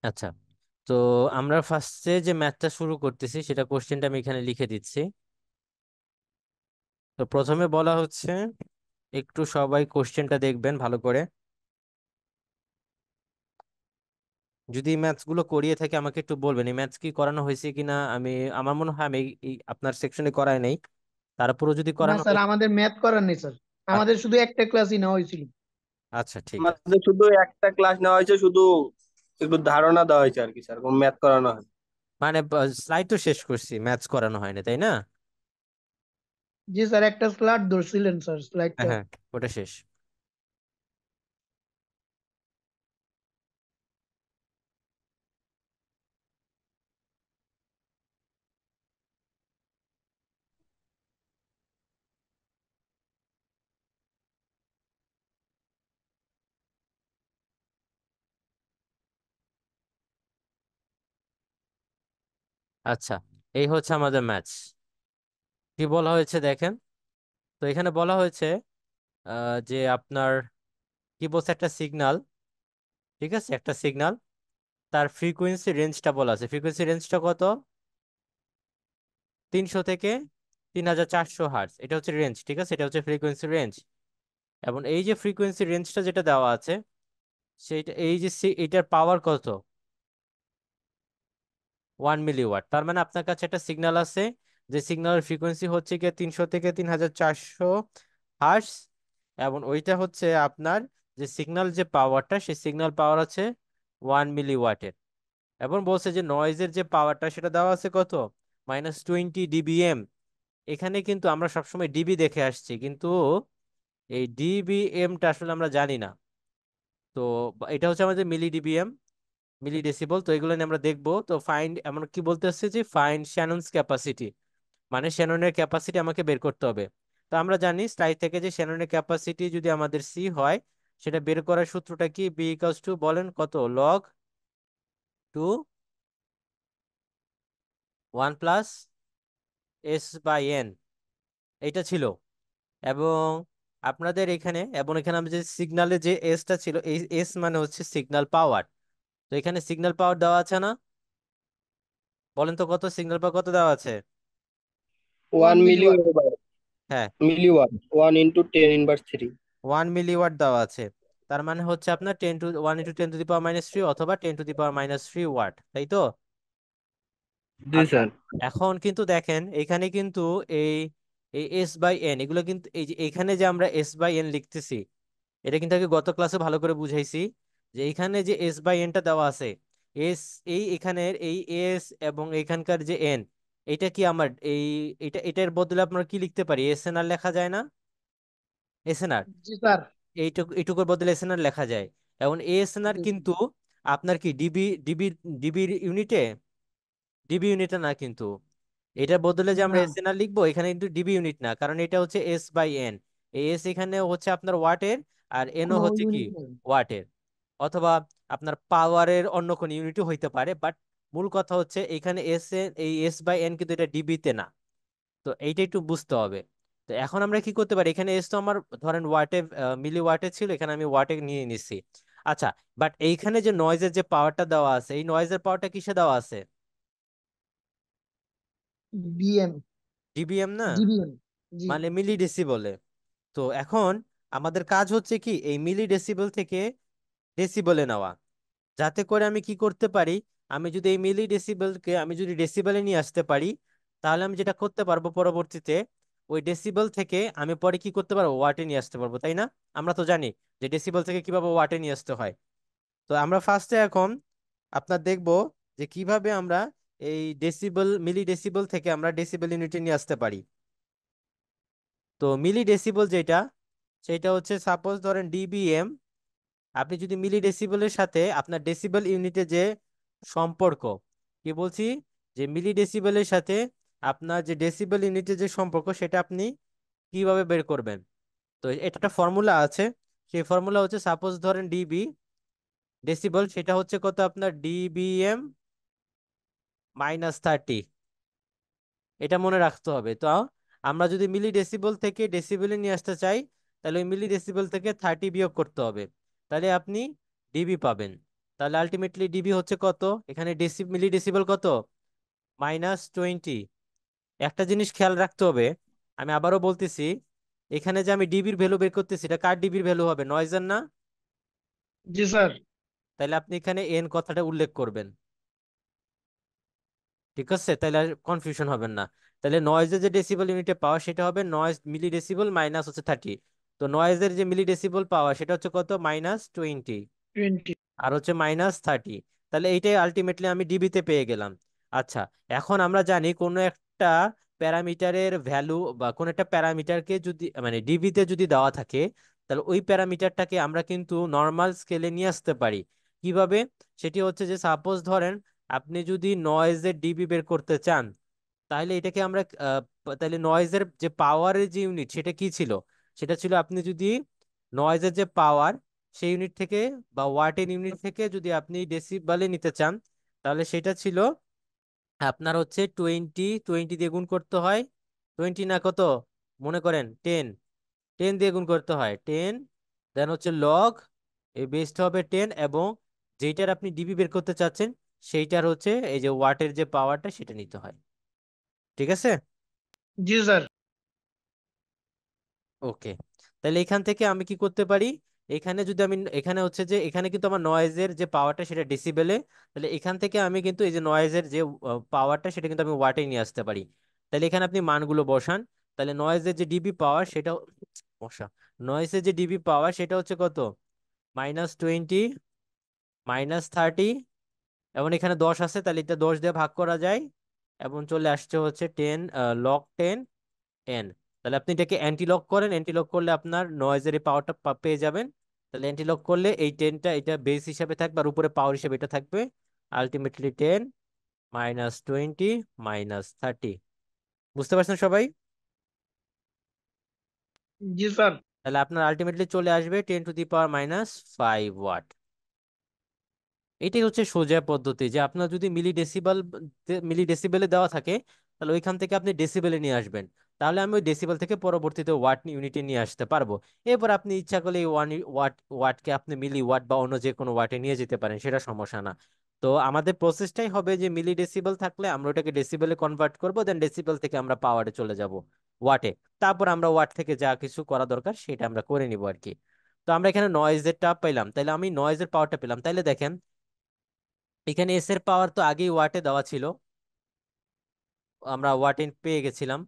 আচ্ছা, তো আমরা ফার্স্টে যে ম্যাথটা শুরু করতেছি সেটা কোশ্চেনটা আমি এখানে লিখে দিচ্ছি। তো প্রথমে বলা হচ্ছে, একটু সবাই কোশ্চেনটা দেখবেন ভালো করে। যদি ম্যাথস গুলো করিয়ে থাকে আমাকে একটু বলবেন, এই ম্যাথস কি করানো হয়েছে কিনা। আমার মনে হয় আমি এই আপনার সেকশনে করাই নাই, তারপরেও যদি না করানো স্যার, হয়েছে। আমাদের ম্যাথ করার নেই স্যার। আ- আমাদের শুধু একটা ক্লাসই নেওয়া হয়েছিল। আচ্ছা ঠিক আছে। আমাদের শুধু একটা ক্লাস নেওয়া হয়েছে, শুধু একটু ধারণা দেওয়া হয়েছে আর কি স্যার, কোনো ম্যাথ করানো হয়। মানে স্লাইড তো শেষ করছি, ম্যাথস করানো হয়নি তাই না? জি স্যার, একটা স্লাইড ধরছিলেন স্যার, হ্যাঁ স্লাইডটা। হ্যাঁ, ওটা শেষ। আচ্ছা, এই হচ্ছে আমাদের ম্যাথস। কি বলা হয়েছে দেখেন। তো এখানে বলা হয়েছে যে আপনার কি বলছে, একটা সিগন্যাল, ঠিক আছে, একটা সিগন্যাল, তার ফ্রিকোয়েন্সি রেঞ্জটা বলা আছে। ফ্রিকোয়েন্সি রেঞ্জটা কত? 300 থেকে 3400 হার্টজ, এটা হচ্ছে রেঞ্জ, ঠিক আছে, এটা হচ্ছে ফ্রিকোয়েন্সি রেঞ্জ। এবং এই যে ফ্রিকোয়েন্সি রেঞ্জটা যেটা দেওয়া আছে, সেইটা এই যে এটার পাওয়ার কত? 1 মিলিওয়াট। তার মানে আপনার কাছে একটা সিগন্যাল আছে, যে সিগন্যালের ফ্রিকোয়েন্সি হচ্ছে গিয়ে 300 থেকে 3400 হার্টজ, এবং ওইটা হচ্ছে আপনার যে সিগন্যাল যে পাওয়ারটা, সেই সিগন্যাল পাওয়ার আছে 1 মিলিওয়াটের। এবং বলছে যে নয়েজের যে পাওয়ারটা সেটা দেওয়া আছে কত? -20 ডিবিএম। এখানে কিন্তু আমরা সবসময় ডিবি দেখে আসছি, কিন্তু এই ডিবিএমটা আসলে আমরা জানি না। তো এটা হচ্ছে আমাদের মিলি ডিবিএম, মিলি ডেসিবল। তো এগুলো নিয়ে আমরা দেখবো। তো ফাইন্ড, এমন কি বলতে আসছে যে ফাইন্ড শ্যাননস ক্যাপাসিটি, মানে শ্যাননের ক্যাপাসিটি আমাকে বের করতে হবে। তো আমরা জানি স্লাইড থেকে যে শ্যাননের ক্যাপাসিটি যদি আমাদের সি হয়, সেটা বের করার সূত্রটা কি? বি ইকালস টু, বলেন কত, লগ 2 1 + S/n, এইটা ছিল। এবং আপনাদের এখানে, এবং এখানে আমি যে সিগনালে যে এসটা ছিল, এই এস মানে হচ্ছে সিগন্যাল পাওয়ার। তো এখানে সিগন্যাল পাওয়ার দেওয়া আছে না? বলেন তো কত সিগন্যাল পাওয়ার কত দেওয়া আছে? One one milliwatt milliwatt. হ্যাঁ, মিলিওয়াট 1 × 10⁻³1 মিলিওয়াট দেওয়া আছে। তার মানে হচ্ছে আপনার 1 × 10⁻³ অথবা 10⁻³ ওয়াট, তাই তো? জি আচ্ছা, স্যার। এখন কিন্তু দেখেন এখানে কিন্তু এই এই S/n, এগুলো কিন্তু এই যে এখানে যে আমরা S/n লিখতেছি, এটা কিন্তু আগে গত ক্লাসে ভালো করে বুঝাইছি, যে এখানে যে S/nটা দেওয়া আছে, এস, এই এখানের এই এস এবং এখানকার যে এন, এটা কি আমার এই, এটার বদলে আপনার কি লিখতে পারি? SNR লেখা যায় না? SNR, জি স্যার। এইটুকুর বদলে SNR লেখা যায়। এবং SNR জি স্যার। কিন্তু আপনার কি ডিবি, ডিবির ইউনিটে, ডিবি ইউনিটে না কিন্তু। এটার বদলে যে আমরা না। SNR লিখবো, এখানে কিন্তু ডিবি ইউনিট না, কারণ এটা হচ্ছে S/n। এই এস এখানে হচ্ছে আপনার ওয়াটের, আর এনও কোনো হচ্ছে কি ইউনিট নেই। ওয়াটের। অথবা আপনার পাওয়ারের অন্য কোনো ইউনিটও হইতে পারে, বাট মূল কথা হচ্ছে এখানে এই S/n কিন্তু এটা ডিবিতে না। তো এইটা একটু বুঝতে হবে। তো এখন আমরা কি করতে পারি, এখানে এস তো আমার ধরেন ওয়াটে, মিলি ওয়াটে ছিল, এখানে আমি ওয়াটে নিয়ে নিছি। আচ্ছা, বাট এইখানে যে নয়েজের যে পাওয়ারটা দেওয়া আছে, এই নয়েজের পাওয়ারটা কিসে দেওয়া আছে? বিএম। ডিবিএম না, ডিবিএম। জি। মানে মিলি ডেসিবলে। তো এখন আমাদের কাজ হচ্ছে কি, এই মিলি ডেসিবল থেকে ডেসিবলে নেওয়া, যাতে করে আমি কি করতে পারি, আমি যদি এই মিলি ডেসিবেলকে আমি যদি ডেসিবেলে নিয়ে আসতে পারি, তাহলে আমি যেটা করতে পারবো পরবর্তীতে, ওই ডেসিবেল থেকে আমি পরে কি করতে পারবো, ওয়াটে নিয়ে আসতে পারবো, তাই না? আমরা তো জানি যে ডেসিবেল থেকে কিভাবে ওয়াটে নিয়ে আসতে হয়। তো আমরা ফার্স্টে এখন আপনার দেখবো যে কিভাবে আমরা এই ডেসিবেল, মিলি ডেসিবেল থেকে আমরা ডেসিবেল ইউনিটে নিয়ে আসতে পারি। তো মিলি ডেসিবেল যেটা, সেটা হচ্ছে সাপোজ ধরেন ডিবিএম। আপনি যদি মিলি ডেসিবেলের সাথে আপনার ডেসিবেল ইউনিটে যে সম্পর্ক, কি বলছি, যে মিলি ডেসিবেলের সাথে আপনার যে ডেসিবেল ইউনিটের যে সম্পর্ক, সেটা আপনি কিভাবে বের করবেন? তো এটা একটা ফর্মুলা আছে। সেই ফর্মুলা হচ্ছে, সাপোজ ধরেন ডিবি ডেসিবেল, সেটা হচ্ছে কত আপনার, ডিবিএম -30। এটা মনে রাখতে হবে। তো আমরা যদি মিলি ডেসিবেল থেকে ডেসিবেলে নিয়ে আসতে চাই, তাহলে ওই মিলি ডেসিবেল থেকে 30 বিয়োগ করতে হবে, তাহলে আপনি ডিবি পাবেন। তাহলে আলটিমেটলি ডিবি হচ্ছে কত, এখানে মিলি ডেসিবেল কত, -20। একটা জিনিস খেয়াল রাখতে হবে, আমি আবারও বলতেছি, এখানে যে আমি ডিবির ভ্যালু বের করতেছি এটা কার ডিবির ভ্যালু হবে, নয়েজের না? জি স্যার। তাহলে আপনি এখানে এন কথাটা উল্লেখ করবেন। ঠিক আছে, তাহলে কনফিউশন হবেন না। তাহলে নয়েজের যে ডেসিবেল ইউনিটে পাওয়া সেটা হবে নয়েজ মিলি ডেসিবেল মাইনাস হচ্ছে 30। তো নয়েজের যে মিলি ডেসিবেল পাওয়া সেটা হচ্ছে কত, -20 20। আর হচ্ছে -30। তাহলে এইটাই আলটিমেটলি আমি ডিবিতে পেয়ে গেলাম। আচ্ছা, এখন আমরা জানি কোনো একটা প্যারামিটারের ভ্যালু বা কোনো একটা প্যারামিটারকে যদি মানে ডিবিতে যদি দেওয়া থাকে, তাহলে ওই প্যারামিটারটাকে আমরা কিন্তু নর্মাল স্কেলে নিয়ে আসতে পারি। কিভাবে? সেটি হচ্ছে যে সাপোজ ধরেন আপনি যদি নয়েজের ডিবি বের করতে চান, তাহলে এটাকে আমরা তাহলে নয়েজের যে পাওয়ারের যে ইউনিট সেটা কি ছিল, সেটা ছিল আপনি যদি নয়েজের যে পাওয়ার সেই ইউনিট থেকে বা ওয়াটের ইউনিট থেকে যদি আপনি ডেসিবেলে নিতে চান, তাহলে সেটা ছিল আপনার হচ্ছে 20 দিয়ে গুণ করতে হয়। 20 না কত, মনে করেন 10, 10 দিয়ে গুণ করতে হয় 10, দেন হচ্ছে লগ, এই বেসটা হবে 10, এবং যেটার আপনি ডিবি বের করতে চাচ্ছেন সেইটার হচ্ছে এই যে ওয়াটের যে পাওয়ারটা সেটা নিতে হয়। ঠিক আছে? জি স্যার। ওকে, তাহলে এখান থেকে আমি কি করতে পারি, এখানে যদি আমি এখানে হচ্ছে যে এখানে কিন্তু আমার নয়েজের যে পাওয়ারটা সেটা ডেসিবেলে, তাহলে এখান থেকে আমি কিন্তু এই যে নয়েজের যে পাওয়ারটা সেটা কিন্তু আমি ওয়াটে নিয়ে আসতে পারি। তাহলে এখানে আপনি মানগুলো বসান। তাহলে নয়েজের যে ডিবি পাওয়ার সেটা বসা, নয়েজের যে ডিবি পাওয়ার সেটা হচ্ছে কত, -20 -30, এবং এখানে 10 আছে তাহলে এটা 10 দিয়ে ভাগ করা যায়, এবং চলে আসছে হচ্ছে 10 log 10 এন। তাহলে আপনি এটাকে অ্যান্টি লক করেন, অ্যান্টি লক করলে আপনার নয়েজের এই পাওয়ারটা পেয়ে যাবেন। তাহলে অ্যান্টি লক করলে এই 10টা এটা বেস হিসাবে থাকবে আর উপরে পাওয়ার হিসাবে এটা থাকবে। আলটিমেটলি 10 -20 -30। বুঝতে পারছেন সবাই? জি স্যার। তাহলে আপনার আলটিমেটলি চলে আসবে 10⁻⁵ এটাই হচ্ছে সোজা পদ্ধতি, যে আপনার যদি মিলি ডেসিবেলে দেওয়া থাকে, তাহলে ওইখান থেকে আপনি ডেসিবেলে নিয়ে আসবেন। তাহলে আমি ওই ডেসিবেল থেকে পরবর্তীতে ওয়াট ইউনিটে নিয়ে আসতে পারবো। এরপর আপনি ইচ্ছা করলে এই ওয়াটকে আপনি মিলি ওয়াট বা অন্য যে কোনো ওয়াটে নিয়ে যেতে পারেন, সেটা সমস্যা না। তো আমাদের প্রসেসটাই হবে যে মিলি ডেসিবেল থাকলে আমরা ওটাকে ডেসিবেলে কনভার্ট করবো, দেন ডেসিবেল থেকে আমরা পাওয়ারে চলে যাব, ওয়াটে। তারপর আমরা ওয়াট থেকে যা কিছু করা দরকার সেটা আমরা করে নিব আর কি। তো আমরা এখানে নয়েজের টা পেলাম, তাহলে আমি নয়েজের পাওয়ারটা পেলাম। তাইলে দেখেন এখানে এস এর পাওয়ার তো আগেই ওয়াটে দেওয়া ছিল, আমরা ওয়াটে পেয়ে গেছিলাম,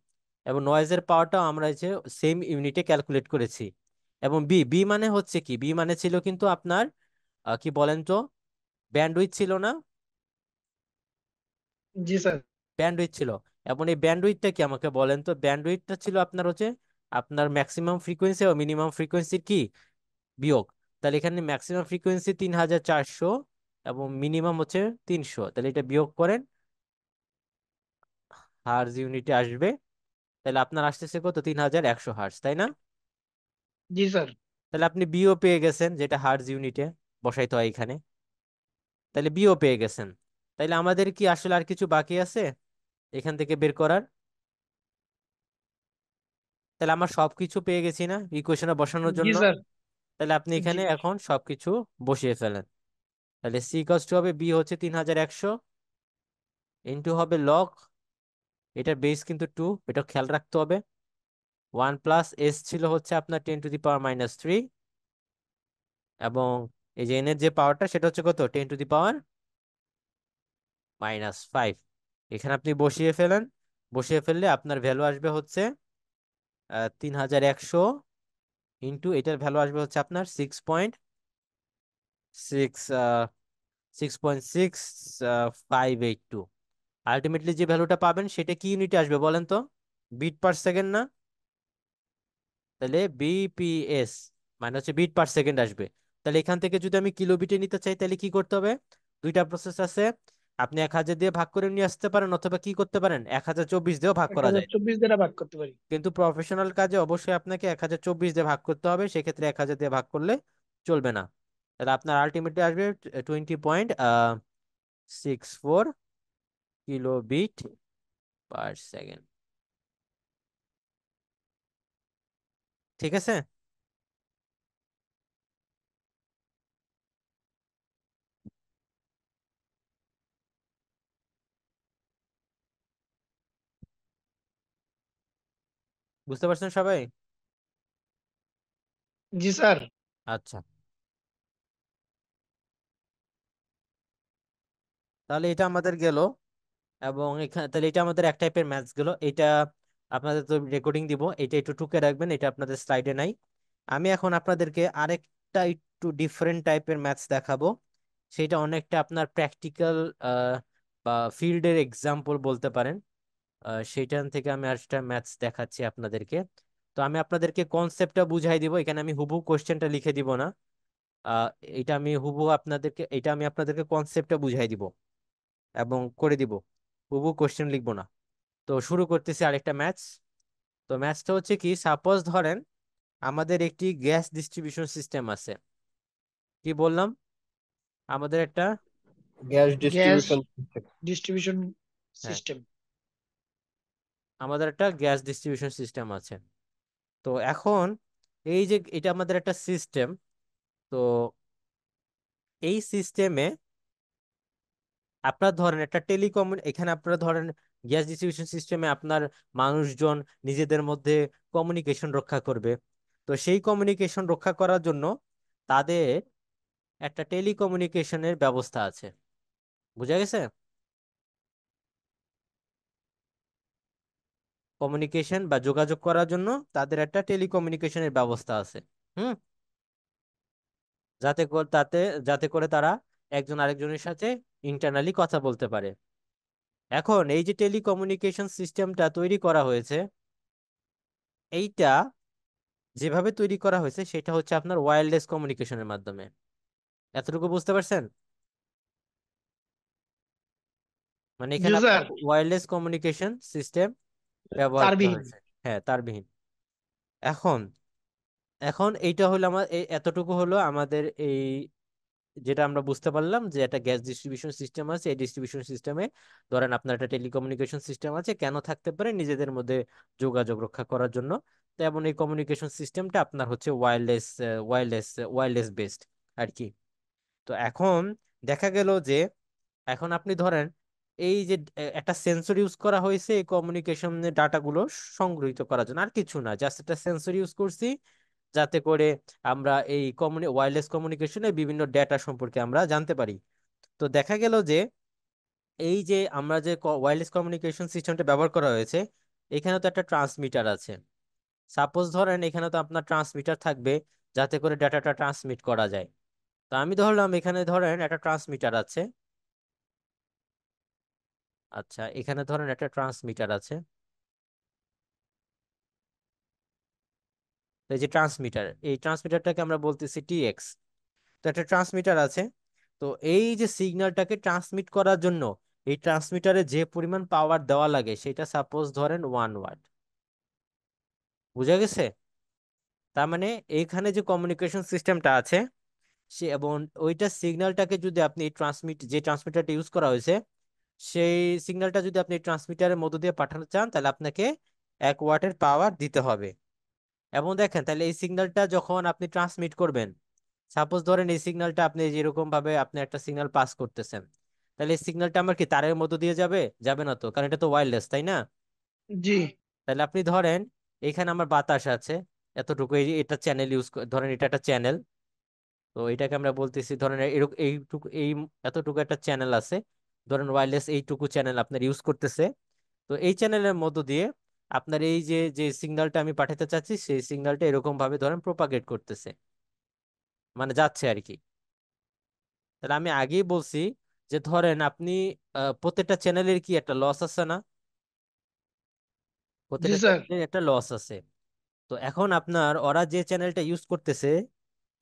এবং নয়েজের পাওয়ারটাও আমরা যে সেম ইউনিটে ক্যালকুলেট করেছি। এবং বি বি মানে হচ্ছে কি, বি মানে ছিল কিন্তু আপনার কি বলেন তো, ব্যান্ডউইথ ছিল না? জি স্যার। ব্যান্ডউইথ ছিল। এবং এই ব্যান্ডউইথটা কি আমাকে বলেন তো, ব্যান্ডউইথটা ছিল আপনার হচ্ছে আপনার ম্যাক্সিমাম ফ্রিকোয়েন্সি ও মিনিমাম ফ্রিকোয়েন্সির কি বিয়োগ। তাহলে এখানে ম্যাক্সিমাম ফ্রিকোয়েন্সি 3400 এবং মিনিমাম হচ্ছে 300, তাহলে এটা বিয়োগ করেন, হার্জ ইউনিটে আসবে। তাহলে আপনার আসতেছে কত, 3100 হার্জ, তাই না? জি স্যার। তাহলে আপনি বিও পেয়ে গেছেন, যেটা হার্জ ইউনিটে বসাইতে হয় এখানে। তাহলে বিও পেয়ে গেছেন। তাইলে আমাদের কি আসলে আর কিছু বাকি আছে এখান থেকে বের করার? তাহলে আমরা সবকিছু পেয়ে গেছি না ইকুয়েশনে বসানোর জি জন্য? স্যার। তাহলে আপনি জি। এখানে এখন সবকিছু বসিয়ে ফেলেন। তাহলে সি ইকুয়ালস টু হবে, বি হচ্ছে 3100, ইন্টু হবে লগ, এটার বেস কিন্তু 2, এটা খেয়াল রাখতে হবে। 1 + এস ছিল হচ্ছে আপনার 10⁻³ এবং এই যে এন এর যে পাওয়ারটা সেটা হচ্ছে কত, 10⁻⁵। এখানে আপনি বসিয়ে ফেলেন, বসিয়ে ফেললে আপনার ভ্যালু আসবে হচ্ছে 3100, ইন্টু এটার ভ্যালু আসবে হচ্ছে আপনার 6.6 6.6582। আলটিমেটলি যে ভ্যালুটা পাবেন সেটা কি ইউনিটে আসবে বলেন তো, বিট পার সেকেন্ড না? তাহলে বিপিএস মানে হচ্ছে বিট পার সেকেন্ড আসবে। তাহলে এখান থেকে যদি আমি কিলোবিটে নিতে চাই তাহলে কি করতে হবে, দুইটা প্রসেস আছে। আপনি 1000 দিয়ে ভাগ করে নিয়ে আসতে পারেন, অথবা কি করতে পারেন 1024 দিয়েও ভাগ এক করা হাজার যায়। চব্বিশ দ্বারা ভাগ করতে পারি। কিন্তু প্রফেশনাল কাজে অবশ্যই আপনাকে 1024 দিয়ে ভাগ করতে হবে, সেক্ষেত্রে 1000 দিয়ে ভাগ করলে চলবে না। তাহলে আপনার আলটিমেটলি আসবে 20.64 কিলোবিট পার সেকেন্ড। ঠিক আছে? বুঝতে পারছেন সবাই? জি স্যার। আচ্ছা, তাহলে এটা আমাদের গেল। এবং এখানে তাহলে এটা আমাদের এক টাইপের ম্যাথস গেল। এটা আপনাদের তো রেকর্ডিং দিব, এটা একটু টুকে রাখবেন, এটা আপনাদের স্লাইডে নাই। আমি এখন আপনাদেরকে আরেকটা একটু ডিফারেন্ট টাইপের ম্যাথস দেখাবো। সেটা অনেকটা আপনার প্র্যাকটিক্যাল বা ফিল্ডের এক্সাম্পল বলতে পারেন। সেইখান থেকে আমি আরেকটা ম্যাথস দেখাচ্ছি আপনাদেরকে। তো আমি আপনাদেরকে কনসেপ্টটা বুঝাই দিব, এখানে আমি হুবহু কোশ্চেনটা লিখে দিব না। আহ, এটা আমি আপনাদেরকে কনসেপ্টটা বুঝাই দিব এবং করে দিব, হুবহু কোশ্চেন লিখবো না। তো শুরু করতেছি আরেকটা ম্যাথস। তো ম্যাথসটা হচ্ছে কি, সাপোজ ধরেন আমাদের একটি গ্যাস ডিস্ট্রিবিউশন সিস্টেম আছে। কি বললাম? আমাদের একটা, গ্যাস গ্যাস ডিস্ট্রিবিউশন। ডিস্ট্রিবিউশন হ্যাঁ, সিস্টেম। আমাদের একটা গ্যাস ডিস্ট্রিবিউশন সিস্টেম আছে। তো এখন এই যে এটা আমাদের একটা সিস্টেম। তো এই সিস্টেমে আপনার ধরেন একটা এখানে আপনারা ধরেন গ্যাস ডিস্ট্রিবিউশন সিস্টেমে আপনার মানুষজন নিজেদের মধ্যে কমিউনিকেশন রক্ষা করবে। তো সেই কমিউনিকেশন রক্ষা করার জন্য তাদের একটা টেলিকমিউনিকেশনের ব্যবস্থা আছে। বুঝা গেছে? কমিউনিকেশন বা যোগাযোগ করার জন্য তাদের একটা টেলিকমিউনিকেশনের ব্যবস্থা আছে। হুম। তাতে যাতে করে তারা একজন আরেকজনের সাথে ইন্টারনালি কথা বলতে পারে। এখন এই যে টেলিকমিউনিকেশন সিস্টেমটা তৈরি করা হয়েছে, এইটা যেভাবে তৈরি করা হয়েছে সেটা হচ্ছে আপনার ওয়্যারলেস কমিউনিকেশনের মাধ্যমে। এতটুকু বুঝতে পারছেন? মানে জি এখানে আপনার স্যার। ওয়্যারলেস কমিউনিকেশন সিস্টেম ব্যবহার করা তারবিহীন। হয়েছে। হ্যাঁ, তারবিহীন। এখন এখন এইটা হলো এতটুকু হলো আমাদের এই যেটা আমরা বুঝতে পারলাম যে একটা গ্যাস ডিস্ট্রিবিউশন সিস্টেম আছে। এই ডিস্ট্রিবিউশন সিস্টেমে ধরেন আপনার একটা টেলিকমিউনিকেশন সিস্টেম আছে, কেন থাকতে পারে? নিজেদের মধ্যে যোগাযোগ রক্ষা করার জন্য। তো এবং এই কমিউনিকেশন সিস্টেমটা আপনার হচ্ছে ওয়্যারলেস বেসড আর কি। তো এখন দেখা গেল যে এখন আপনি ধরেন এই যে একটা সেন্সর ইউজ করা হয়েছে এই কমিউনিকেশন ডাটাগুলো সংগ্রহীত করার জন্য, আর কিছু না, জাস্ট একটা সেন্সর ইউজ করছি যাতে করে আমরা এই ওয়্যারলেস কমিউনিকেশনে বিভিন্ন ডেটা সম্পর্কে আমরা জানতে পারি। তো দেখা গেল যে এই যে আমরা যে ওয়্যারলেস কমিউনিকেশন সিস্টেমটা ব্যবহার করা হয়েছে, এখানে তো একটা ট্রান্সমিটার আছে। সাপোজ ধরেন এখানে তো আপনার ট্রান্সমিটার থাকবে যাতে করে ডাটাটা ট্রান্সমিট করা যায়। তো আমি ধরলাম এখানে ধরেন একটা ট্রান্সমিটার আছে। আচ্ছা, এখানে ধরেন একটা ট্রান্সমিটার আছে। তো এই যে ট্রান্সমিটার, এই ট্রান্সমিটারটাকে আমরা বলতেছি টিএক্স। তো একটা ট্রান্সমিটার আছে। তো এই যে সিগন্যালটাকে ট্রান্সমিট করার জন্য এই ট্রান্সমিটারে যে পরিমাণ পাওয়ার দেওয়া লাগে সেটা সাপোজ ধরেন 1 ওয়াট। বুঝা গেছে? তার মানে এইখানে যে কমিউনিকেশন সিস্টেমটা আছে সে এবং ওইটা সিগন্যালটাকে যদি আপনি যে ট্রান্সমিটারটা ইউজ করা হয়েছে সেই সিগন্যালটা যদি আপনি ট্রান্সমিটারের মধ্য দিয়ে পাঠাতে চান তাহলে আপনাকে 1 ওয়াটের পাওয়ার দিতে হবে। এবং দেখেন তাহলে এই সিগন্যালটা যখন আপনি ট্রান্সমিট করবেন, সাপোজ ধরেন এই সিগন্যালটা আপনি যেরকম ভাবে আপনি একটা সিগন্যাল পাস করতেছেন, তাহলে এই সিগন্যালটা আমার কি তারের মধ্য দিয়ে যাবে? যাবে না তো, কারণ এটা তো ওয়্যারলেস, তাই না? জি তাহলে আপনি ধরেন এখানে আমার বাতাস আছে এতটুকু, এটা চ্যানেল ধরেন এটা একটা চ্যানেল। তো এটাকে আমরা বলতেছি ধরেন এরকম এইটুকু এতটুকু একটা চ্যানেল আছে। ধরেন ওয়্যারলেস এইটুকু চ্যানেল আপনার ইউজ করতেছে। তো এই চ্যানেলের মধ্য দিয়ে আপনার এই যে যে সিগন্যালটা আমি পাঠাতে চাচ্ছি সেই সিগন্যালটা এরকম ভাবে ধরেন প্রপাগেট করতেছে, মানে যাচ্ছে আর কি। তাহলে আমি আগেই বলছি যে ধরেন আপনি প্রত্যেকটা চ্যানেলের কি একটা লস আছে না? জি প্রত্যেকটা স্যার। চ্যানেলের একটা লস আছে। তো এখন আপনার ওরা যে চ্যানেলটা ইউজ করতেছে,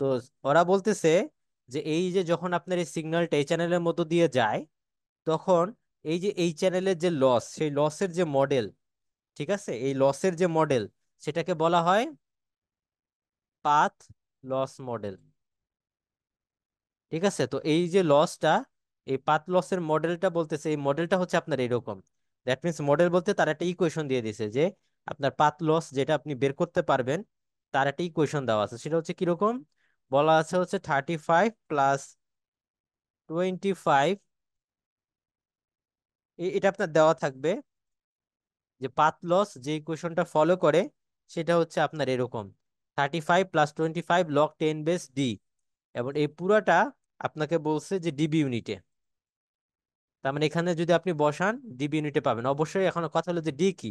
তো ওরা বলতেছে যে এই যে যখন আপনার এই সিগন্যালটা এই চ্যানেলের মধ্য দিয়ে যায় তখন এই যে এই চ্যানেলের যে লস, সেই লসের যে মডেল, ঠিক আছে, এই লসের যে মডেল সেটাকে বলা হয় পাথ লস মডেল। ঠিক আছে? তো এই যে লসটা, এই পাথ লসের মডেলটা বলতেছে, এই মডেলটা হচ্ছে আপনার এরকম। দ্যাট মিনস মডেল বলতে তার একটা ইকুয়েশন দিয়ে দিছে যে আপনার পাথ লস যেটা আপনি বের করতে পারবেন তার একটা ইকুয়েশন দেওয়া আছে। সেটা হচ্ছে কিরকম? বলা আছে হচ্ছে 35 প্লাস 25। এটা আপনার দেওয়া থাকবে যে পাথ লস যে ইকুয়েশনটা ফলো করে সেটা হচ্ছে আপনার এরকম 35 + 25 log 10 বেস ডি, এবং এই পুরাটা আপনাকে বলছে যে ডিবি ইউনিটে। তার মানে এখানে যদি আপনি বসান ডিবি ইউনিটে পাবেন অবশ্যই। এখন কথা হলো যে ডি কি,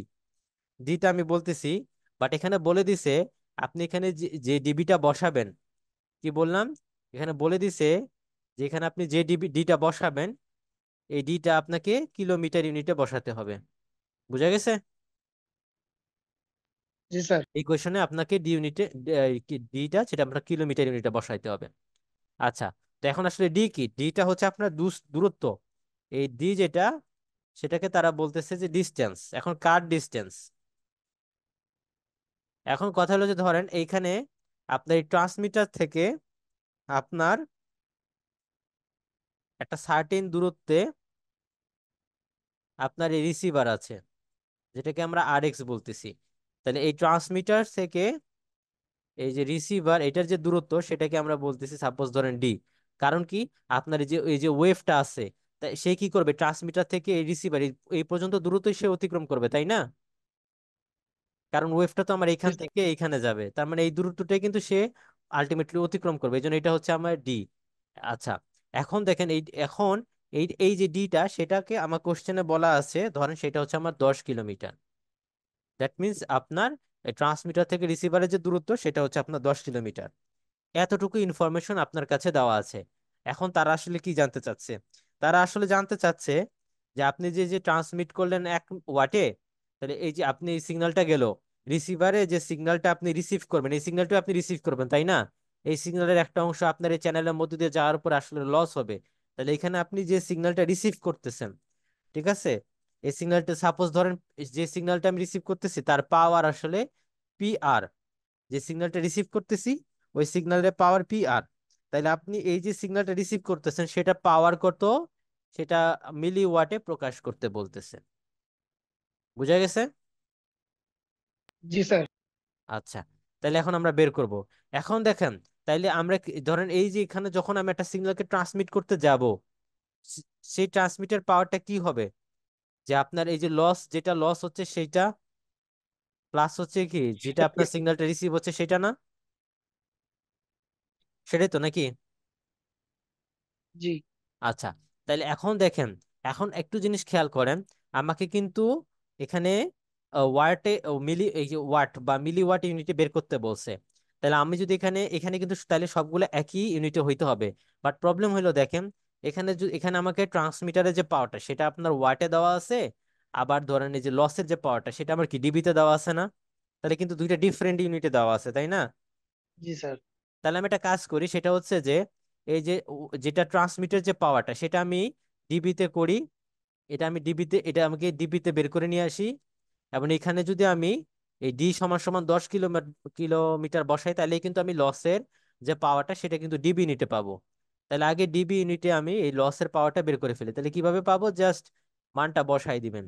ডিটা আমি বলতেছি, বাট এখানে বলে দিছে আপনি এখানে যে যে ডিবিটা বসাবেন, কি বললাম, এখানে বলে দিছে যে এখানে আপনি যে ডিটা বসাবেন এই ডিটা আপনাকে কিলোমিটার ইউনিটে বসাতে হবে। বুঝা গেছে? জি স্যার। এই কোয়েশনে আপনাকে ডি ইউনিটে, ডিটা যেটা আপনার কিলোমিটার ইউনিটে বসাইতে হবে। আচ্ছা, তো এখন আসলে ডি কি, ডিটা হচ্ছে আপনার দূরত্ব। এই ডি যেটা, সেটাকে তারা বলতেছে যে ডিস্টেন্স। এখন কার ডিস্টেন্স, এখন কথা হলো যে ধরেন এইখানে আপনার এই ট্রান্সমিটার থেকে আপনার একটা সার্টেন দূরত্বে আপনার এই রিসিভার আছে, যেটাকে আমরা আরএক্স বলতেছি। তাহলে এই ট্রান্সমিটার থেকে এই যে রিসিভার, এটার যে দূরত্ব সেটাকে আমরা বলতেছি সাপোজ ধরেন ডি। কারণ কি, আপনার এই যে ওয়েভটা আছে, তাই সে কি করবে, ট্রান্সমিটার থেকে এই রিসিভার এই পর্যন্ত দূরত্বই সে অতিক্রম করবে, তাই না? কারণ ওয়েভটা তো আমার জি এখান স্যার। থেকে এইখানে যাবে, তার মানে এই দূরত্বটাই কিন্তু সে আলটিমেটলি অতিক্রম করবে, এই জন্য এটা হচ্ছে আমার ডি। আচ্ছা, এখন দেখেন এখন এই যে ডিটা, সেটাকে আমার কোশ্চেনে বলা আছে ধরেন সেটা হচ্ছে আমার 10 কিলোমিটার। দ্যাট মিন্স আপনার ট্রান্সমিটার থেকে রিসিভারের যে দূরত্ব সেটা হচ্ছে আপনার 10 কিলোমিটার। এতটুকু ইনফরমেশন আপনার কাছে দেওয়া আছে। এখন তারা আসলে কি জানতে চাচ্ছে, তারা আসলে জানতে চাচ্ছে যে আপনি যে যে ট্রান্সমিট করলেন 1 ওয়াটে, তাহলে এই যে আপনি এই সিগন্যালটা গেল রিসিভারে, যে সিগন্যালটা আপনি রিসিভ করবেন এই সিগন্যালটা আপনি রিসিভ করবেন, তাই না? এই সিগন্যালের একটা অংশ আপনার এই চ্যানেলের মধ্যে দিয়ে যাওয়ার পর আসলে লস হবে। তাহলে এখানে আপনি যে সিগন্যালটা রিসিভ করতেছেন, ঠিক আছে, এই সিগন্যালটা সাপোজ ধরেন যে সিগন্যালটা আমি রিসিভ করতেছি তার পাওয়ার আসলে PR, যে সিগন্যালটা রিসিভ করতেছি ওই সিগন্যালের পাওয়ার PR। তাইলে আপনি এই যে সিগন্যালটা রিসিভ করতেছেন সেটা পাওয়ার কত, সেটা মিলি ওয়াটে প্রকাশ করতে বলতেছে। বুঝা গেছে? জি স্যার। আচ্ছা, তাইলে এখন আমরা বের করব। এখন দেখেন, তাইলে আমরা ধরেন এই যে এখানে যখন আমি একটা সিগন্যালকে ট্রান্সমিট করতে যাব, সে- সেই ট্রান্সমিটার পাওয়ারটা কি হবে, যে আপনার এই যে লস, যেটা লস হচ্ছে সেইটা প্লাস হচ্ছে কি যেটা আপনার সিগন্যালটা রিসিভ হচ্ছে সেটা, না? সেটাই তো নাকি? জি আচ্ছা, তাহলে এখন দেখেন, এখন একটু জিনিস খেয়াল করেন, আমাকে কিন্তু এখানে ওয়াটে মিলি, এই যে ওয়াট বা মিলি ওয়াট ইউনিটে বের করতে বলছে। তাহলে আমি যদি এখানে এখানে কিন্তু তাহলে সবগুলো একই ইউনিটে হইতে হবে। বাট প্রবলেম হলো দেখেন, এখানে এখানে আমাকে ট্রান্সমিটারের যে পাওয়ারটা সেটা আপনার ওয়াটে দেওয়া আছে, আবার ধরেন এই যে লসের যে পাওয়ারটা সেটা আমার কি ডিবিতে দেওয়া আছে না? তাহলে কিন্তু দুইটা ডিফারেন্ট ইউনিটে দেওয়া আছে, তাই না? জি স্যার। তাহলে আমি একটা কাজ করি, সেটা হচ্ছে যে এই যে যেটা ট্রান্সমিটার যে পাওয়ারটা সেটা আমি ডিবিতে করি, এটা আমি ডিবিতে, এটা আমাকে ডিবিতে বের করে নিয়ে আসি। এবং এখানে যদি আমি এই ডি সমান সমান 10 কিলোমিটার কিলোমিটার বসাই, তাহলে কিন্তু আমি লসের যে পাওয়ারটা সেটা কিন্তু ডিবি ইউনিটে পাবো। তাহলে আগে ডিবি ইউনিটে আমি এই লসের পাওয়ারটা বের করে ফেলি, তাহলে কিভাবে পাবো, জাস্ট মানটা বসাই দিবেন।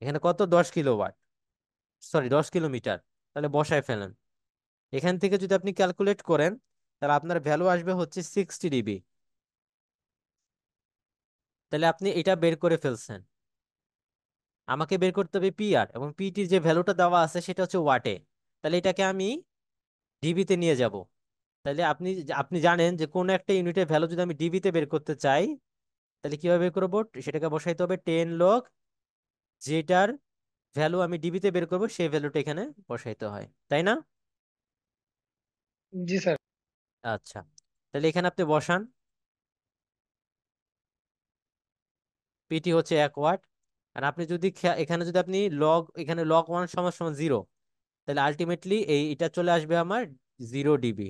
এখানে কত, 10 কিলোওয়াট, সরি 10 কিলোমিটার, তাহলে বসায় ফেলেন। এখান থেকে যদি আপনি ক্যালকুলেট করেন তাহলে আপনার ভ্যালু আসবে হচ্ছে 60 ডিবি। তাহলে আপনি এটা বের করে ফেলছেন। আমাকে বের করতে হবে PR, এবং পিটির যে ভ্যালুটা দেওয়া আছে সেটা হচ্ছে ওয়াটে। তাহলে এটাকে আমি ডিবিতে নিয়ে যাব। তাহলে আপনি আপনি জানেন যে কোন একটা ইউনিটের ভ্যালু যদি আমি ডিবিতে বের করতে চাই, তাহলে কিভাবে বের করবো, সেটাকে বসাইতে হবে 10 লগ যেটার ভ্যালু আমি ডিবিতে বের করবো সেই ভ্যালুটা এখানে বসাইতে হয়, তাই না? জি স্যার। আচ্ছা, তাহলে এখানে আপনি বসান, পিটি হচ্ছে 1 ওয়াট। আর আপনি যদি এখানে যদি আপনি এখানে log 1 সমান সমান 0, তাহলে আলটিমেটলি এটা চলে আসবে আমার 0 ডিবি,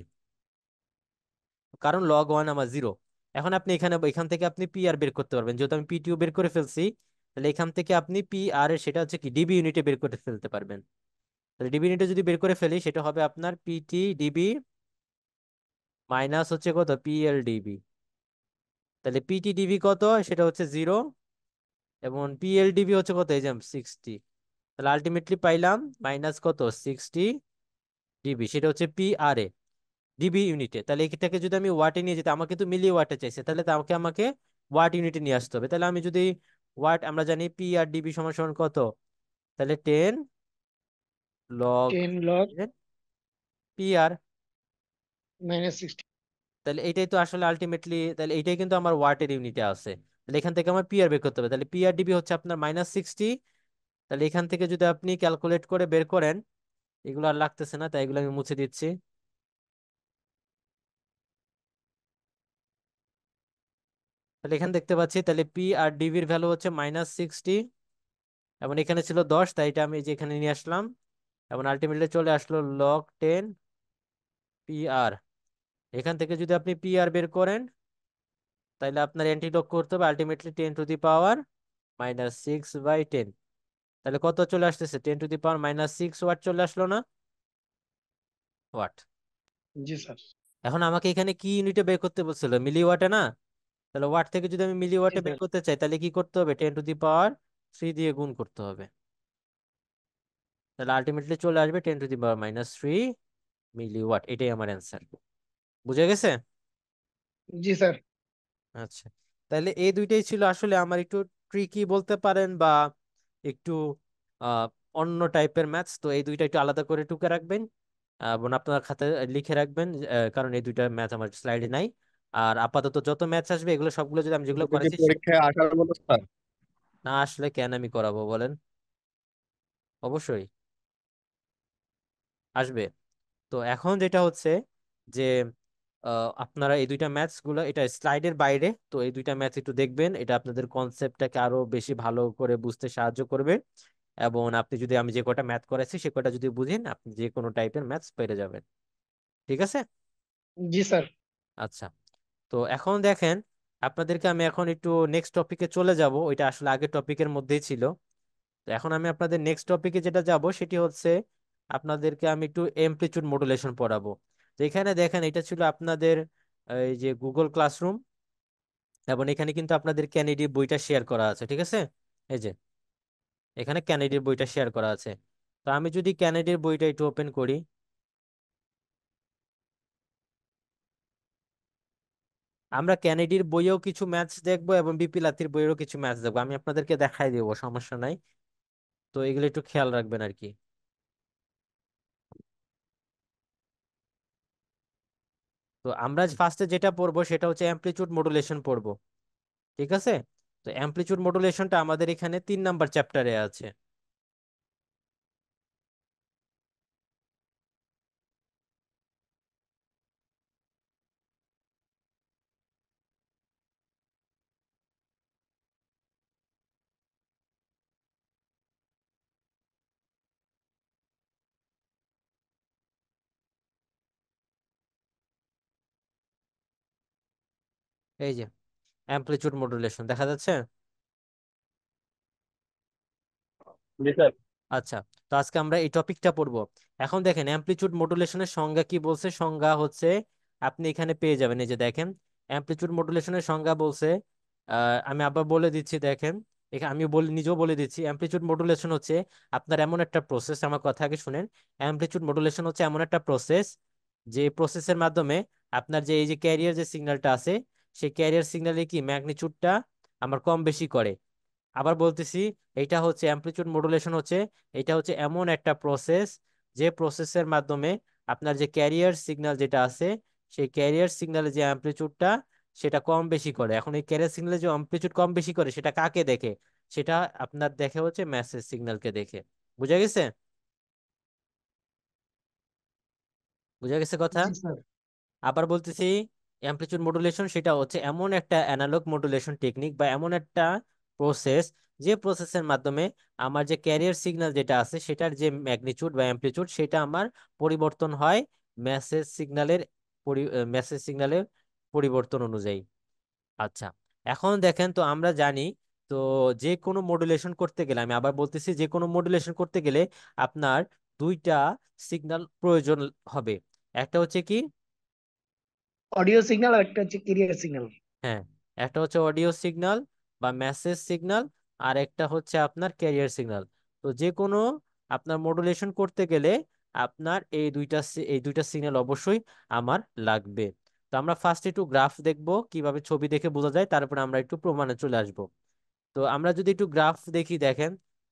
কারণ log 1 আমার 0। এখন আপনি এখান থেকে আপনি PR বের করতে পারবেন, যেহেতু আমি PTও বের করে ফেলছি। তাহলে এখান থেকে আপনি PR এর সেটা হচ্ছে কি ডিবি ইউনিটে বের করে ফেলতে পারবেন। তাহলে ডিবি ইউনিটে যদি বের করে ফেলি সেটা হবে আপনার PT ডিবি মাইনাস হচ্ছে কত, PL ডিবি। তাহলে PT ডিবি কত, সেটা হচ্ছে 0, এবং PL ডিবি হচ্ছে কত, এই যে 60। তাহলে আলটিমেটলি পাইলাম মাইনাস কত, 60 ডিবি, সেটা হচ্ছে PR ডিবি ইউনিটে। তাহলে এটাকে যদি আমি ওয়াটে নিয়ে যেতে, আমাকে কিন্তু মিলি ওয়াটে চাইছে, তাহলে তো আমাকে আমাকে ওয়াট ইউনিটে নিয়ে আসতে হবে। তাহলে আমি যদি ওয়াট আমরা জানি পি আর ডিবি সমান সমান কত, তাহলে 10 লগ 10 log পি আর। -60। তাহলে এইটাই তো আসলে আলটিমেটলি, তাহলে এইটাই কিন্তু আমার ওয়াটের ইউনিটে আছে। তাহলে এখান থেকে আমার পি আর বের করতে হবে, তাহলে পি আর ডিবি হচ্ছে আপনার -60। তাহলে এখান থেকে যদি আপনি ক্যালকুলেট করে বের করেন, এগুলো আর লাগতেছে না, তাই এগুলো আমি মুছে দিচ্ছি। তাহলে এখানে দেখতে পাচ্ছি, তাহলে পি আর ডিবির ভ্যালু হচ্ছে -60, এবং এখানে ছিল 10, তাই এটা আমি যে এখানে নিয়ে আসলাম, এবং আলটিমেটলি চলে আসলো log 10 পি আর। এখান থেকে যদি আপনি পি আর বের করেন, তাহলে আপনার অ্যান্টিলগ করতে হবে আলটিমেটলি 10⁻⁻6/10। তাহলে কত চলে আসতেছে, 10⁻⁻6 ওয়াট চলে আসলো না, ওয়াট। জি স্যার। এখন আমাকে এখানে কি ইউনিটে বের করতে বলছিল, মিলি ওয়াটে না? তাহলে ওয়াট থেকে যদি আমি মিলি জি ওয়াটে বের স্যার। করতে চাই, তাহলে কি করতে হবে, 10⁻³ দিয়ে গুণ করতে হবে। তাহলে আলটিমেটলি চলে আসবে 10⁻³ মিলি ওয়াট, এটাই আমার অ্যান্সার। বুঝে গেছে? জি স্যার। আচ্ছা, তাহলে এই দুইটাই ছিল আসলে আমার একটু ট্রিকি বলতে পারেন, বা একটু আহ, অন্য টাইপের ম্যাথস। তো এই দুইটা একটু আলাদা করে টুকে রাখবেন এবং আপনার খাতায় লিখে রাখবেন, কারণ এই দুইটা ম্যাথ আমার স্লাইডে নাই। আর আপাতত যত ম্যাথস আসবে এগুলো সবগুলো যদি আমি যেগুলো এটা কি করেছি পরীক্ষায় আসার মতো স্যার? না আসলে কেন আমি করাবো বলেন, অবশ্যই আসবে। তো এখন যেটা হচ্ছে যে আপনারা এই দুইটা ম্যাথস গুলো, এটা স্লাইডের বাইরে, তো এই দুইটা ম্যাথস একটু দেখবেন, এটা আপনাদের কনসেপ্টটাকে আরো বেশি ভালো করে বুঝতে সাহায্য করবে। এবং আপনি যদি আমি যে কটা ম্যাথ করেছি সে কটা যদি বুঝেন, আপনি যে কোনো টাইপের ম্যাথস পেরে যাবেন। ঠিক আছে? জি স্যার। আচ্ছা, তো এখন দেখেন, আপনাদেরকে আমি এখন একটু নেক্সট টপিকে চলে যাব, ওইটা আসলে আগের টপিকের মধ্যেই ছিল। তো এখন আমি আপনাদের নেক্সট টপিকে যেটা যাব সেটি হচ্ছে, আপনাদেরকে আমি একটু এমপ্লিটিউড মডুলেশন পড়াবো। তো এখানে দেখেন, এটা ছিল আপনাদের এই যে গুগল ক্লাসরুম, এবং এখানে কিন্তু আপনাদের ক্যানেডি বইটা শেয়ার করা আছে, ঠিক আছে? এই যে এখানে ক্যানেডির বইটা শেয়ার করা আছে। তো আমি যদি ক্যানেডির বইটা একটু ওপেন করি, আমরা ক্যানেডির বইয়েও কিছু ম্যাথস দেখবো এবং বিপি লাতির বইয়েরও কিছু ম্যাথস দেখবো, আমি আপনাদেরকে দেখাই দেবো, সমস্যা নাই। তো এগুলো একটু খেয়াল রাখবেন আর কি। তো আমরা ফার্স্টে যেটা পড়বো সেটা হচ্ছে অ্যামপ্লিচিউড মডুলেশন পড়বো, ঠিক আছে? তো অ্যামপ্লিচিউড মডুলেশনটা আমাদের এখানে 3 নাম্বার চ্যাপ্টারে আছে। এই যে অ্যামপ্লিচিউড মডুলেশন দেখা যাচ্ছে। জি স্যার। আচ্ছা, তো আজকে আমরা এই টপিকটা পড়বো। এখন দেখেন অ্যামপ্লিচিউড মডুলেশনের সংজ্ঞা কি বলছে, সংজ্ঞা হচ্ছে আপনি এখানে পেয়ে যাবেন, এই যে দেখেন অ্যামপ্লিচিউড মডুলেশনের সংজ্ঞা বলছে। আমি আবার বলে দিচ্ছি, দেখেন এখানে আমি বলে নিজেও বলে দিচ্ছি, অ্যামপ্লিচিউড মডুলেশন হচ্ছে আপনার এমন একটা প্রসেস, আমার কথা আগে শুনেন। অ্যামপ্লিচিউড মডুলেশন হচ্ছে এমন একটা প্রসেস, যে প্রসেসের মাধ্যমে আপনার যে এই যে ক্যারিয়ার যে সিগন্যালটা আছে, সেই ক্যারিয়ার সিগন্যালে কি ম্যাগনিটিউডটা আমার কম বেশি করে। আবার বলতেছি, এটা হচ্ছে অ্যামপ্লিটিউড মডুলেশন হচ্ছে, এটা হচ্ছে এমন একটা প্রসেস, যে প্রসেসের মাধ্যমে আপনার যে ক্যারিয়ার সিগন্যাল যেটা আছে, সেই ক্যারিয়ার সিগন্যালের যে অ্যামপ্লিটিউডটা সেটা কম বেশি করে। এখন এই ক্যারিয়ার সিগন্যালের যে অ্যামপ্লিটিউড কম বেশি করে সেটা কাকে দেখে, সেটা আপনার দেখে হচ্ছে মেসেজ সিগন্যালকে দেখে। বুঝা গেছে? বুঝা গেছে কথা? জি স্যার। আবার বলতেছি, অ্যামপ্লিটিউড মডুলেশন সেটা হচ্ছে এমন একটা অ্যানালগ মডুলেশন টেকনিক বা এমন একটা প্রসেস, যে প্রসেসের মাধ্যমে আমার যে ক্যারিয়ার সিগন্যাল যেটা আছে সেটার যে ম্যাগনিটিউড বা অ্যামপ্লিটিউড সেটা আমার পরিবর্তন হয় মেসেজ সিগন্যালের মেসেজ সিগন্যালের পরিবর্তন অনুযায়ী। আচ্ছা, এখন দেখেন, তো আমরা জানি, তো যে কোনো মডুলেশন করতে গেলে, আমি আবার বলতেছি, যে কোনো মডুলেশন করতে গেলে আপনার দুইটা সিগন্যাল প্রয়োজন হবে। একটা হচ্ছে কি, অডিও সিগন্যাল আর একটা হচ্ছে ক্যারিয়ার সিগন্যাল। হ্যাঁ, একটা হচ্ছে অডিও সিগন্যাল বা মেসেজ সিগন্যাল, আর একটা হচ্ছে আপনার ক্যারিয়ার সিগন্যাল। তো যে কোনো আপনার মডুলেশন করতে গেলে আপনার এই দুইটা সিগন্যাল অবশ্যই আমার লাগবে। তো আমরা ফার্স্ট একটু গ্রাফ দেখবো, কিভাবে ছবি দেখে বোঝা যায়, তারপরে আমরা একটু প্রমাণে চলে আসবো। তো আমরা যদি একটু গ্রাফ দেখি, দেখেন।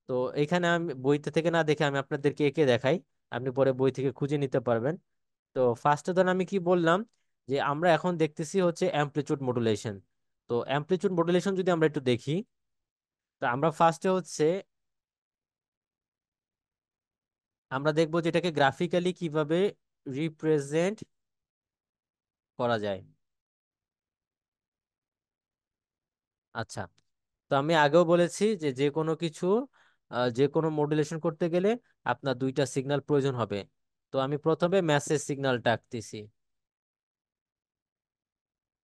তো এখানে আমি বইতে থেকে না দেখে আমি আপনাদেরকে এঁকে দেখাই, আপনি পরে বই থেকে খুঁজে নিতে পারবেন। তো ফার্স্টে ধরেন আমি কি বললাম, যে আমরা এখন দেখতেছি হচ্ছে অ্যামপ্লিচিউড মডুলেশন। তো অ্যামপ্লিচিউড মডুলেশন যদি আমরা একটু দেখি, তো আমরা ফার্স্টে হচ্ছে আমরা দেখবো যে এটাকে গ্রাফিক্যালি কিভাবে রিপ্রেজেন্ট করা যায়। আচ্ছা, তো আমি আগেও বলেছি যে যে কোনো কিছু যে কোনো মডুলেশন করতে গেলে আপনার দুইটা সিগন্যাল প্রয়োজন হবে। তো আমি প্রথমে মেসেজ সিগন্যালটা আঁকতেছি।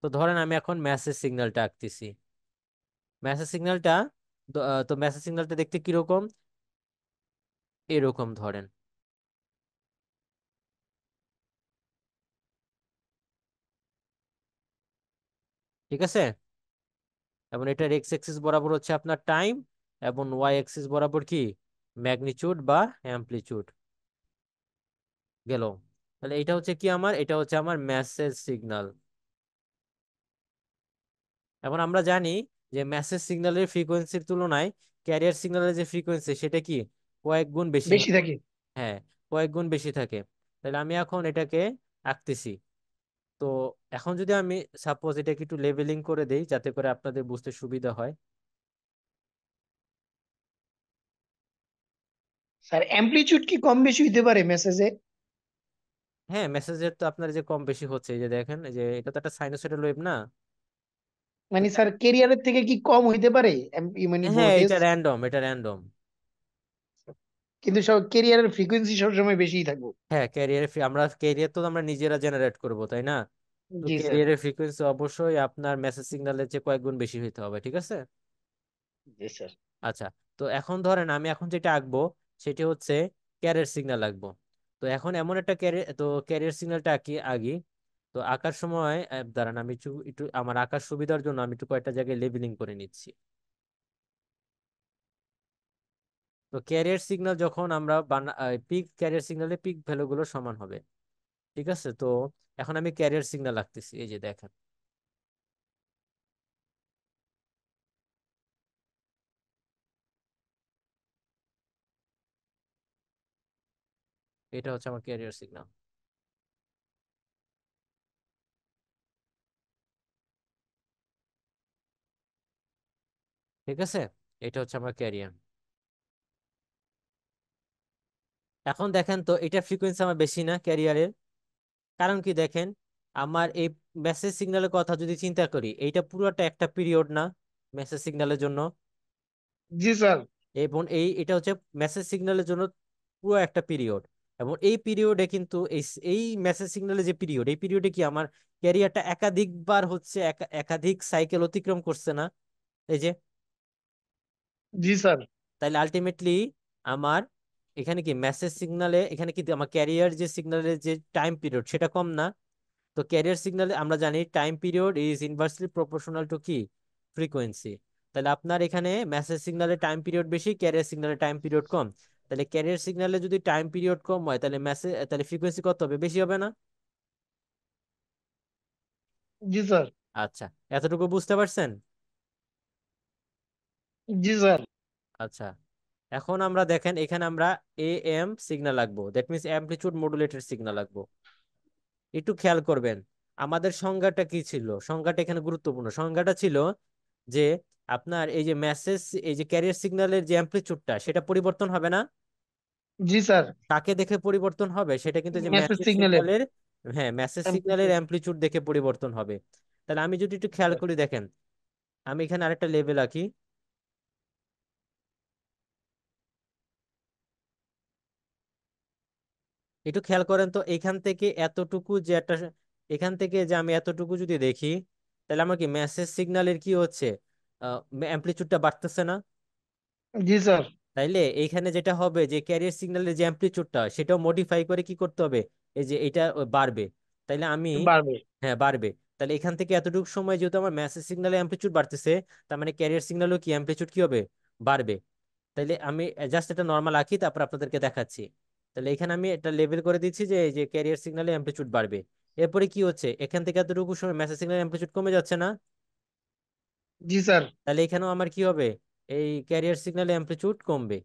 তো ধরেন আমি এখন মেসেজ সিগন্যালটা আঁকতেছি। মেসেজ সিগন্যালটা, তো মেসেজ সিগন্যালটা দেখতে কিরকম, এরকম ধরেন। ঠিক আছে, এবং এটার এক্স অ্যাক্সিস বরাবর হচ্ছে আপনার টাইম, এবং ওয়াই অ্যাক্সিস বরাবর কি ম্যাগনিটিউড বা অ্যামপ্লিচিউড গেল। তাহলে এটা হচ্ছে কি আমার, এটা হচ্ছে আমার মেসেজ সিগন্যাল। এখন আমরা জানি যে মেসেজ সিগন্যালের ফ্রিকোয়েন্সির তুলনায় ক্যারিয়ার সিগন্যালের যে ফ্রিকোয়েন্সি সেটা কি কয়েক গুণ বেশি বেশি হয়। থাকে। হ্যাঁ, কয়েক গুণ বেশি থাকে। তাহলে আমি এখন এটাকে আঁকতেছি। তো এখন যদি আমি সাপোজ এটাকে একটু লেভেলিং করে দেই যাতে করে আপনাদের বুঝতে সুবিধা হয়। স্যার অ্যামপ্লিচিউড কি কম বেশি হইতে পারে মেসেজে? হ্যাঁ, মেসেজের তো আপনার যে কম বেশি হচ্ছে, এই যে দেখেন, এই যে এটা তো একটা সাইনোসয়েডাল ওয়েভ না। তো মানে স্যার কেরিয়ারের থেকে কি কম হইতে পারে মানে হ্যাঁ, ভোল্টেজ? এটা র্যান্ডম, এটা র্যান্ডম। কিন্তু সব কেরিয়ারের ফ্রিকোয়েন্সি সবসময় বেশিই থাকবে। হ্যাঁ, আমরা ক্যারিয়ার তো আমরা নিজেরা জেনারেট করব, তাই না? তো জি স্যার। ক্যারিয়ারের ফ্রিকোয়েন্সি অবশ্যই আপনার মেসেজ সিগন্যালের চেয়ে কয়েক গুণ বেশি হইতে হবে, ঠিক আছে? জি স্যার। আচ্ছা, তো এখন ধরেন আমি এখন যেটা আঁকবো সেটি হচ্ছে ক্যারিয়ার সিগন্যাল আঁকবো। তো এখন এমন একটা ক্যারিয়ার সিগন্যালটা আঁকি আগে। তো আঁকার সময় দাঁড়ান, আমি একটু একটু আমার আঁকার সুবিধার জন্য আমি একটু কয়েকটা জায়গায় লেবেলিং করে নিচ্ছি। তো ক্যারিয়ার সিগন্যাল যখন আমরা পিক ক্যারিয়ার সিগন্যালে পিক ভ্যালুগুলো সমান হবে, ঠিক আছে? তো এখন আমি ক্যারিয়ার সিগন্যাল আঁকতেছি, এই যে দেখেন, এটা হচ্ছে আমার ক্যারিয়ার সিগন্যাল। ঠিক আছে, এটা হচ্ছে আমার ক্যারিয়ার। এখন দেখেন তো এটা ফ্রিকোয়েন্সি আমার বেশি না ক্যারিয়ারের? কারণ কি দেখেন, আমার এই মেসেজ সিগন্যালের কথা যদি চিন্তা করি, এইটা পুরোটা একটা পিরিয়ড না মেসেজ সিগন্যালের জন্য? জি স্যার। এবং এটা হচ্ছে মেসেজ সিগন্যালের জন্য পুরো একটা পিরিয়ড। এবং এই পিরিয়ডে কিন্তু এই মেসেজ সিগন্যালের যে পিরিয়ড, এই পিরিয়ডে কি আমার ক্যারিয়ারটা একাধিকবার হচ্ছে একাধিক সাইকেল অতিক্রম করছে না, এই যে। জি স্যার। তাইলে আলটিমেটলি আমার এখানে কি মেসেজ সিগন্যালে, এখানে কি আমার ক্যারিয়ার যে সিগন্যালের যে টাইম পিরিয়ড সেটা কম না? তো ক্যারিয়ার সিগন্যালে আমরা জানি time period is inversely proportional to কি ফ্রিকোয়েন্সি। তাহলে আপনার এখানে মেসেজ সিগন্যালে টাইম পিরিয়ড বেশি, ক্যারিয়ার সিগন্যালে টাইম পিরিয়ড কম। তাহলে ক্যারিয়ার সিগন্যালে যদি টাইম পিরিয়ড কম হয় তাহলে তাহলে ফ্রিকোয়েন্সি কত হবে, বেশি হবে না? জি স্যার। আচ্ছা, এতটুকু বুঝতে পারছেন? জি স্যার। আচ্ছা, এখন আমরা দেখেন এখানে আমরা এ এম সিগন্যাল লাগবো, that means amplitude modulated signal লাগবো। একটু খেয়াল করবেন, আমাদের সংজ্ঞাটা কি ছিল, সংজ্ঞাটা এখানে গুরুত্বপূর্ণ। সংজ্ঞাটা ছিল যে আপনার এই যে মেসেজ, এই যে ক্যারিয়ার সিগন্যালের যে অ্যামপ্লিটিউডটা সেটা পরিবর্তন হবে না। জি স্যার। কাকে দেখে পরিবর্তন হবে, সেটা কিন্তু যে মেসেজ মেসেজ সিগন্যালের সিগন্যালের, হ্যাঁ, মেসেজ সিগন্যালের অ্যামপ্লিটিউড দেখে পরিবর্তন হবে। তাহলে আমি যদি একটু খেয়াল করি, দেখেন আমি এখানে আরেকটা লেভেল আঁকি। একটু খেয়াল করেন তো, এখান থেকে এতটুকু যে একটা, এখান থেকে যে আমি এতটুকু যদি দেখি, তাহলে আমার কি মেসেজ সিগন্যালের কি হচ্ছে, অ্যামপ্লিটিউডটা বাড়তেছে না? জি স্যার। তাইলে এইখানে যেটা হবে যে ক্যারিয়ার সিগন্যালের যে অ্যামপ্লিটিউডটা সেটাও মডিফাই করে কি করতে হবে, এই যে এটা বাড়বে। তাইলে আমি, বাড়বে। হ্যাঁ বাড়বে। তাহলে এখান থেকে এতটুকু সময় যেহেতু আমার মেসেজ সিগন্যালের অ্যামপ্লিটিউড বাড়তেছে, তার মানে ক্যারিয়ার সিগন্যালও কি অ্যামপ্লিটিউড কি হবে, বাড়বে। তাইলে আমি জাস্ট এটা নর্মাল আঁকি, তারপর আপনাদেরকে দেখাচ্ছি। তাহলে এখানে আমি এটা লেবেল করে দিচ্ছি যে এই যে ক্যারিয়ার সিগন্যালের অ্যামপ্লিটিউড বাড়বে। এরপরে কি হচ্ছে, এখান থেকে এতটুকু সময় মেসেজ সিগন্যালের অ্যামপ্লিটিউড কমে যাচ্ছে না? জি স্যার। তাহলে এখানেও আমার কি হবে, এই ক্যারিয়ার সিগন্যালের অ্যামপ্লিচিউড কমবে।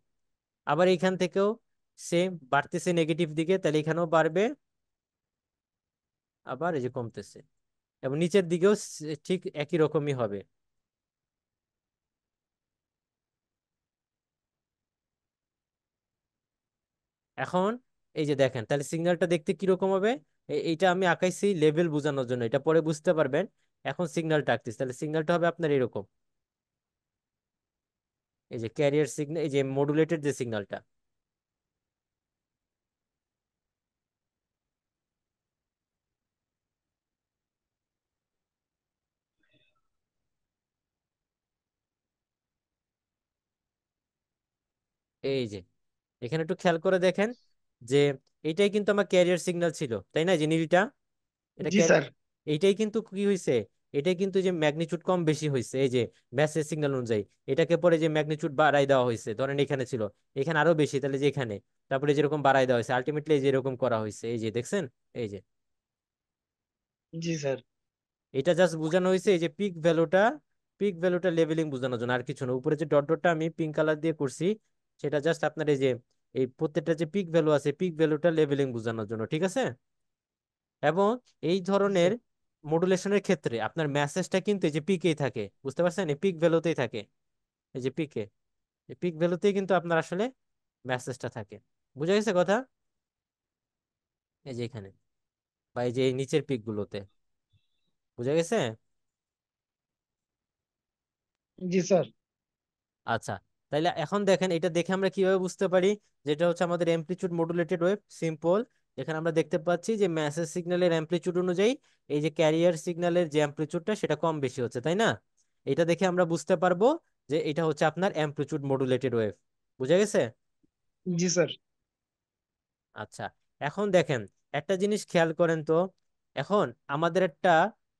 আবার এইখান থেকেও সেম বাড়তেছে নেগেটিভ দিকে, তাহলে এখানেও বাড়বে, আবার এই যে কমতেছে। এবং নিচের দিকেও ঠিক একই রকমই হবে। এখন এই যে দেখেন, তাহলে সিগন্যালটা দেখতে কিরকম হবে। এইটা আমি আঁকাইছি লেভেল বোঝানোর জন্য, এটা পরে বুঝতে পারবেন। এখন সিগন্যালটা আঁকতেছি, তাহলে সিগন্যালটা হবে আপনার এরকম। এই যে ক্যারিয়ার সিগন্যাল, এই যে মডুলেটেড যে সিগন্যালটা। এই যে এখানে একটু খেয়াল করে দেখেন যে এইটাই কিন্তু আমার ক্যারিয়ার সিগন্যাল ছিল, তাই না, যে নীলটা। এটা জি স্যার। এইটাই কিন্তু কি হয়েছে, এটাই কিন্তু যে ম্যাগনিটিউড কম বেশি হয়েছে, এই যে মেসেজ সিগন্যাল অনুযায়ী। এটাকে পরে যে ম্যাগনিটিউড বাড়াই দেওয়া হয়েছে, ধরেন এখানে ছিল, এখানে আরো বেশি, তাহলে যে এখানে, তারপরে যেরকম বাড়াই দেওয়া হয়েছে, আলটিমেটলি যেরকম করা হয়েছে, এই যে দেখছেন। এই যে জি স্যার। এটা জাস্ট বোঝানো হয়েছে, এই যে পিক ভ্যালুটা লেভেলিং বোঝানোর জন্য, আর কিছু না। উপরে যে ডট ডটটা আমি পিঙ্ক কালার দিয়ে করছি, সেটা জাস্ট আপনার এই যে এই প্রত্যেকটা যে পিক ভ্যালু আছে, পিক ভ্যালুটা লেভেলিং বোঝানোর জন্য, ঠিক আছে। এবং এই জি ধরনের স্যার। মডুলেশনের ক্ষেত্রে আপনার মেসেজটা কিন্তু এই যে পিকেই থাকে, বুঝতে পারছেন, এই পিক ভ্যালুতেই থাকে। এই যে পিকে, এই পিক ভ্যালুতেই কিন্তু আপনার আসলে মেসেজটা থাকে। বুঝা গেছে কথা? এই যে এখানে, বা এই যে এই নিচের পিক গুলোতে, বুঝা গেছে। জি স্যার। আচ্ছা, তাইলে এখন দেখেন, এটা দেখে আমরা কিভাবে বুঝতে পারি যেটা হচ্ছে আমাদের অ্যামপ্লিচিউড মডুলেটেড ওয়েভ। সিম্পল, এখানে আমরা দেখতে পাচ্ছি যে মেসেজ সিগন্যালের অ্যামপ্লিচিউড অনুযায়ী এই যে ক্যারিয়ার সিগন্যালের যে অ্যামপ্লিচিউডটা সেটা কম বেশি হচ্ছে, তাই না। এটা দেখে আমরা বুঝতে পারবো যে এটা হচ্ছে আপনার অ্যামপ্লিচিউড মডুলেটেড ওয়েভ। বুঝা গেছে। জি স্যার। আচ্ছা, এখন দেখেন, একটা জিনিস খেয়াল করেন তো। এখন আমাদের একটা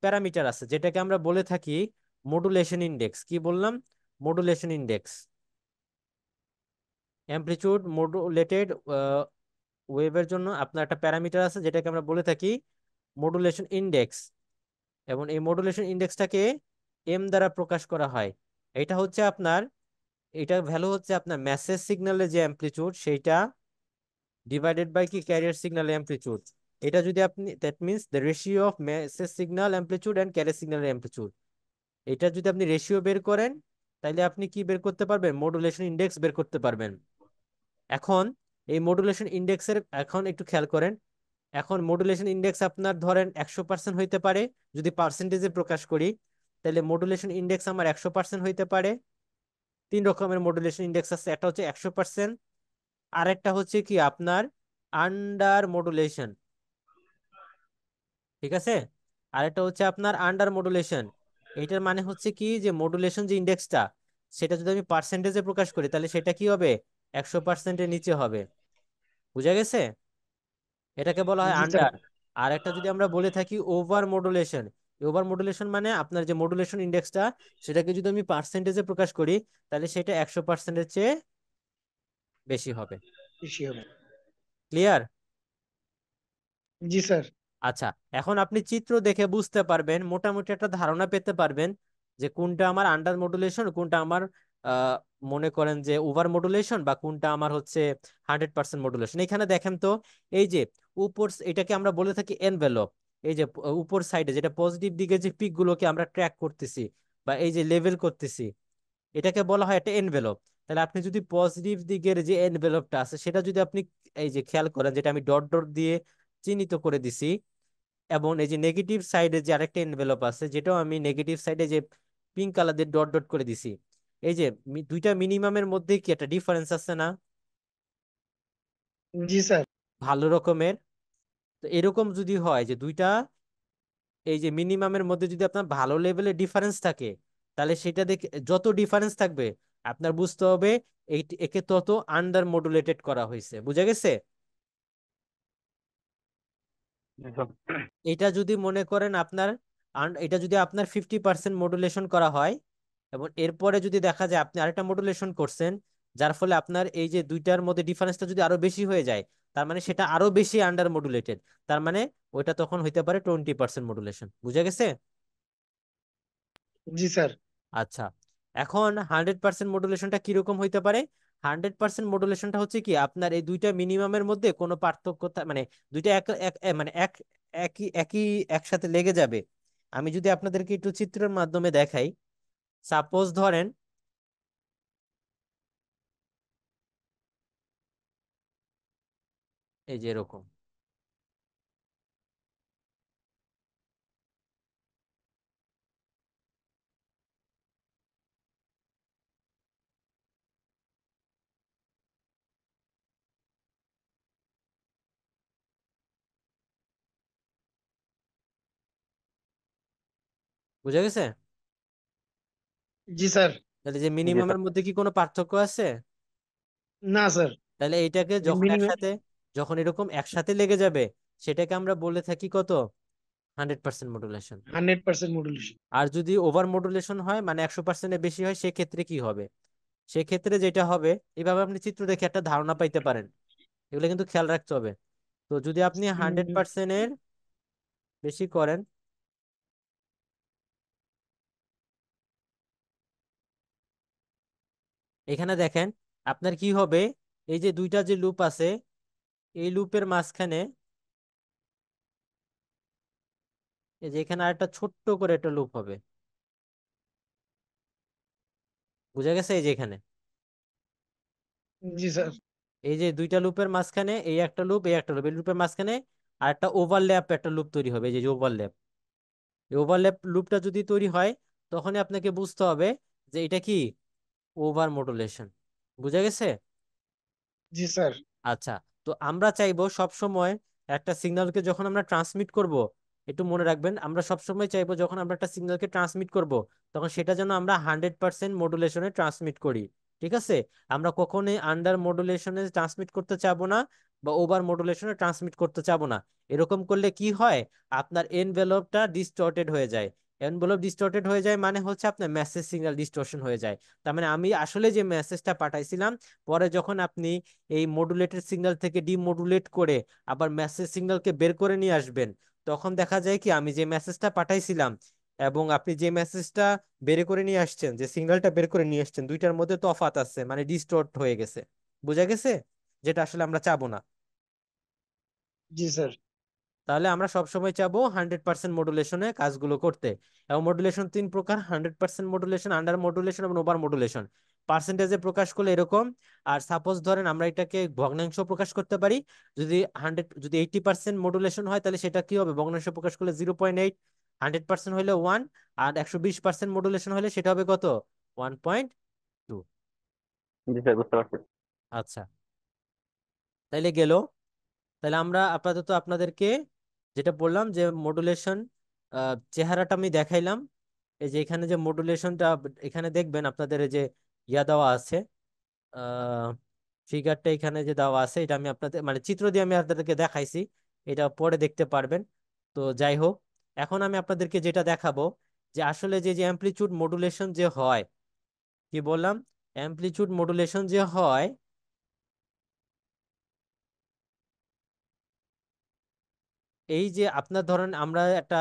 প্যারামিটার আছে যেটাকে আমরা বলে থাকি মডুলেশন ইনডেক্স। কি বললাম? Modulation index. অ্যামপ্লিচিউড মডুলেটেড ওয়েভের জন্য আপনার একটা প্যারামিটার আছে যেটাকে আমরা বলে থাকি মডুলেশন ইনডেক্স। এবং এই মডুলেশন ইনডেক্সটাকে এম দ্বারা প্রকাশ করা হয়। এটা হচ্ছে আপনার, এটা ভ্যালু হচ্ছে আপনার মেসেজ সিগন্যালের যে অ্যামপ্লিচিউড সেইটা ডিভাইডেড বাই কি ক্যারিয়ার সিগন্যাল অ্যামপ্লিচিউড। এটা যদি আপনি, that means the ratio of message signal amplitude and career signal amplitude. এটা যদি আপনি রেশিও বের করেন, তাহলে আপনি কি বের করতে পারবেন? মডুলেশন ইনডেক্স বের করতে পারবেন। এখন এই মডুলেশন ইনডেক্সের, এখন একটু খেয়াল করেন, এখন মডুলেশন ইনডেক্স আপনার ধরেন 100% হইতে পারে। যদি পার্সেন্টেজে প্রকাশ করি, তাহলে মডুলেশন ইনডেক্স আমার 100% হইতে পারে। তিন রকমের মডুলেশন ইনডেক্স আছে, একটা হচ্ছে 100%, আর একটা হচ্ছে কি আপনার আন্ডার মডুলেশন, ঠিক আছে। আরেকটা হচ্ছে আপনার আন্ডার মডুলেশন। এইটার মানে হচ্ছে কি, যে মডুলেশন যে ইন্ডেক্সটা, সেটা যদি আমি পার্সেন্টেজে প্রকাশ করি, তাহলে সেটা কি হবে? 100%-এর নিচে হবে। বুঝা গেছে। এটাকে বলা হয় জি স্যার। আন্ডার। আর একটা যদি আমরা বলে থাকি ওভার মডুলেশন। ওভার মডুলেশন মানে আপনার যে মডুলেশন ইন্ডেক্সটা, সেটাকে যদি আমি পার্সেন্টেজে প্রকাশ করি, তাহলে সেটা 100%-এর চেয়ে বেশি হবে। বেশি হবে। ক্লিয়ার? জি স্যার। আচ্ছা, এখন আপনি চিত্র দেখে বুঝতে পারবেন, মোটামুটি একটা ধারণা পেতে পারবেন যে কোনটা আমার আন্ডার মডুলেশন, কোনটা আমার আহ, মনে করেন যে ওভার মডুলেশন, বা কোনটা আমার হচ্ছে 100% মডুলেশন। এখানে দেখেন তো, এই যে উপর, এটাকে আমরা বলে থাকি এনভেলপ। এই যে উপর সাইডে যেটা পজিটিভ দিকে যে পিক গুলোকে আমরা ট্র্যাক করতেছি বা এই যে লেভেল করতেছি, এটাকে বলা হয় একটা এনভেলপ। তাহলে আপনি যদি পজিটিভ দিকের যে এনভেলপটা আছে সেটা যদি আপনি এই যে খেয়াল করেন, যেটা আমি ডট ডট দিয়ে চিহ্নিত করে দিছি, এবং এই যে নেগেটিভ সাইডে যে আরেকটা এনভেলপ আছে, যেটাও আমি নেগেটিভ সাইডে যে পিঙ্ক কালার দিয়ে ডট ডট করে দিছি, এই যে দুইটা মিনিমামের মধ্যে কি একটা ডিফারেন্স আছে না, জি স্যার। ভালো রকমের। তো এরকম যদি হয় যে দুইটা এই যে মিনিমামের মধ্যে যদি আপনার ভালো লেভেলের ডিফারেন্স থাকে, তাহলে সেটা দেখে যত ডিফারেন্স থাকবে আপনার বুঝতে হবে এই একে তত আন্ডার মডুলেটেড করা হয়েছে। বুঝা গেছে। এটা যদি মনে করেন আপনার, এটা যদি আপনার 50% মডুলেশন করা হয়, এবং এরপরে যদি দেখা যায় আপনি আরেকটা মডুলেশন করছেন, যার ফলে আপনার এই যে দুইটার মধ্যে ডিফারেন্সটা যদি আরো বেশি হয়ে যায়, তার মানে সেটা আরো বেশি আন্ডার মডুলেটেড। তার মানে ওইটা তখন হইতে পারে 20% মডুলেশন। বুঝা গেছে। জি স্যার। আচ্ছা, এখন 100% মডুলেশনটা কিরকম হইতে পারে? 100% মডুলেশনটা হচ্ছে কি, আপনার এই দুইটা মিনিমামের মধ্যে কোনো পার্থক্য মানে দুইটা মানে একই একই একসাথে লেগে যাবে। আমি যদি আপনাদেরকে একটু চিত্রের মাধ্যমে দেখাই, সাপোজ ধরেন এই যে এরকম, বুঝা গেছে? জি স্যার। তাহলে যে জি স্যার। মিনিমামের মধ্যে কি কোনো পার্থক্য আছে? না স্যার। তাহলে এইটাকে যখন মিনিমাম একসাথে, যখন এরকম একসাথে লেগে যাবে, সেটাকে আমরা বলে থাকি কত? 100% মডুলেশন। 100% মডুলেশন। আর যদি ওভার মডুলেশন হয়, মানে 100%-এর বেশি হয়, সেক্ষেত্রে কি হবে? সেক্ষেত্রে যেটা হবে, এইভাবে আপনি চিত্র দেখে একটা ধারণা পাইতে পারেন। এগুলো কিন্তু খেয়াল রাখতে হবে। তো যদি আপনি 100%-এর বেশি করেন, এখানে দেখেন আপনার কি হবে, এই যে দুইটা যে লুপ আছে, এই লুপের মাঝখানে এই যে এখানে আরেকটা ছোট্ট করে একটা লুপ হবে। বুঝা গেছে? এই যে এখানে জি স্যার। এই যে দুইটা লুপের মাঝখানে এই একটা লুপ, এই একটা লুপ, এই লুপের মাঝখানে আর একটা ওভারল্যাপ একটা লুপ তৈরি হবে, এই যে ওভারল্যাপ। এই ওভারল্যাপ লুপটা যদি তৈরি হয়, তখনই আপনাকে বুঝতে হবে যে এটা কি ওভার মডুলেশন। বুঝা গেছে? জি স্যার। আচ্ছা, তো আমরা চাইবো সব সময় একটা সিগন্যালকে যখন আমরা ট্রান্সমিট করব, একটু মনে রাখবেন, আমরা সব সময় চাইবো যখন আমরা একটা সিগন্যালকে ট্রান্সমিট করব, তখন সেটা যেন আমরা 100% মডুলেশনে ট্রান্সমিট করি। ঠিক আছে? আমরা কখনোই আন্ডার মডুলেশনে ট্রান্সমিট করতে চাবো না, বা ওভার মডুলেশনে ট্রান্সমিট করতে চাবো না। এরকম করলে কি হয়, আপনার এনভেলপটা ডিস্টর্টেড হয়ে যায়। এনভেলপ ডিস্টর্টেড হয়ে যায় মানে হচ্ছে আপনার মেসেজ সিগন্যাল ডিস্টরশন হয়ে যায়। তার মানে আমি আসলে যে মেসেজটা পাঠাইছিলাম, পরে যখন আপনি এই মডুলেটেড সিগন্যাল থেকে ডিমodulate করে আবার মেসেজ সিগন্যালকে বের করে নিয়ে আসবেন, তখন দেখা যায় কি আমি যে মেসেজটা পাঠাইছিলাম এবং আপনি যে মেসেজটা বের করে নিয়ে আসছেন, যে সিগন্যালটা বের করে নিয়ে আসছেন, দুইটার মধ্যে তফাৎ আছে, মানে ডিস্টর্ট হয়ে গেছে। বুঝা গেছে? যেটা আসলে আমরা চাবো না। জি স্যার। তাহলে আমরা সবসময় চাবো 100% মডুলেশনে কাজগুলো করতে। এবং মডুলেশন তিন প্রকার: 100% মডুলেশন, আন্ডার মডুলেশন এবং ওভার মডুলেশন। পার্সেন্টেজে প্রকাশ করলে এরকম। আর সাপোজ ধরেন আমরা এটাকে ভগ্নাংশ প্রকাশ করতে পারি। যদি 80% মডুলেশন হয়, তাহলে সেটা কি হবে? ভগ্নাংশ প্রকাশ করলে 0.8। 100% হলে 1। আর 120% মডুলেশন হলে সেটা হবে কত? 1.2। জি স্যার, বুঝতে পারছি। আচ্ছা, তাইলে গেল। তাহলে আমরা আপাতত আপনাদেরকে যেটা বললাম যে মডুলেশন চেহারাটা আমি দেখাইলাম। এই যে এখানে যে মডুলেশনটা, এখানে দেখবেন আপনাদের এই যে ইয়া দেওয়া আছে, ফিগারটা এখানে যে দেওয়া আছে, এটা আমি আপনাদের মানে চিত্র দিয়ে আমি আপনাদেরকে দেখাইছি। এটা পরে দেখতে পারবেন। তো যাই হোক, এখন আমি আপনাদেরকে যেটা দেখাবো, যে আসলে যে যে অ্যামপ্লিচিউড মডুলেশন যে হয়, কি বললাম, অ্যামপ্লিচিউড মডুলেশন যে হয়, এই যে আপনার ধরেন আমরা একটা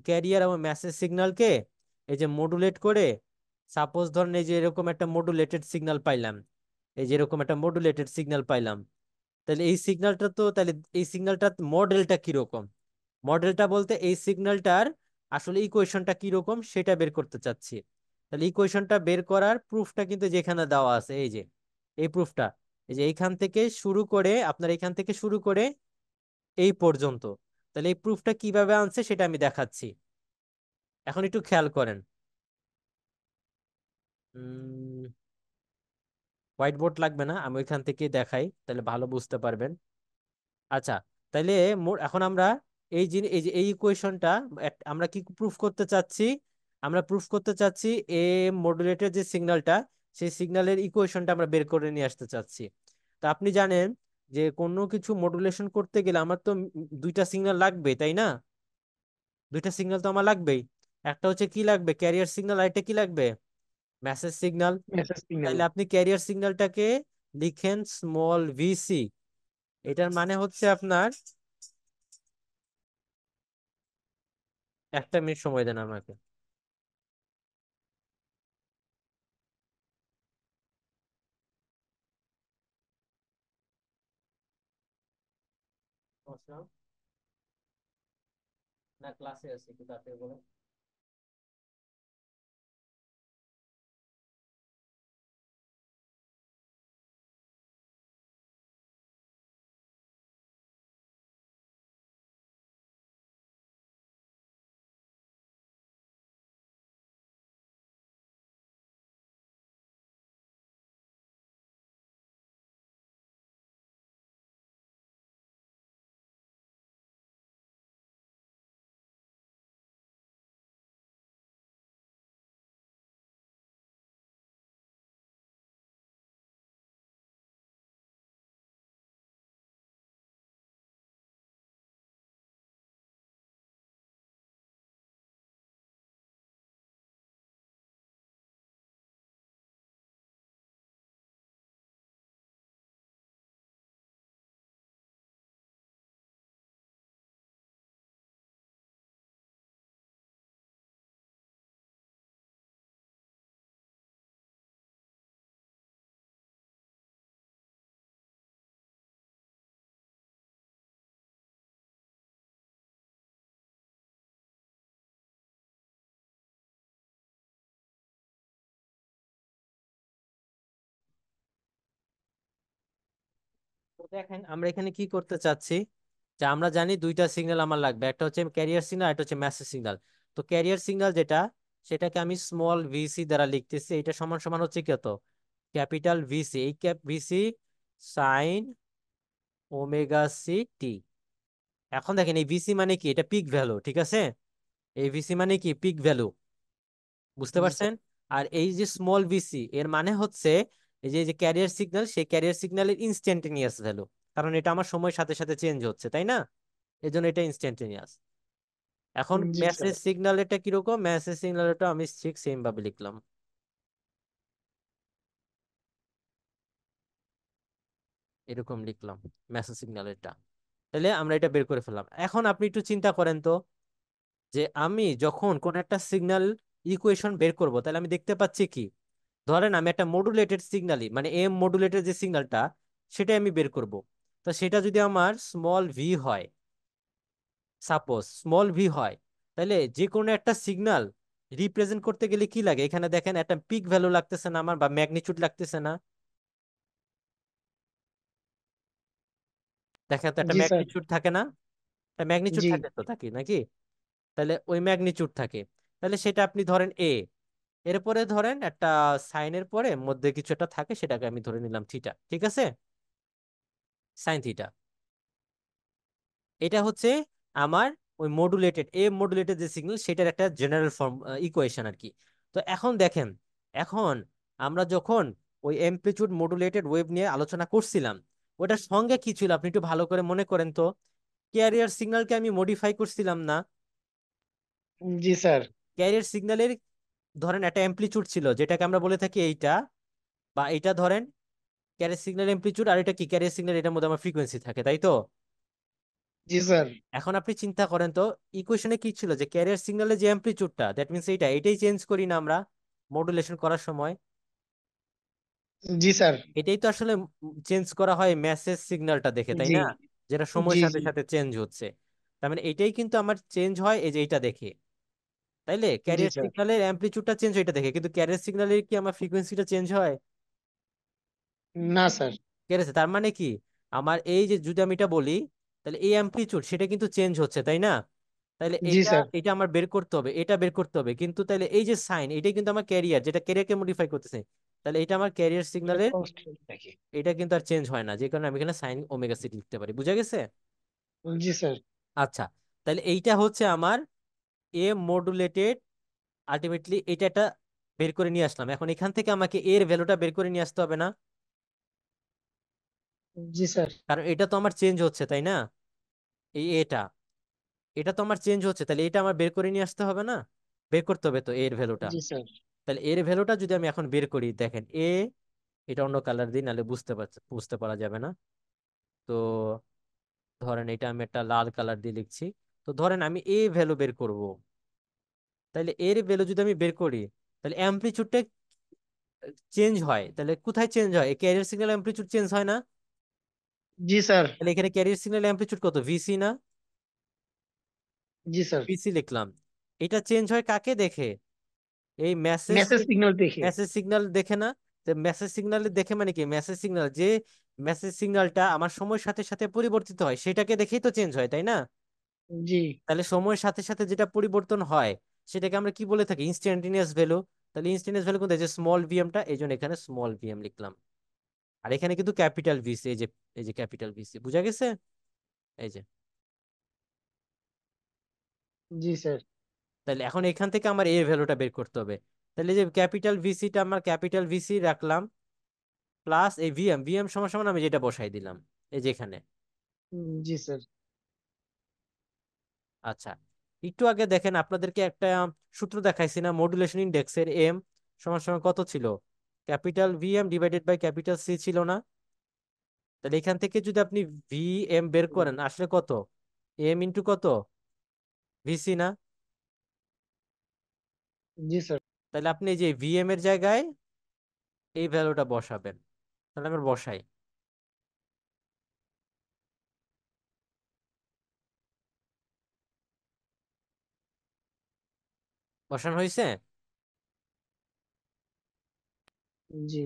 ক্যারিয়ার এবং মেসেজ সিগন্যালকে এই যে মডুলেট করে, সাপোজ ধরেন এই যে এরকম একটা মডুলেটেড সিগন্যাল পাইলাম, এই যে এরকম একটা মডুলেটেড সিগন্যাল পাইলাম। তাহলে এই সিগন্যালটা তো, তাহলে এই সিগন্যালটার মডেলটা কিরকম? মডেলটা বলতে এই সিগন্যালটার আসলে ইকুয়েশনটা কিরকম সেটা বের করতে চাচ্ছি। তাহলে ইকুয়েশনটা বের করার প্রুফটা কিন্তু যেখানে দেওয়া আছে, এই যে এই প্রুফটা, এই যে এইখান থেকে শুরু করে, আপনার এখান থেকে শুরু করে এই পর্যন্ত। তাহলে এই প্রুফটা কিভাবে আনছে সেটা আমি দেখাচ্ছি। এখন একটু খেয়াল করেন। হোয়াইট বোর্ড লাগবে না, আমি ওইখান থেকে দেখাই, তাহলে ভালো বুঝতে পারবেন। আচ্ছা, তাইলে এখন আমরা এই যে এই ইকুয়েশনটা আমরা কি প্রুফ করতে চাচ্ছি? আমরা প্রুফ করতে চাচ্ছি এ মডুলেটের যে সিগন্যালটা, সেই সিগন্যালের ইকুয়েশনটা আমরা বের করে নিয়ে আসতে চাচ্ছি। তো আপনি জানেন যে কোনো কিছু মডুলেশন করতে গেলে আমার তো দুইটা সিগন্যাল লাগবে, তাই না? দুইটা সিগন্যাল তো আমার লাগবেই। একটা হচ্ছে কি লাগবে, ক্যারিয়ার সিগন্যাল, আর একটা কি লাগবে, মেসেজ সিগন্যাল। Message signal. তাহলে আপনি ক্যারিয়ার সিগন্যালটাকে লিখেন স্মল ভিসি। এটার মানে হচ্ছে আপনার, একটা মিনিট সময় দেন আমাকে। আসলাম, না ক্লাসে আছি, একটু তাড়াতাড়ি বলো। তো দেখেন আমরা এখানে কি করতে চাচ্ছি, যে আমরা জানি দুইটা সিগন্যাল আমার লাগবে, একটা হচ্ছে ক্যারিয়ার সিগন্যাল, একটা হচ্ছে মেসেজ সিগন্যাল। তো ক্যারিয়ার সিগন্যাল যেটা, সেটাকে আমি স্মল ভিসি দ্বারা লিখতেছি। এটা সমান সমান হচ্ছে কত, ক্যাপিটাল ভিসি, এই cap VC sine omega C T. এখন দেখেন এই ভিসি মানে কি, এটা পিক ভ্যালু, ঠিক আছে? এই ভিসি মানে কি, পিক ভ্যালু, বুঝতে জি পারছেন? স্যার। আর এই যে স্মল ভিসি এর মানে হচ্ছে এই যে ক্যারিয়ার সিগন্যাল, সেই ক্যারিয়ার সিগন্যালের ইনস্ট্যান্টেনিয়াস ভ্যালু, কারণ এটা আমার সময়ের সাথে সাথে চেঞ্জ হচ্ছে, তাই না? এই জন্য এটা ইনস্ট্যান্টেনিয়াস। এখন জি স্যার। মেসেজ সিগন্যাল এটা কিরকম, মেসেজ সিগন্যাল এটা আমি ঠিক সেম ভাবে লিখলাম, এরকম লিখলাম মেসেজ সিগন্যাল এটা। তাহলে আমরা এটা বের করে ফেললাম। এখন আপনি একটু চিন্তা করেন তো, যে আমি যখন কোন একটা সিগন্যাল ইকুয়েশন বের করব, তাহলে আমি দেখতে পাচ্ছি কি, ধরেন আমি একটা মডুলেটেড সিগন্যালই, মানে এম মডুলেটেড যে সিগন্যালটা, সেটাই আমি বের করব। তো সেটা যদি আমার স্মল ভি হয়, সাপোজ স্মল ভি হয়, তাহলে যে কোনো একটা সিগন্যাল রিপ্রেজেন্ট করতে গেলে কি লাগে, এখানে দেখেন একটা পিক ভ্যালু লাগতেছে না আমার, বা ম্যাগনিটিউড লাগতেছে না? দেখেন তো একটা জি স্যার। ম্যাগনিটিউড থাকে না? একটা ম্যাগনিটিউড জি। থাকে তো, থাকি নাকি? তাহলে ওই ম্যাগনিটিউড থাকে। তাহলে সেটা আপনি ধরেন এ, এরপরে ধরেন একটা সাইনের পরে মধ্যে কিছু একটা থাকে, সেটাকে আমি ধরে নিলাম থিটা, ঠিক আছে? Sine theta. এটা হচ্ছে আমার ওই মডুলেটেড, এ মডুলেটেড যে সিগন্যাল, সেটার একটা জেনারেল ফর্ম ইকুয়েশন আর কি। তো এখন দেখেন, এখন আমরা যখন ওই অ্যামপ্লিটিউড মডুলেটেড ওয়েভ নিয়ে আলোচনা করছিলাম, ওটার সঙ্গে কি ছিল আপনি একটু ভালো করে মনে করেন তো। ক্যারিয়ার সিগন্যালকে আমি মডিফাই করছিলাম না? জি স্যার। ক্যারিয়ার সিগন্যালের ধরেন একটা অ্যামপ্লিটিউড ছিল, যেটাকে আমরা বলে থাকি এইটা, বা এটা ধরেন ক্যারিয়ার সিগন্যাল অ্যামপ্লিটিউড, আর এটা কি ক্যারিয়ার সিগন্যাল, এটার মধ্যে আমার ফ্রিকোয়েন্সি থাকে, তাই তো? জি স্যার। এখন আপনি চিন্তা করেন তো, ইকুয়েশনে কি ছিল, যে ক্যারিয়ার সিগন্যালের যে অ্যামপ্লিটিউডটা, দ্যাট মিনস এটাই চেঞ্জ করি না আমরা মডুলেশন করার সময়? জি স্যার। এটাই তো আসলে চেঞ্জ করা হয় মেসেজ সিগন্যালটা দেখে, তাই জি। না? যেটা সময়ের জি। সাথে জি। সাথে চেঞ্জ হচ্ছে। তার মানে এটাই কিন্তু আমার চেঞ্জ হয় এই যে এইটা দেখে, তাইলে জি ক্যারিয়ার স্যার। সিগন্যালের অ্যামপ্লিটিউডটা চেঞ্জ হয় এটা দেখে, কিন্তু ক্যারিয়ার সিগন্যালের কি আমার ফ্রিকোয়েন্সিটা চেঞ্জ হয়? না স্যার। ঠিক আছে, তার মানে কি, আমার এই যে যদি আমি এটা বলি, তাহলে এই অ্যামপ্লিটিউড সেটা কিন্তু চেঞ্জ হচ্ছে, তাই না? তাহলে জি এইটা স্যার। এটা আমার বের করতে হবে, এটা বের করতে হবে, কিন্তু তাহলে এই যে সাইন, এটাই কিন্তু আমার ক্যারিয়ার, যেটা ক্যারিয়ারকে মডিফাই করতেছে। তাহলে এটা আমার ক্যারিয়ার এটা সিগন্যালের, কনস্ট্যান্ট নাকি? এটা কিন্তু আর চেঞ্জ হয় না, যে কারণে আমি এখানে সাইন ওমেগা সি লিখতে পারি। বুঝা গেছে? জি স্যার। আচ্ছা, তাহলে এইটা হচ্ছে আমার এ মডুলেটেড। আলটিমেটলি এটা একটা বের করে নিয়ে আসলাম, এখন এখান থেকে আমাকে এর ভ্যালুটা বের করে নিয়ে আসতে হবে না? জি স্যার। কারণ এটা তো আমার চেঞ্জ হচ্ছে, তাই না? এই এটা, এটা তো আমার চেঞ্জ হচ্ছে, তাহলে এটা আমার বের করে নিয়ে আসতে হবে না? বের করতে হবে তো এর ভ্যালুটা। জি স্যার। তাহলে এর ভ্যালুটা যদি আমি এখন বের করি, দেখেন এটা অন্য কালার দিই, নাহলে বুঝতে পারা যাবে না। তো ধরেন এটা আমি একটা লাল কালার দিয়ে লিখছি। তো ধরেন আমি ভ্যালু বের করব, তাহলে এর ভ্যালু যদি আমি বের করি, তাহলে অ্যামপ্লিচিউডটা চেঞ্জ হয়, তাহলে কোথায় চেঞ্জ হয়, ক্যারিয়ার সিগন্যাল অ্যামপ্লিচিউড চেঞ্জ হয় না? জি স্যার। তাহলে এখানে ক্যারিয়ার সিগন্যাল অ্যামপ্লিটিউড কত, ভিসি না? জি স্যার। ভিসি লিখলাম। এটা চেঞ্জ হয় কাকে দেখে? এই মেসেজ মেসেজ সিগন্যাল দেখে। মেসেজ সিগন্যাল দেখে না? তো মেসেজ সিগন্যাল দেখে মানে কি, মেসেজ সিগন্যাল যে মেসেজ সিগন্যালটা আমার সময়ের সাথে সাথে পরিবর্তিত হয় সেটাকে দেখেই তো চেঞ্জ হয়, তাই না? জি। তাহলে সময়ের সাথে সাথে যেটা পরিবর্তন হয় সেটাকে আমরা কি বলে থাকি, ইনস্ট্যান্টেনিয়াস ভ্যালু। তাহলে ইনস্ট্যান্টেনিয়াস ভ্যালু কোনটা, যে স্মল ভিএমটা, এই জন্য এখানে স্মল ভিএম লিখলাম। আর এখানে কিন্তু ক্যাপিটাল ভিসি, এই যে ক্যাপিটাল ভিসি, বুঝা গেছে? এই যে। জি স্যার। তাহলে এখন এখান থেকে আমার এর ভ্যালুটা বের করতে হবে। তাহলে এই যে ক্যাপিটাল ভিসিটা আমার ক্যাপিটাল ভিসি রাখলাম, প্লাস এই ভিএম, ভিএম সমান সমান আমি যেটা বসাই দিলাম এই যে এখানে। জি স্যার। আচ্ছা, একটু আগে দেখেন আপনাদেরকে একটা সূত্র দেখাইছি না, মডুলেশন ইন্ডেক্সের এম সমান সমান কত ছিল, capital VM divided by capital C ছিল না? তাহলে এখান থেকে যদি আপনি ভিএম বের করেন আসলে কত, এম ইন্টু কত, ভিসি না? জি স্যার। তাহলে আপনি এই যে ভিএম এর জায়গায় এই ভ্যালুটা বসাবেন। তাহলে আমরা বসাই, বসানো হয়েছে? জি।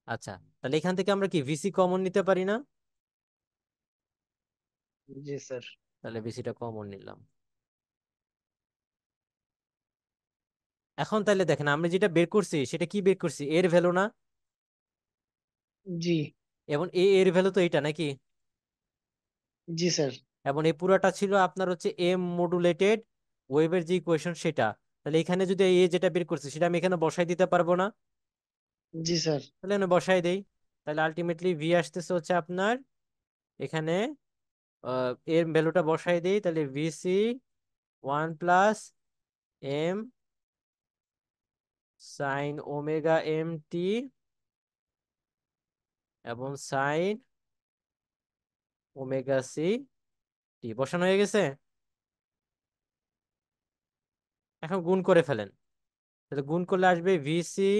আচ্ছা, তাহলে এখান থেকে আমরা কি ভিসি কমন নিতে পারি না? জি স্যার। তাহলে ভিসিটা কমন নিলাম। এখন তাহলে দেখেন আমরা যেটা বের করছি সেটা কি বের করছি, এর ভ্যালু না? জি। এবং এর ভ্যালু তো এইটা নাকি? জি স্যার। এবং এই পুরাটা ছিল আপনার হচ্ছে এম মডুলেটেড ওয়েভের যে ইকুয়েশন সেটা। তাহলে এখানে যদি যেটা বের করছি সেটা আমি এখানে বসাই দিতে পারবো না? জি স্যার। তাহলে আমি বসাই দেই। তাহলে আলটিমেটলি ভি আসতেছে হচ্ছে আপনার এখানে, এর ভ্যালুটা বসাই দেই, তাহলে VC 1 plus M sine omega M T এবং সাইন ওমেগা সি টি বসানো হয়ে গেছে। এখন গুণ করে ফেলেন। তাহলে গুণ করলে আসবে VC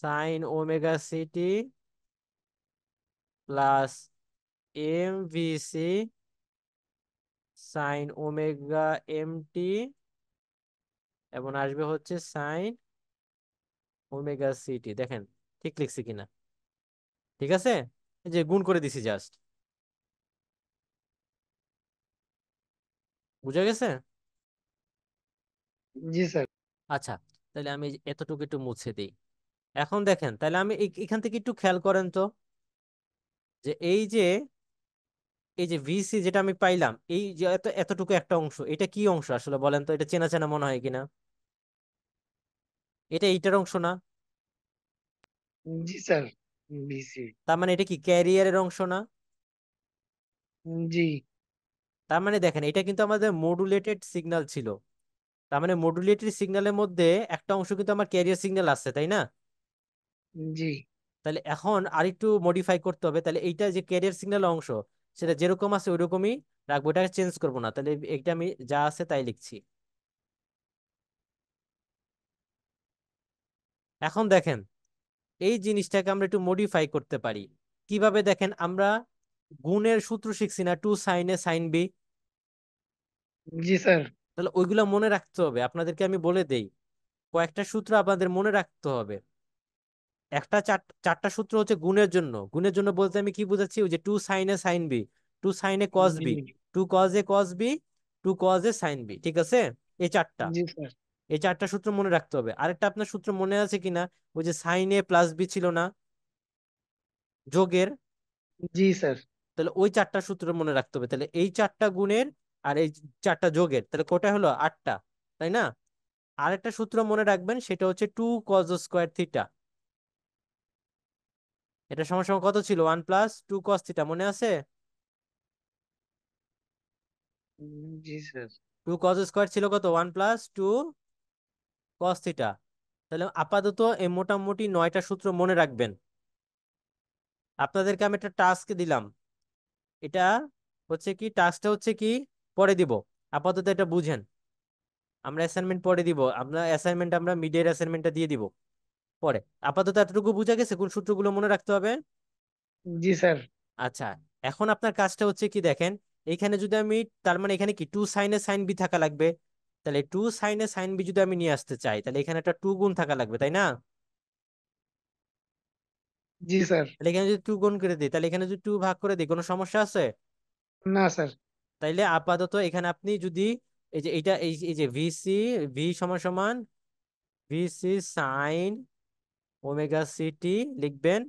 sine omega C T plus M VC sine omega M T এবং আসবে হচ্ছে সাইন ওমেগা সি টি। দেখেন ঠিক লিখছি কিনা? ঠিক আছে, এই যে গুণ করে দিছি জাস্ট, বুঝা গেছে? জি স্যার। আচ্ছা, তাহলে আমি এতটুকু একটু মুছে দিই। এখন দেখেন তাহলে আমি এখান থেকে একটু খেয়াল করেন তো, যে এই যে ভিসি যেটা আমি পাইলাম, এই যে এতটুকু একটা অংশ, এটা কি অংশ আসলে বলেন তো, এটা চেনা চেনা মনে হয় কিনা? এটা এইটার অংশ না? জি স্যার। বিসি। তার মানে এটা কি ক্যারিয়ারের অংশ না? জি। তার মানে দেখেন এটা কিন্তু আমাদের মডুলেটেড সিগন্যাল ছিল। তার মানে মডুলেটেড সিগন্যালের মধ্যে একটা অংশ কিন্তু আমার ক্যারিয়ার সিগন্যাল আছে, তাই না? জি। তাহলে এখন আরেকটু মডিফাই করতে হবে। তাহলে এইটা যে ক্যারিয়ার সিগন্যাল অংশ সেটা যেরকম আছে ওইরকমই রাখবো, এটাকে চেঞ্জ করবো না। তাহলে এটা আমি যা আছে তাই লিখছি। এখন দেখেন এই জিনিসটাকে আমরা একটু মডিফাই করতে পারি কিভাবে, দেখেন আমরা গুণের সূত্র শিখছি না, two sine A sine B? G sir. তাহলে ওইগুলা মনে রাখতে হবে, আপনাদেরকে আমি বলে দেই কয়েকটা সূত্র আপনাদের মনে রাখতে হবে। একটা চারটা সূত্র হচ্ছে গুণের জন্য। গুণের জন্য বলতে আমি কি বুঝাচ্ছি, ওই যে two sine A sine B, two sine A cos G. B, two cos A cos B, two cos A sine B, ঠিক আছে? এই চারটা, জি স্যার। এই চারটা সূত্র মনে রাখতে হবে। আরেকটা আপনার সূত্র মনে আছে কিনা, ওই যে সাইন এ প্লাস বি ছিল না, যোগের? জি স্যার। তাহলে ওই চারটা সূত্র মনে রাখতে হবে। তাহলে এই চারটা গুণের আর এই চারটা যোগের, তাহলে কোটা হলো আটটা, তাই না? আরেকটা সূত্র মনে রাখবেন, সেটা হচ্ছে টু কজ স্কোয়ার থিটা। এটা সমান সমান কত ছিল, 1 প্লাস 2 কস থিটা, মনে আছে? জি স্যার। টু কজ স্কোয়ার ছিল কত, 1 প্লাস 2 কস থিটা। তাহলে আপাতত এই মোটামুটি 9টা সূত্র মনে রাখবেন। আপনাদেরকে আমি একটা টাস্ক দিলাম, এটা হচ্ছে কি, টাস্কটা হচ্ছে কি পরে দিব, আপাতত এটা বুঝেন। আমরা অ্যাসাইনমেন্ট পরে দিব, আমরা অ্যাসাইনমেন্ট আমরা মিডের অ্যাসাইনমেন্টটা দিয়ে দিব পরে। আপাতত এতটুকু বুঝা গেছে কোন সূত্রগুলো মনে রাখতে হবে? জি স্যার। আচ্ছা, এখন আপনার কাজটা হচ্ছে কি দেখেন, এখানে যদি আমি, তার মানে এখানে কি টু সাইনে সাইন বি থাকা লাগবে। তাহলে টু সাইনে সাইন বি যদি আমি নিয়ে আসতে চাই, তাহলে এখানে একটা টু গুণ থাকা লাগবে, তাই না? জি স্যার। তাহলে এখানে যদি টু গুণ করে দিই, তাহলে এখানে যদি টু ভাগ করে দিই, কোনো সমস্যা আছে? না স্যার। তাইলে আপাতত এখানে আপনি যদি এই যে এইটা এই যে ভিসি, ভি সমান সমান ভিসি সাইন ওমেগা সিটি লিখবেন।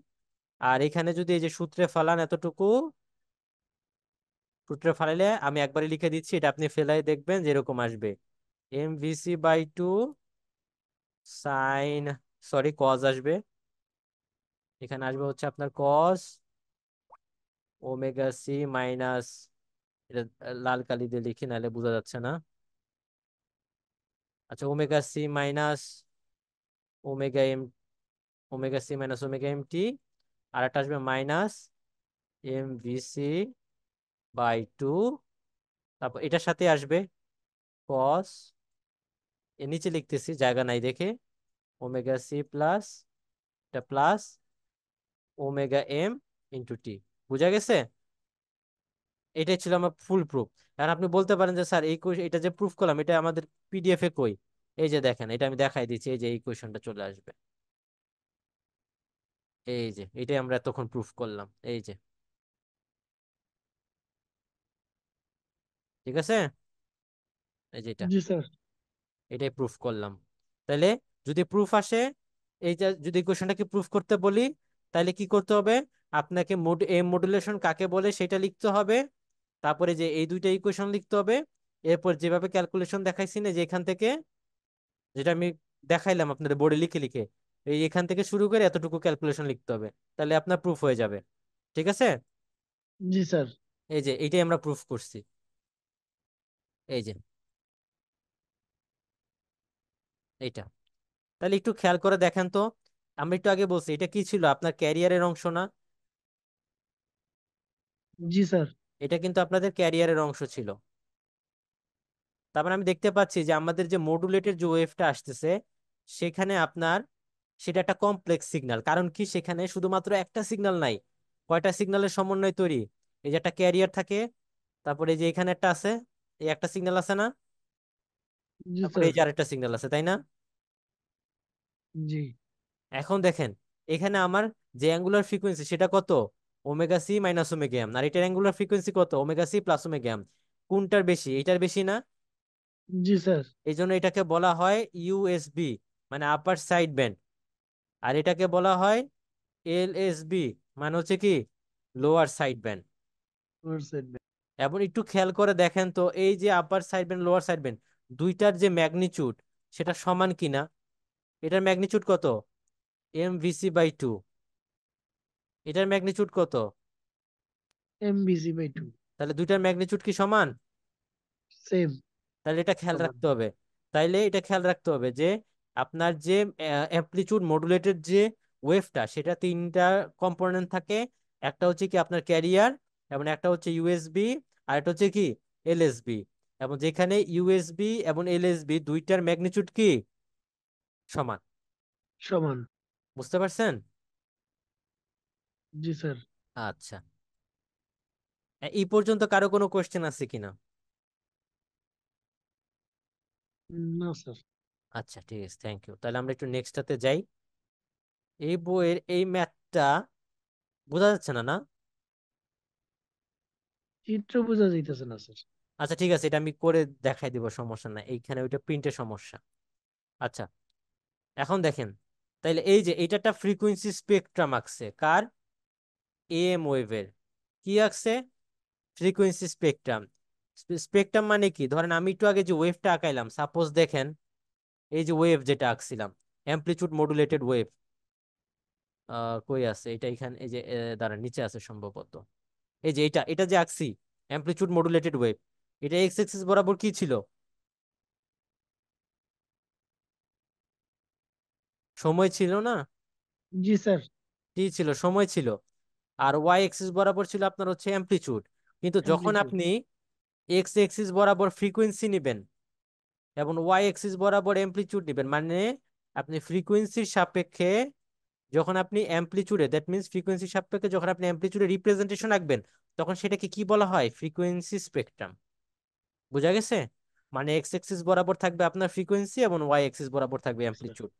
আর এখানে যদি এই যে সূত্রে ফালান এতটুকু, সূত্রে ফালাইলে আমি একবারই লিখে দিচ্ছি, এটা আপনি ফেলাই দেখবেন যেরকম আসবে। M VC by two sine, sorry cos আসবে, এখানে আসবে হচ্ছে আপনার কস ওমেগা সি মাইনাস, এটা লাল কালি দিয়ে লিখি নাহলে বোঝা যাচ্ছে না। আচ্ছা, omega C minus omega M, omega C minus omega M T. আর একটা আসবে minus M VC by two, তারপর এটার সাথে আসবে কস, এর নিচে লিখতেছি জায়গা নাই দেখে, ওমেগা সি প্লাস, এটা plus omega M into T. বুঝা গেছে? এটাই ছিল আমার ফুল প্রুফ। এখন আপনি বলতে পারেন যে স্যার এই এটা যে প্রুফ করলাম এটা আমাদের পিডিএফ এ কই? এই যে দেখেন, এটা আমি দেখাই দিচ্ছি, এই যে এই কোয়েশনটা চলে আসবে, এই যে এটাই আমরা এতক্ষণ প্রুফ করলাম, এই যে, ঠিক আছে, এই যে এটা, জি স্যার। এটাই প্রুফ করলাম। তাহলে যদি প্রুফ আসে, এইটা যদি কোয়েশনটাকে প্রুফ করতে বলি, তাহলে কি করতে হবে? আপনাকে এম মডুলেশন কাকে বলে সেটা লিখতে হবে, তারপরে যে এই দুইটা ইকুয়েশন লিখতে হবে, এরপর যেভাবে ক্যালকুলেশন দেখাইছি না যে এখান থেকে, যেটা আমি দেখাইলাম আপনাদের বোর্ডে লিখে লিখে, এই এখান থেকে শুরু করে এতটুকু ক্যালকুলেশন লিখতে হবে, তাহলে আপনার প্রুফ হয়ে যাবে। ঠিক আছে? জি স্যার। এই যে এইটাই আমরা প্রুফ করছি, এই যে এইটা। তাহলে একটু খেয়াল করে দেখেন তো, আমরা একটু আগে বলছি এটা কি ছিল, আপনার ক্যারিয়ারের অংশ না? জি স্যার। এটা কিন্তু আপনাদের ক্যারিয়ারের অংশ ছিল। তার মানে আমি দেখতে পাচ্ছি যে আমাদের যে মডুলেটেড যে ওয়েভটা আসতেছে, সেখানে আপনার সেটা একটা কমপ্লেক্স সিগন্যাল। কারণ কি, সেখানে শুধুমাত্র একটা সিগন্যাল নাই, কয়টা সিগন্যালের সমন্বয় তৈরি। এই যে একটা ক্যারিয়ার থাকে, তারপরে এই যে এখানে একটা আছে, এই একটা সিগন্যাল আছে না, জি তারপরে স্যার। এই যে আরেকটা সিগন্যাল আছে, তাই না? জি। এখন দেখেন, এখানে আমার যে অ্যাঙ্গুলার ফ্রিকোয়েন্সি সেটা কত? Omega C minus omega M. আর এটার অ্যাঙ্গুলার ফ্রিকোয়েন্সি কত? Omega C plus omega M. কোনটার বেশি? এটার বেশি না? জি স্যার। এই জন্য এটাকে বলা হয় ইউএসবি, মানে আপার সাইড ব্যান্ড। আর এটাকে বলা হয় এলএসবি, মানে হচ্ছে কি লোয়ার সাইড ব্যান্ড। ওর সাইড। এবং একটু খেয়াল করে দেখেন তো, এই যে upper side band lower side band দুইটার যে ম্যাগনিচিউড সেটা সমান কিনা। এটার ম্যাগনিচিউড কত? M VC by two. এটার ম্যাগনিচিউড কত? MBC by two. তাহলে দুইটার ম্যাগনিচিউড কি সমান? সেম। তাহলে এটা খেয়াল সমান। রাখতে হবে। তাইলে এটা খেয়াল রাখতে হবে যে আপনার যে অ্যামপ্লিটিউড মডুলেটেড যে ওয়েভটা, সেটা তিনটা কম্পোনেন্ট থাকে। একটা হচ্ছে কি আপনার ক্যারিয়ার, এবং একটা হচ্ছে ইউএসবি, আর একটা হচ্ছে কি এলএসবি। এবং যেখানে ইউএসবি এবং এলএসবি দুইটার ম্যাগনিটিউড কি সমান। সমান। বুঝতে পারছেন? জি স্যার। আচ্ছা, এই পর্যন্ত কারো কোনো কোয়েশ্চেন আছে কিনা? না স্যার। আচ্ছা, ঠিক আছে, থ্যাংক ইউ। তাহলে আমরা একটু নেক্সটটাতে যাই। এই বইয়ের এই ম্যাথটা বোঝা যাচ্ছে না, না? চিত্র বোঝা যাইতেছে না স্যার। আচ্ছা, ঠিক আছে, এটা আমি করে দেখাই দিব, সমস্যা নাই, এইখানে ওইটা প্রিন্টের সমস্যা। আচ্ছা, এখন দেখেন, তাইলে এই যে এইটা একটা ফ্রিকোয়েন্সি স্পেকট্রাম আঁকছে কার? এম ওয়েভের। কি আঁকছে? Frequency spectrum. স্পেকট্রাম মানে কি, ধরেন আমি একটু আগে যে ওয়েভটা আঁকাইলাম, সাপোজ দেখেন এই যে ওয়েভ যেটা আঁকছিলাম, অ্যামপ্লিটিউড মডুলেটেড ওয়েভ, কই আছে এটা? এখানে এই যে দাঁড়ান, নিচে আছে সম্ভবত। এই যে এটা এটা যে আঁকছি, অ্যামপ্লিটিউড মডুলেটেড ওয়েভ, এটা এক্স এক্সিস বরাবর কি ছিল? সময় ছিল না? জি স্যার। টি ছিল, সময় ছিল। আর ওয়াই এক্সিস বরাবর ছিল আপনার হচ্ছে অ্যামপ্লিটিউড। কিন্তু যখন অ্যামপ্লিটিউড। আপনি এক্স এক্সিস বরাবর ফ্রিকোয়েন্সি নেবেন এবং ওয়াই এক্সিস বরাবর অ্যামপ্লিটিউড নেবেন, মানে আপনি ফ্রিকোয়েন্সির সাপেক্ষে যখন আপনি অ্যামপ্লিচিউডে, দ্যাট মিনস ফ্রিকোয়েন্সি সাপেক্ষে যখন আপনি অ্যামপ্লিচিউডে রিপ্রেজেন্টেশন আঁকবেন, তখন সেটাকে কি বলা হয়? Frequency spectrum. বুঝা গেছে? মানে এক্স এক্সিস বরাবর থাকবে আপনার ফ্রিকোয়েন্সি এবং ওয়াই এক্সিস বরাবর থাকবে স্যার। অ্যামপ্লিচিউড। জি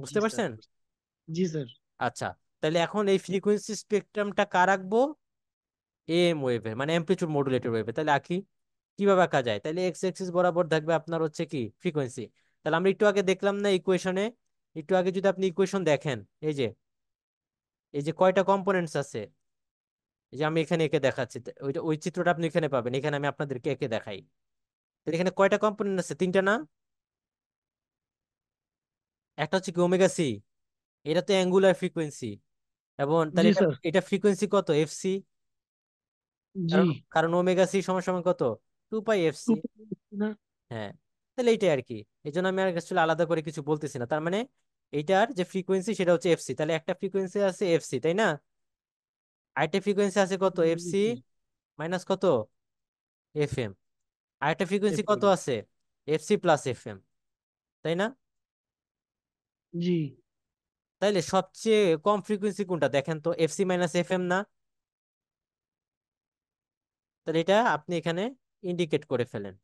বুঝতে স্যার। পারছেন? জি স্যার। আচ্ছা, তাহলে এখন এই ফ্রিকোয়েন্সি স্পেকট্রামটা কার আঁকবো? এম ওয়েভের, মানে অ্যামপ্লিচিউড মডুলেটেড ওয়েভে। তাহলে আঁকি, কিভাবে আঁকা যায়? তাহলে এক্স এক্সিস বরাবর থাকবে আপনার হচ্ছে কি ফ্রিকোয়েন্সি। তাহলে আমরা একটু আগে দেখলাম না ইকুয়েশনে, একটু আগে যদি আপনি ইকুয়েশন দেখেন, এই যে কয়টা কম্পোনেন্টস আছে, এই যে আমি এখানে এঁকে দেখাচ্ছি, ওইটা ওই চিত্রটা আপনি এখানে পাবেন, এখানে আমি আপনাদেরকে এঁকে দেখাই। তাহলে এখানে কয়টা কম্পোনেন্ট আছে? তিনটা না? একটা হচ্ছে কি ওমেগা সি, এটা তো অ্যাঙ্গুলার ফ্রিকোয়েন্সি। এবং তাহলে জি এটা স্যার। এটা ফ্রিকোয়েন্সি কত? এফসি। জি। কারণ কারণ ওমেগা সি সমান সমান কত? 2 পাই এফসি। টু না। হ্যাঁ, তাহলে এইটাই আর কি। এই জন্য আমি আর আসলে আলাদা করে কিছু বলতেছি না। তার মানে এইটার যে ফ্রিকোয়েন্সি সেটা হচ্ছে এফসি। তাহলে একটা ফ্রিকোয়েন্সি আছে এফসি, তাই না? আরেকটা ফ্রিকোয়েন্সি আছে কত? জি এফসি স্যার। মাইনাস কত? এফএম। আরেকটা ফ্রিকোয়েন্সি কত FM। আছে? এফসি প্লাস এফএম, তাই না? জি। তাইলে সবচেয়ে কম ফ্রিকোয়েন্সি কোনটা দেখেন তো? এফসি মাইনাস এফএম না? তাহলে এটা আপনি এখানে ইন্ডিকেট করে ফেলেন।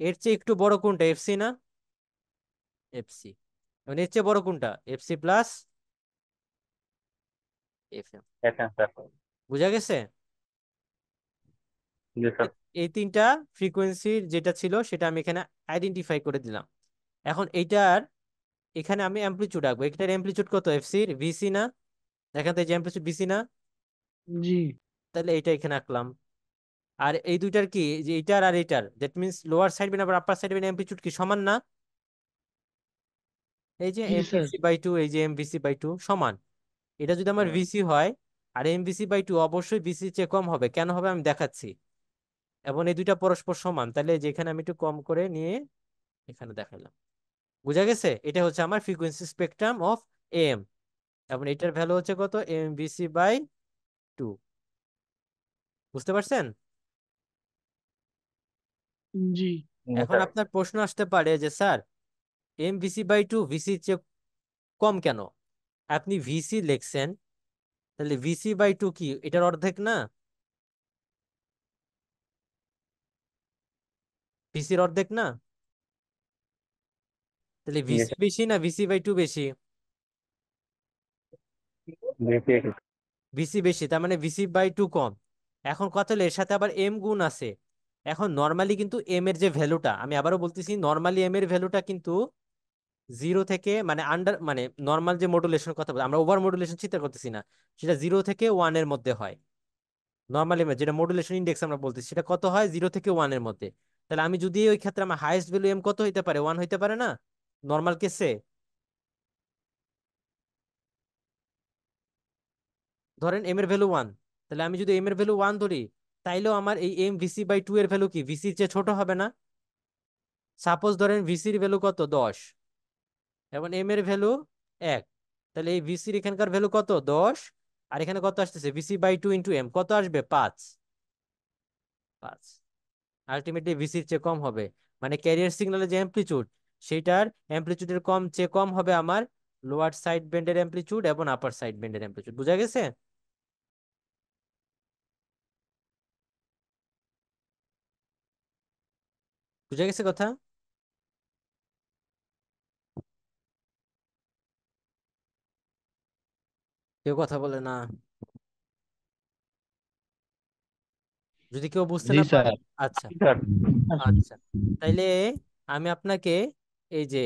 এর চেয়ে একটু বড় কোনটা? এফসি না? এফসি। এবং এর চেয়ে বড় কোনটা? FC plus FM. দেখেন স্যার। বুঝা গেছে? জি স্যার। এই তিনটা ফ্রিকোয়েন্সির যেটা ছিল সেটা আমি এখানে আইডেন্টিফাই করে দিলাম। এখন এইটার এখানে আমি অ্যামপ্লিচিউড আঁকবো। এটার অ্যামপ্লিচিউড কত? এফসির ভিসি না? দেখেন তো, এই যে অ্যামপ্লিচিউড ভিসি না? জি। তাহলে এইটা এখানে আঁকলাম। আর এই দুইটার কি, যে এইটার আর এইটার, that means lower side Ben আবার আপার সাইড বেন অ্যামপ্লিচিউড কি সমান না? এই যে জি স্যার। এমভিসি/2, এই যে এমভিসি/2 সমান। এটা যদি আমার ভিসি হয়, আর এমভিসি/2 অবশ্যই ভিসি চেয়ে কম হবে। কেন হবে আমি দেখাচ্ছি। এবং এই দুইটা পরস্পর সমান, তাহলে যেখানে আমি একটু কম করে নিয়ে এখানে দেখালাম। বুঝা গেছে? এটা হচ্ছে আমার ফ্রিকোয়েন্সি স্পেকট্রাম অফ এম। এবং এটার ভ্যালু হচ্ছে কত? এমভিসি/2। বুঝতে পারছেন? জি। জি এখন স্যার। আপনার প্রশ্ন আসতে পারে যে স্যার, এমভিসি/2 ভিসির চেয়ে কম কেন? আপনি ভিসি লিখছেন, তাহলে ভিসি/2 কি এটার অর্ধেক না? ভিসির অর্ধেক না? তাহলে জি ভিসি স্যার। বেশি না ভিসি/2 বেশি? জি ভিসি বেশি, তার মানে ভিসি/2 কম। এখন কথা হলো এর সাথে আবার এম গুণ আছে। এখন নর্মালি কিন্তু এম এর যে ভ্যালুটা, আমি আবারও বলতেছি, নর্মালি এম এর ভ্যালুটা কিন্তু জিরো থেকে, মানে আন্ডার, মানে নর্মাল যে মডুলেশন কথা বলি আমরা, ওভার মডুলেশন চিন্তা করতেছি না, সেটা 0 থেকে 1 এর মধ্যে হয়। নর্মালি যেটা মডুলেশন ইন্ডেক্স আমরা বলতেছি, সেটা কত হয়? 0 থেকে 1 এর মধ্যে। তাহলে আমি যদি ওই ক্ষেত্রে আমার হাইয়েস্ট ভ্যালু এম কত হইতে পারে? 1 হইতে পারে না নর্মাল কেসে? ধরেন এম এর ভ্যালু 1, তাহলে আমি যদি এম এর ভ্যালু 1 ধরি, তাইলেও আমার এই এম ভিসি/2 এর ভ্যালু কি ভিসির চেয়ে ছোট হবে না? সাপোজ ধরেন ভিসির ভ্যালু কত? 10, এবং এম এর ভ্যালু 1। তাহলে এই ভিসির এখানকার ভ্যালু কত? 10। আর এখানে কত আসতেছে? ভিসি/2 ইন্টু এম কত আসবে? 5। 5 আলটিমেটলি ভিসির চেয়ে কম হবে। মানে ক্যারিয়ার সিগন্যালের যে অ্যামপ্লিচিউড, সেইটার অ্যামপ্লিচিউডের চেয়ে কম হবে আমার লোয়ার সাইড বেন্ডের অ্যামপ্লিচিউড এবং আপার সাইড বেন্ডের অ্যামপ্লিচিউড। বুঝা গেছে? বুঝা গেছে কথা? কেউ কথা বলে না। যদি কেউ বুঝতে জি না পারে, স্যার। আচ্ছা। স্যার। আচ্ছা, তাইলে আমি আপনাকে এই যে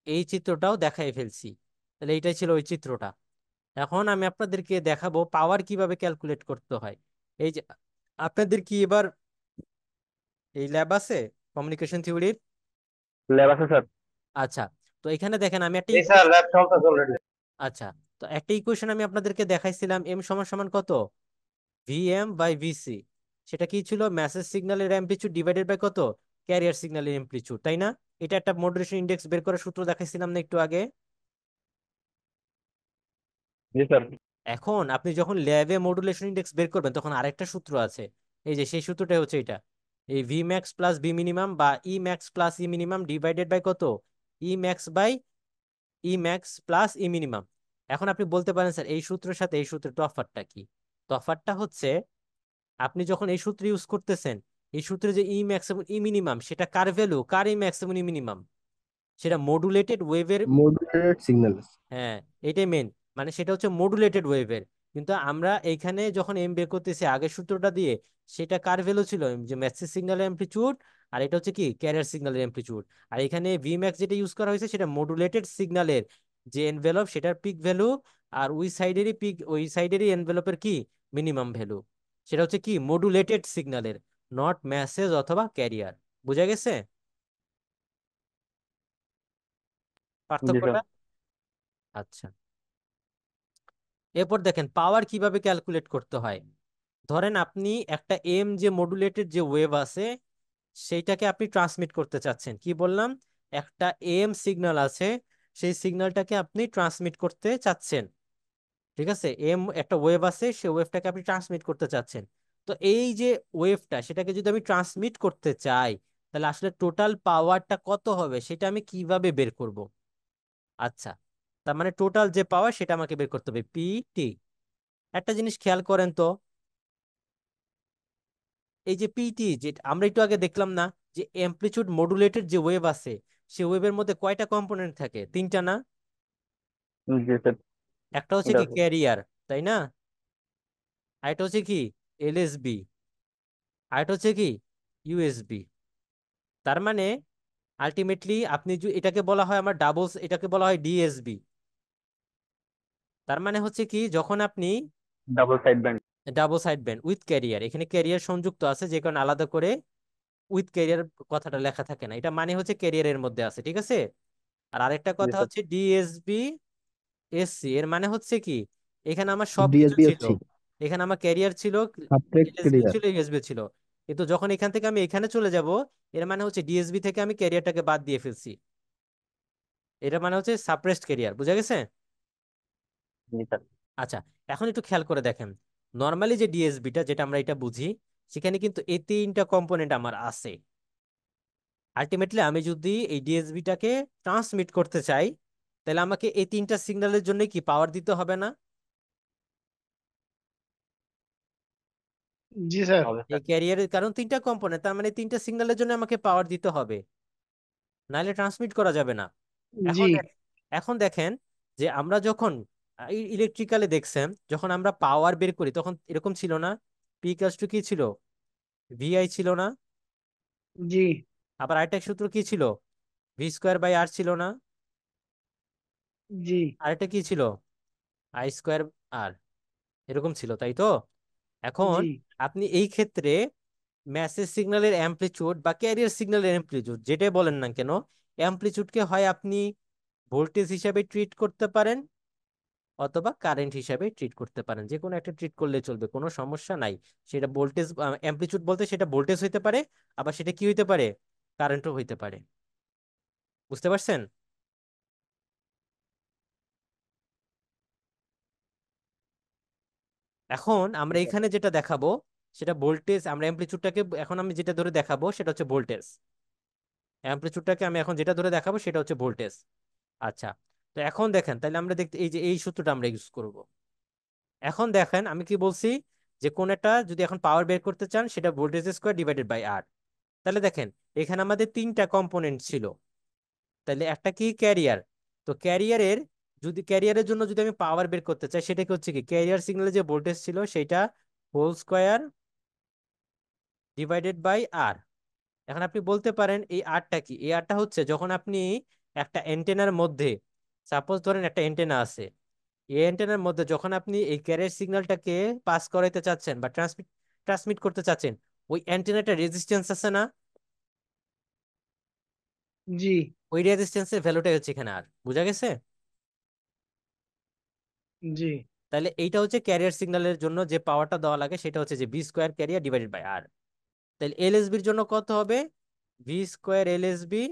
এই চিত্রটাও দেখাই ফেলছি। তাহলে এইটাই ছিল ওই চিত্রটা। এখন আমি আপনাদেরকে দেখাবো পাওয়ার কিভাবে ক্যালকুলেট করতে হয়। এই যে আপনাদের কি এবার এই ল্যাব আছে কমিউনিকেশন থিওরির? ল্যাব আছে স্যার। আচ্ছা, তো এখানে দেখেন আমি একটা এই স্যার ল্যাব চলতেছে অলরেডি। আচ্ছা, তো একটা ইকুয়েশন আমি আপনাদেরকে দেখাইছিলাম, এম সমান সমান কত? VM/VC। সেটা কি ছিল? মেসেজ সিগন্যালের অ্যামপ্লিচিউড ডিভাইডেড বাই কত? ক্যারিয়ার সিগন্যালের অ্যামপ্লিচিউড, তাই না? এটা একটা মডুলেশন ইন্ডেক্স বের করার সূত্র দেখাইছিলাম না একটু আগে? জি স্যার। এখন আপনি যখন ল্যাবে মডুলেশন ইন্ডেক্স বের করবেন, তখন আরেকটা সূত্র আছে। এই যে সেই সূত্রটা হচ্ছে এটা, এই V max plus V minimum বা E max plus E minimum divided by কত? E max by E max plus E minimum. এখন আপনি বলতে পারেন স্যার এই সূত্রের সাথে এই সূত্রের তফাৎটা কি? তফাৎটা হচ্ছে আপনি যখন এই সূত্র ইউজ করতেছেন, এই সূত্রে যে ই ম্যাক্স এবং ই মিনিমাম সেটা কার ভ্যালু, কার ই ম্যাক্স এবং ই মিনিমাম, সেটা মডুলেটেড ওয়েভের। Modulated signal. হ্যাঁ, এটাই মেন, মানে সেটা হচ্ছে মডুলেটেড ওয়েভের। কিন্তু আমরা এইখানে যখন এম বের করতেছি আগের সূত্রটা দিয়ে, সেটা কার ভ্যালু ছিল যে ম্যাসেজ সিগন্যালের অ্যামপ্লিচিউড, আর এটা হচ্ছে কি ক্যারিয়ার সিগন্যালের অ্যামপ্লিচিউড। আর এখানে ভি ম্যাক্স যেটা ইউজ করা হয়েছে সেটা মডুলেটেড সিগন্যালের যে এনভেলপ সেটার পিক ভ্যালু, আর ওই সাইডেরই এনভেলপের কি মিনিমাম ভ্যালু। সেটা হচ্ছে কি মডুলেটেড সিগন্যালের, নট মেসেজ অথবা ক্যারিয়ার। বুঝা গেছে জি স্যার। পার্থক্যটা? আচ্ছা, এরপর দেখেন পাওয়ার কিভাবে ক্যালকুলেট করতে হয়। ধরেন আপনি একটা এম যে মডুলেটেড যে ওয়েভ আছে সেইটাকে আপনি ট্রান্সমিট করতে চাচ্ছেন, কি বললাম, একটা এম সিগন্যাল আছে, সেই সিগন্যালটাকে আপনি ট্রান্সমিট করতে চাচ্ছেন। ঠিক আছে, এম একটা ওয়েভ আছে, সেই ওয়েভটাকে আপনি ট্রান্সমিট করতে চাচ্ছেন। তো এই যে ওয়েভটা সেটাকে যদি আমি ট্রান্সমিট করতে চাই, তাহলে আসলে টোটাল পাওয়ারটা কত হবে সেটা আমি কিভাবে বের করব? আচ্ছা, তার মানে টোটাল যে পাওয়ার সেটা আমাকে বের করতে হবে পিটি। একটা জিনিস খেয়াল করেন তো, এই যে পিটি যে আমরা একটু আগে দেখলাম না, যে অ্যামপ্লিটিউড মডুলেটেড যে ওয়েভ আছে, সেই ওয়েভের মধ্যে কয়টা কম্পোনেন্ট থাকে? তিনটা না? জি স্যার। একটা হচ্ছে এটা কি ক্যারিয়ার, তাই না? আরেকটা হচ্ছে কি এলএসবি, আরেকটা হচ্ছে কি ইউএসবি। তার মানে আলটিমেটলি আপনি এটাকে বলা হয় আমার ডাবলস, এটাকে বলা হয় ডিএসবি। তার মানে হচ্ছে কি যখন আপনি double side band. Double side band with career, এখানে ক্যারিয়ার সংযুক্ত আছে যে কারণে আলাদা করে উইথ ক্যারিয়ার কথাটা লেখা থাকে না, এটা মানে হচ্ছে ক্যারিয়ারের মধ্যে আছে, ঠিক আছে। আর আরেকটা জি কথা স্যার। হচ্ছে ডিএসবি এসসি, এর মানে হচ্ছে কি এখানে আমার সবকিছু ছিল, ডিএসবিএসসি। এখানে আমার ক্যারিয়ার ছিল, সাবট্রাক্ট এলএসবি ক্লিয়ার। ছিল, ইউএসবি ছিল। কিন্তু যখন এখান থেকে আমি এখানে চলে যাব, এর মানে হচ্ছে ডিএসবি থেকে আমি ক্যারিয়ারটাকে বাদ দিয়ে ফেলছি, এটা মানে হচ্ছে সাপ্রেসড ক্যারিয়ার। বুঝা গেছে? জি স্যার। আচ্ছা, এখন একটু খেয়াল করে দেখেন, নর্মালি যে ডিএসবিটা যেটা আমরা এটা বুঝি, সেখানে কিন্তু এই তিনটা কম্পোনেন্ট আমার আছে। আলটিমেটলি আমি যদি এই ডিএসবিটাকে ট্রান্সমিট করতে চাই, তাহলে আমাকে এই তিনটা সিগন্যালের জন্য কি পাওয়ার দিতে হবে না? জি স্যার। হবে এই স্যার। ক্যারিয়ারের কারণ তিনটা কম্পোনেন্ট, তার মানে তিনটা সিগন্যালের জন্য আমাকে পাওয়ার দিতে হবে, নাহলে ট্রান্সমিট করা যাবে না। জি এখন এখন দেখেন যে আমরা যখন ইলেকট্রিক্যালে দেখছেন, যখন আমরা পাওয়ার বের করি তখন এরকম ছিল না, পি ইকুয়ালস টু কি ছিল, ভিআই ছিল না? জি আবার আরেকটা সূত্র কি ছিল, ভি স্কোয়ার বাই আর ছিল না? জি আরেকটা কি ছিল, আই স্কোয়ার আর, এরকম ছিল, তাই তো? এখন জি আপনি এই ক্ষেত্রে মেসেজ সিগন্যালের অ্যামপ্লিচিউড বা ক্যারিয়ার সিগন্যালের অ্যামপ্লিচিউড যেটাই বলেন না কেন, অ্যামপ্লিচিউডকে হয় আপনি ভোল্টেজ হিসাবে ট্রিট করতে পারেন অথবা কারেন্ট হিসাবে ট্রিট করতে পারেন, যে কোনো একটা ট্রিট করলে চলবে, কোনো সমস্যা নাই। সেটা ভোল্টেজ অ্যামপ্লিচিউড বলতে সেটা ভোল্টেজ হইতে পারে, আবার সেটা কি হইতে পারে, কারেন্টও হইতে পারে। বুঝতে পারছেন? এখন আমরা এখানে যেটা দেখাবো সেটা ভোল্টেজ, আমরা অ্যামপ্লিচিউডটাকে এখন আমি যেটা ধরে দেখাবো সেটা হচ্ছে ভোল্টেজ, অ্যামপ্লিচিউডটাকে আমি এখন যেটা ধরে দেখাবো সেটা হচ্ছে ভোল্টেজ। আচ্ছা, তো এখন দেখেন তাহলে আমরা দেখতে এই যে এই সূত্রটা আমরা ইউজ করব। এখন দেখেন আমি কি বলছি, যে কোন একটা যদি এখন পাওয়ার বের করতে চান সেটা voltage square divided by R. তাহলে দেখেন এখানে আমাদের তিনটা কম্পোনেন্ট ছিল, তাহলে একটা কি ক্যারিয়ার, তো ক্যারিয়ারের যদি ক্যারিয়ারের জন্য যদি আমি পাওয়ার বের করতে চাই সেটাকে হচ্ছে কি ক্যারিয়ার সিগন্যালে যে ভোল্টেজ ছিল সেটা হোল স্কোয়ার ডিভাইডেড বাই আর। এখন আপনি বলতে পারেন এই আরটা কি, এই আরটা হচ্ছে যখন আপনি একটা অ্যান্টেনার মধ্যে, সাপোজ ধরেন একটা অ্যান্টেনা আছে, এই অ্যান্টেনার মধ্যে যখন আপনি এই ক্যারিয়ার সিগন্যালটাকে পাস করাইতে চাচ্ছেন বা ট্রান্সমিট ট্রান্সমিট করতে চাচ্ছেন, ওই অ্যান্টেনাটা রেজিস্ট্যান্স আছে না, জি ওই রেজিস্ট্যান্সের ভ্যালুটাই হচ্ছে এখানে আর। বুঝা গেছে? জি তাহলে এইটা হচ্ছে ক্যারিয়ার সিগন্যালের জন্য যে পাওয়ারটা দেওয়া লাগে সেটা হচ্ছে যে V square carrier divided by R. তাহলে এলএসবির জন্য কত হবে, V square LSB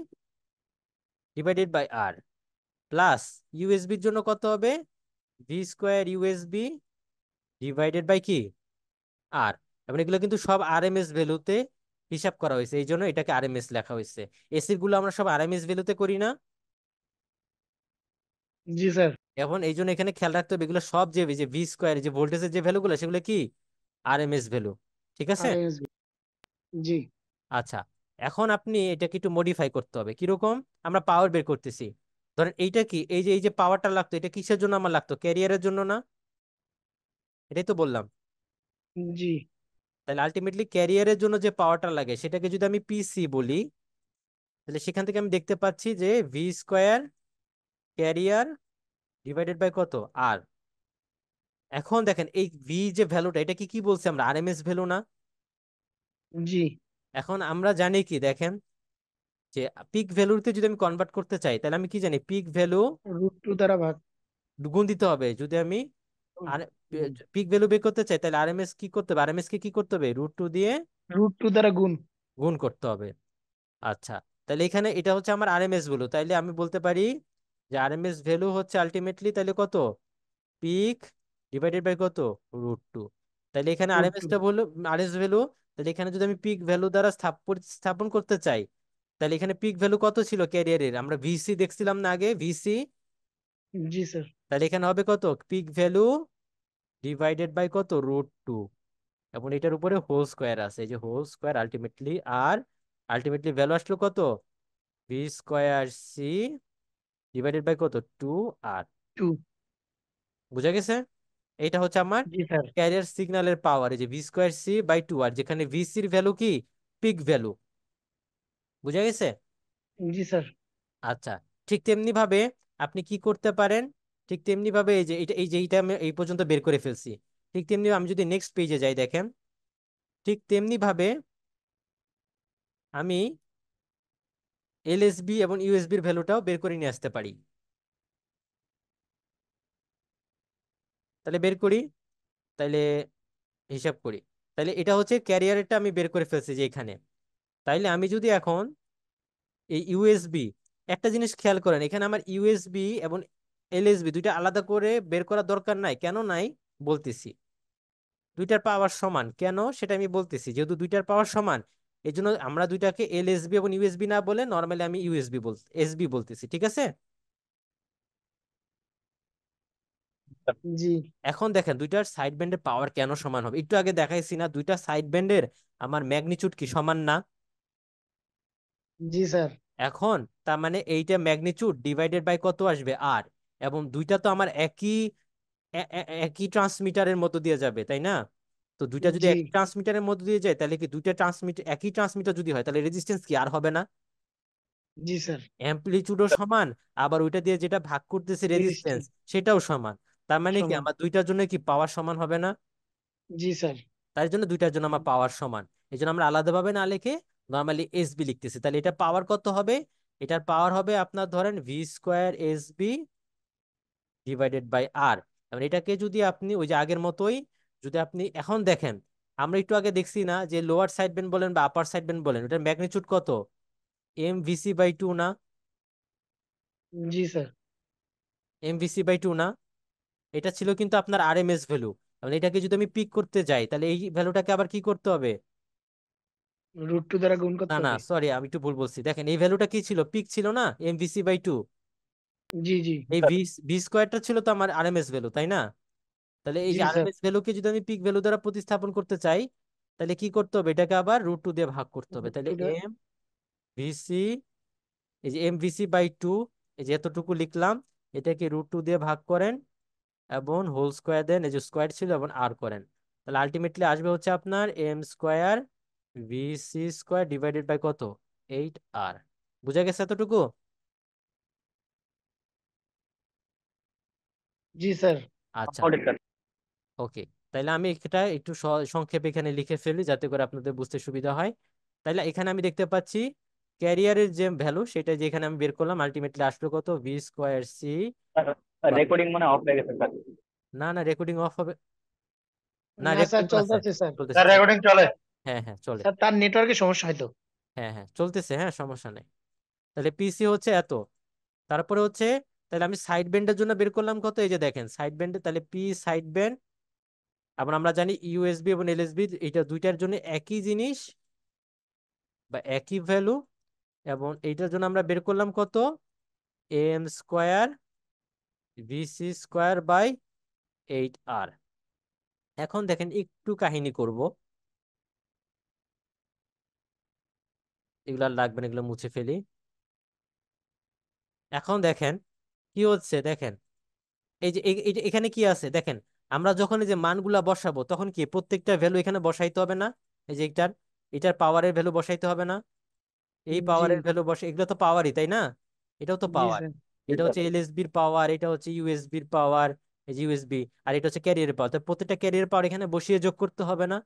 divided by R, plus ইউএসবির জন্য কত হবে, V square USB divided by কি আর। এবং এগুলো কিন্তু সব আরএমএস ভ্যালুতে হিসাব করা হয়েছে, এই জন্য এটাকে আরএমএস লেখা হয়েছে। এসির গুলো আমরা সব আরএমএস ভ্যালুতে করি না? জি স্যার। এখন এই জন্য এখানে খেয়াল রাখতে হবে এগুলো সব যে যে ভি স্কোয়ার যে ভোল্টেজের যে ভ্যালুগুলো সেগুলো কি আরএমএস ভ্যালু। ঠিক আছে। আর এস। জি। আচ্ছা, এখন আপনি এটাকে একটু মডিফাই করতে হবে কিরকম। আমরা পাওয়ার বের করতেছি, ধরেন এইটা কি, এই যে পাওয়ারটা লাগতো এটা কিসের জন্য আমার লাগতো, ক্যারিয়ারের জন্য না? এটাই তো বললাম। জি। তাহলে আলটিমেটলি ক্যারিয়ারের জন্য যে পাওয়ারটা লাগে সেটাকে যদি আমি পিসি বলি, তাহলে সেখান থেকে আমি দেখতে পাচ্ছি যে V square carrier divided by কত আর। এখন দেখেন এই ভি যে ভ্যালুটা এটা কি কি বলছি আমরা, আরএমএস ভ্যালু না? জি। এখন আমরা জানি কি দেখেন, যে পিক ভ্যালুতে যদি আমি কনভার্ট করতে চাই তাহলে আমি কি জানি, পিক ভ্যালু √2 দ্বারা ভাগ। গুণ দিতে হবে। যদি আমি আর হুম, পিক ভ্যালু বের করতে চাই তাহলে আরএমএস কি করতে হবে, আরএমএস কে কি করতে হবে, √2 দিয়ে √2 দ্বারা গুণ। গুণ করতে হবে। আচ্ছা, তাহলে এখানে এটা হচ্ছে আমার আরএমএস ভ্যালু, তাইলে আমি বলতে পারি যে আরএমএস ভ্যালু হচ্ছে আলটিমেটলি তাহলে কত, পিক ডিভাইডেড বাই কত, √2। তাহলে এখানে √2। আরএমএসটা বললো আরএস ভ্যালু, তাহলে এখানে যদি আমি পিক ভ্যালু দ্বারা স্থাপন করতে চাই তাহলে এখানে পিক ভ্যালু কত ছিল ক্যারিয়ারের, আমরা ভিসি দেখছিলাম না আগে, ভিসি। জি স্যার। তাহলে এখানে হবে কত, পিক ভ্যালু ডিভাইডেড বাই কত, √2, এবং এটার উপরে হোল স্কোয়ার আছে, এই যে whole square ultimately R, ultimately value আসলো কত, V square C divided by কত, 2 আর। 2। বুঝা গেছে? এটা হচ্ছে আমার জি স্যার। ক্যারিয়ার সিগন্যালের পাওয়ার, এই যে ভি স্কোয়ার সি বাই 2 আর, যেখানে ভিসির ভ্যালু কি, পিক ভ্যালু। বুঝা গেছে? জি স্যার। আচ্ছা, ঠিক তেমনি ভাবে আপনি কি করতে পারেন, ঠিক তেমনি ভাবে এই যে এটা, এই যে এইটা আমি এই পর্যন্ত বের করে ফেলছি, ঠিক তেমনি আমি যদি নেক্সট পেজে যাই দেখেন, ঠিক তেমনি ভাবে আমি এলএসবি এবং ইউএসবির ভ্যালুটাও বের করে নিয়ে আসতে পারি। তাহলে বের করি, তাহলে হিসাব করি। তাহলে এটা হচ্ছে ক্যারিয়ারটা আমি বের করে ফেলছি যে এখানে। তাইলে আমি যদি এখন এই ইউএসবি, একটা জিনিস খেয়াল করেন এখানে আমার ইউএসবি এবং এলএসবি দুইটা আলাদা করে বের করার দরকার নাই, কেন নাই বলতেছি। দুইটার পাওয়ার সমান কেন সেটা আমি বলতেছি, যেহেতু দুইটার পাওয়ার সমান এই জন্য আমরা দুইটাকে এলএসবি এবং ইউএসবি না বলে নর্মালি আমি ইউএসবি এসবি বলতেছি। ঠিক আছে। জি। এখন দেখেন দুইটার সাইড ব্যান্ডের পাওয়ার কেন সমান হবে, একটু আগে দেখাইছি না দুইটা সাইড ব্যান্ডের আমার ম্যাগনিচিউড কি সমান না? জি স্যার। এখন তার মানে এইটা ম্যাগনিচিউড ডিভাইডেড বাই কত আসবে আর, এবং দুইটা তো আমার একই ট্রান্সমিটারের মধ্য দিয়ে যাবে তাই না? তো দুইটা যদি জি। একই ট্রান্সমিটারের মধ্য দিয়ে যায় তাহলে কি দুইটা একই ট্রান্সমিটার যদি হয় তাহলে রেজিস্ট্যান্স কি আর হবে না? জি স্যার। অ্যামপ্লিটিউডও সমান, আবার ওইটা দিয়ে যেটা ভাগ করতেছে রেজিস্ট্যান্স রেজিস্ট্যান্স সেটাও সমান। তার মানে কি সমান। আমার দুইটার জন্য কি পাওয়ার সমান হবে না? জি স্যার। তাই জন্য দুইটার জন্য আমার পাওয়ার সমান। এই জন্য আমরা আলাদাভাবে না লিখে নর্মালি এসবি লিখতেছি। তাহলে এটা পাওয়ার কত হবে, এটার পাওয়ার হবে আপনার ধরেন V square SB divided by R. এবং এটাকে যদি আপনি ওই যে আগের মতোই, যদি আপনি এখন দেখেন, আমরা একটু আগে দেখছি না যে লোয়ার সাইড বেন্ড বলেন বা আপার সাইড বেন্ড বলেন ওটার ম্যাগনিটিউড কত, MVC/2 না? জি স্যার। MVC/2 না? এটা ছিল কিন্তু আপনার আরএমএস ভ্যালু। এবং এটাকে যদি আমি পিক করতে যাই তাহলে এই ভ্যালুটাকে আবার কি করতে হবে, √2 দ্বারা গুণ না করতে না হবে। সরি আমি একটু ভুল বলছি, দেখেন এই ভ্যালুটা কি ছিল, পিক ছিল না, MVC/2। জি। জি। এই ভি ভি স্কোয়ারটা ছিল তো আমার আরএমএস ভ্যালু তাই না? তাহলে এই জি যে স্যার। আরএমএস ভ্যালুকে যদি আমি পিক ভ্যালু দ্বারা প্রতিস্থাপন করতে চাই তাহলে কি করতে হবে, এটাকে আবার √2 দিয়ে ভাগ করতে হবে। তাহলে √2 দ্বারা। এম ভিসি, এই যে MVC/2, এই যে এতটুকু লিখলাম, এটাকে √2 দিয়ে ভাগ করেন এবং হোল স্কোয়ার দেন, এই যে স্কোয়ার ছিল এবং আর করেন। তাহলে আলটিমেটলি আসবে হচ্ছে আপনার M² VC² ডিভাইডেড বাই কত, 8R। বুঝা গেছে এতটুকু? জি স্যার। আচ্ছা, ওকে। তাইলে আমি এটা একটু সংক্ষেপে এখানে লিখে ফেলি যাতে করে আপনাদের বুঝতে সুবিধা হয়। তাইলে এখানে আমি দেখতে পাচ্ছি ক্যারিয়ারের যে ভ্যালু সেটা যেখানে আমি বের করলাম আলটিমেটলি আসলো কত, V²C। রেকর্ডিং মনে অফ হয়ে গেছে স্যার। না না রেকর্ডিং অফ হবে না, না স্যার, রেকর্ডিং আছে, চলতেছে স্যার। চলতেছে স্যার চলতেছে। রেকর্ডিং চলে। হ্যাঁ হ্যাঁ চলে। স্যার তার নেটওয়ার্কের সমস্যা হয়তো। হ্যাঁ হ্যাঁ চলতেছে, হ্যাঁ সমস্যা নেই। তাহলে পিসি হচ্ছে এত, তারপরে হচ্ছে, তাহলে আমি সাইড ব্যান্ডের জন্য বের করলাম কত, এই যে দেখেন সাইড ব্যান্ডে, তাহলে পি সাইড ব্যান্ড, আবার আমরা জানি ইউএসবি এবং এলএসবি এটা দুইটার জন্য একই জিনিস বা একই ভ্যালু, এবং এইটার জন্য আমরা বের করলাম কত, M² VC² / 8R। এখন দেখেন একটু কাহিনী করব, এগুলো আর লাগবে না, এগুলো মুছে ফেলি। এখন দেখেন কি হচ্ছে, দেখেন এই যে এখানে কি আছে দেখেন, আমরা যখন এই যে মানগুলা বসাবো তখন কি প্রত্যেকটা ভ্যালু এখানে বসাইতে হবে না? এই যে এটার পাওয়ারের ভ্যালু বসাইতে হবে না? এই জি পাওয়ারের ভ্যালু বসে, এগুলো তো পাওয়ারই তাই না? এটাও তো জি পাওয়ার। স্যার। এটা হচ্ছে এলএসবির পাওয়ার, এটা হচ্ছে ইউএসবির পাওয়ার, এই যে ইউএসবি, আর এটা হচ্ছে ক্যারিয়ারের পাওয়ার। তো প্রত্যেকটা ক্যারিয়ার পাওয়ার এখানে বসিয়ে যোগ করতে হবে না?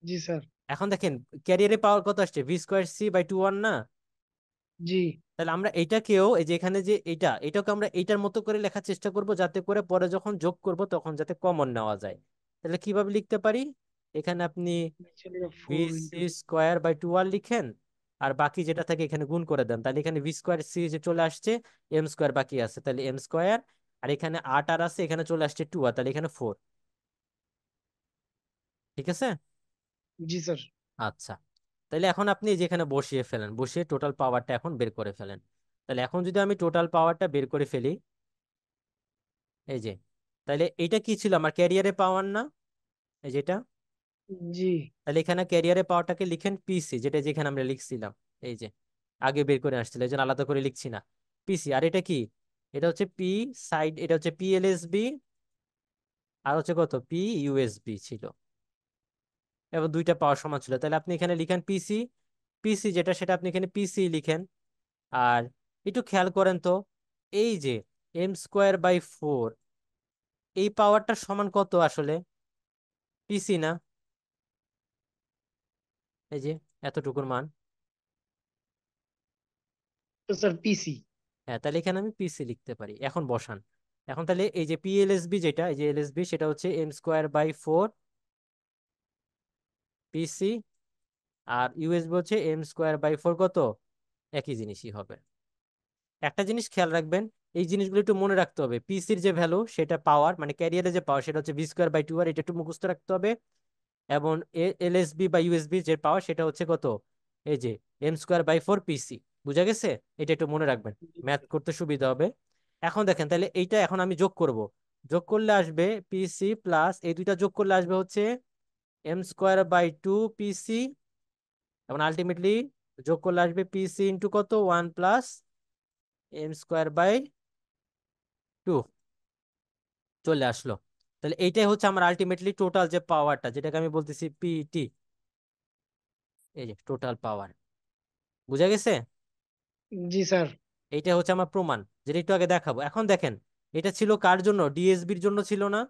জি স্যার। এখন দেখেন ক্যারিয়ারের পাওয়ার কত আসছে, V²C/2R না? জি তাহলে আমরা এইটাকেও, এই যে এখানে যে এটাকে আমরা এইটার মতো করে লেখার চেষ্টা করব, যাতে করে পরে যখন যোগ করব তখন যাতে কমন নেওয়া যায়। তাহলে কিভাবে লিখতে পারি? এখানে আপনি actually V 4 × square by 2R লিখেন, আর বাকি যেটা থাকে এখানে গুণ করে দেন, তাহলে এখানে V²C যে চলে আসছে, M² বাকি আছে, তাহলে M², আর এখানে 8R আছে, এখানে চলে আসছে 2R, তাহলে এখানে 4। ঠিক আছে। জি স্যার। আচ্ছা, তাহলে এখন আপনি যেখানে বসিয়ে ফেলেন, বসিয়ে টোটাল পাওয়ারটা এখন বের করে ফেলেন। তাহলে এখন যদি আমি টোটাল পাওয়ারটা বের করে ফেলি, এই যে, তাহলে এইটা কি ছিল আমার ক্যারিয়ারে পাওয়ার না, এই যেটা। জি তাহলে এখানে ক্যারিয়ারে পাওয়ারটাকে লিখেন পিসি, যেটা যেখানে আমরা লিখছিলাম, এই যে আগে বের করে আসছিল, এই জন্য আলাদা করে লিখছি না। পিসি, আর এটা কি? এটা হচ্ছে পি সাইড, এটা হচ্ছে PLSB, আর হচ্ছে কত, PUSB ছিল, এবং দুইটা পাওয়ার সমান ছিল। তাহলে আপনি এখানে লিখেন পিসি, পিসি যেটা সেটা আপনি এখানে পিসি লিখেন। আর একটু খেয়াল করেন তো, এই যে M²/4, এই পাওয়ারটা সমান কত আসলে? পিসি না, এই যে এতটুকুর মান। তো স্যার পিসি। হ্যাঁ, তাহলে এখানে আমি পিসি লিখতে পারি। এখন বসান, এখন তাহলে এই যে PLSB যেটা, এই যে এলএসবি, সেটা হচ্ছে M²/4 পিসি, আর ইউএসবি হচ্ছে M²/4 কত, একই জিনিসই হবে। একটা জিনিস খেয়াল রাখবেন, এই জিনিসগুলো একটু মনে রাখতে হবে। পিসির যে ভ্যালু সেটা পাওয়ার, মানে ক্যারিয়ারে যে পাওয়ার সেটা হচ্ছে V²/2R, এটা একটু মুখস্থ রাখতে হবে। এবং এলএসবি বা ইউএসবি যে পাওয়ার সেটা হচ্ছে কত, এই যে M²/4 পিসি। বুঝা গেছে? এটা একটু মনে রাখবেন, ম্যাথ করতে সুবিধা হবে। এখন দেখেন, তাহলে এইটা এখন আমি যোগ করব, যোগ করলে আসবে পিসি প্লাস, এই দুইটা যোগ করলে আসবে হচ্ছে M²/2 পিসি, এবং আলটিমেটলি যোগ করলে আসবে পিসি ইন্টু কত, 1 প্লাস M²/2 চলে আসলো। তাহলে এইটাই হচ্ছে আমার আলটিমেটলি টোটাল যে পাওয়ারটা, যেটাকে আমি বলতেছি পিটি, এই যে টোটাল পাওয়ার। বুঝা গেছে? জি স্যার। এইটা হচ্ছে আমার প্রমাণ, যেটা একটু আগে দেখাবো। এখন দেখেন, এটা ছিল কার জন্য, ডিএসবির জন্য ছিল না?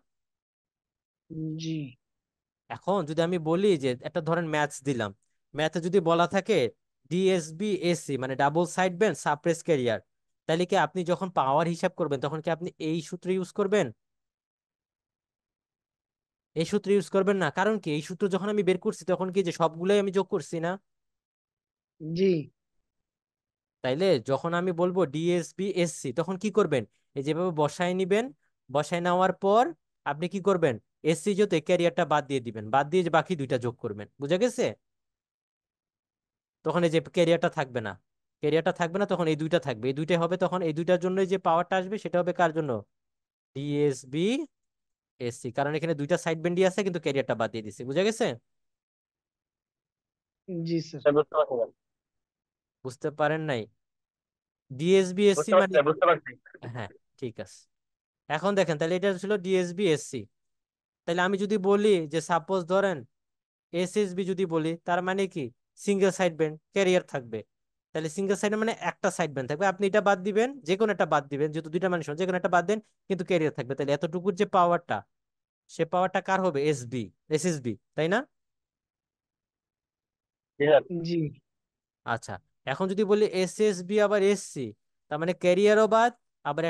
জি এখন যদি আমি বলি যে একটা ধরেন ম্যাথস দিলাম, ম্যাথে যদি বলা থাকে DSB/AC মানে double side bend suppress career, তাহলে কি আপনি যখন পাওয়ার হিসাব করবেন তখন কি আপনি এই সূত্র ইউজ করবেন? এই সূত্র ইউজ করবেন না। কারণ কি, এই সূত্র যখন আমি বের করছি তখন কি যে সবগুলোই আমি যোগ করছি না? জি তাইলে যখন আমি বলবো DSB/SC তখন কি করবেন, এই যেভাবে বসায় নিবেন, বসায় নেওয়ার পর আপনি কি করবেন, এসসি যত ক্যারিয়ারটা বাদ দিয়ে দিবেন, বাদ দিয়ে যে বাকি দুইটা যোগ করবেন। বুঝা গেছে? তখন এই যে ক্যারিয়ারটা থাকবে না, ক্যারিয়ারটা থাকবে না, তখন এই দুইটা থাকবে, এই দুইটাই হবে, তখন এই দুইটার জন্য যে পাওয়ারটা আসবে সেটা হবে কার জন্য, DSB/SC, কারণ এখানে দুইটা সাইড বেন্ডই আছে কিন্তু ক্যারিয়ারটা বাদ দিয়ে দিছি। বুঝা গেছে? জি স্যার। বুঝতে পারছি না। বুঝতে পারেন নাই? DSB/SC বুঝতে পারছি মানে না, বুঝতে পারছি। হ্যাঁ, ঠিক আছে। এখন দেখেন, তাহলে এটা ছিল DSB/SC। তাহলে আমি যদি বলি যে সাপোজ ধরেন SSB যদি বলি, তার মানে কি, সিঙ্গেল সাইড বেন্ড ক্যারিয়ার থাকবে। তাহলে সিঙ্গেল সাইড মানে একটা সাইড বেন্ড থাকবে, আপনি এটা বাদ দিবেন, যে কোনো একটা বাদ দিবেন, যেহেতু দুইটা মানুষ যে কোনো একটা বাদ দেন, কিন্তু ক্যারিয়ার থাকবে। তাহলে এতটুকুর যে পাওয়ারটা, সে পাওয়ারটা কার হবে, SSB, তাই না? জি স্যার। জি আচ্ছা, এখন যদি বলি SSB আবার SC, তার মানে ক্যারিয়ারও বাদ, আবার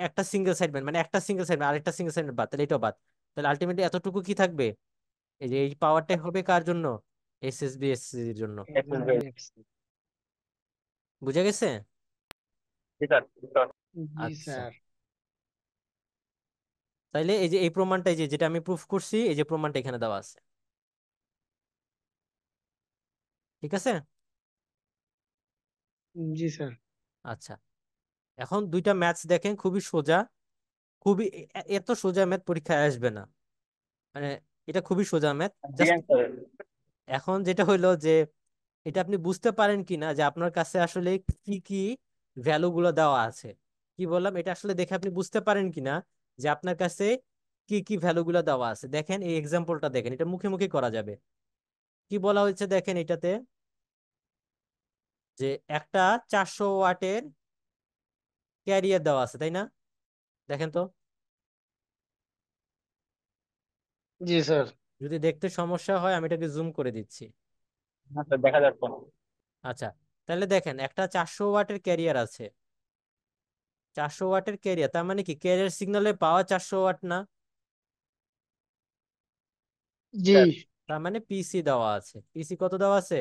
একটা সিঙ্গেল সাইড বেন্ড মানে একটা সিঙ্গেল সাইড আরেকটা সিঙ্গেল সাইড বাদ, তাহলে এটাও বাদ। তাহলে আলটিমেটলি এতটুকু কি থাকবে, এই যে এই পাওয়ারটাই হবে কার জন্য, SSB/SC এর জন্য। SSB/SC। বুঝা গেছে? জি স্যার, বুঝতে পারছি। জি আচ্ছা, স্যার। তাইলে এই যে এই প্রমাণটা, এই যে যেটা আমি প্রুফ করছি, এই যে প্রমাণটা এখানে দেওয়া আছে। ঠিক আছে। জি স্যার। আচ্ছা, এখন দুইটা ম্যাথস দেখেন, খুবই সোজা, খুবই এত সোজা ম্যাথ পরীক্ষায় আসবে না, মানে এটা খুবই সোজা ম্যাথ। জাস্ট দিয়েন স্যার। এখন যেটা হইলো যে এটা আপনি বুঝতে পারেন কিনা যে আপনার কাছে আসলে কি কি ভ্যালু গুলো দেওয়া আছে। কি বললাম, এটা আসলে দেখে আপনি বুঝতে পারেন কিনা যে আপনার কাছে কি কি ভ্যালু গুলো দেওয়া আছে। দেখেন এই এক্সাম্পলটা দেখেন, এটা মুখে মুখে করা যাবে। কি বলা হয়েছে দেখেন এটাতে, যে একটা 400 ওয়াটের ক্যারিয়ার দেওয়া আছে, তাই না? দেখেন তো, জি স্যার। যদি দেখতে সমস্যা হয় আমি এটাকে জুম করে দিচ্ছি। না স্যার, দেখা যাচ্ছে না। আচ্ছা, তাহলে দেখেন একটা 400 ওয়াটের ক্যারিয়ার আছে। 400 ওয়াটের ক্যারিয়ার তার মানে কি ক্যারিয়ার সিগন্যালে পাওয়া 400 ওয়াট না? জি। স্যার, তার মানে পিসি দেওয়া আছে, পিসি কত দেওয়া আছে?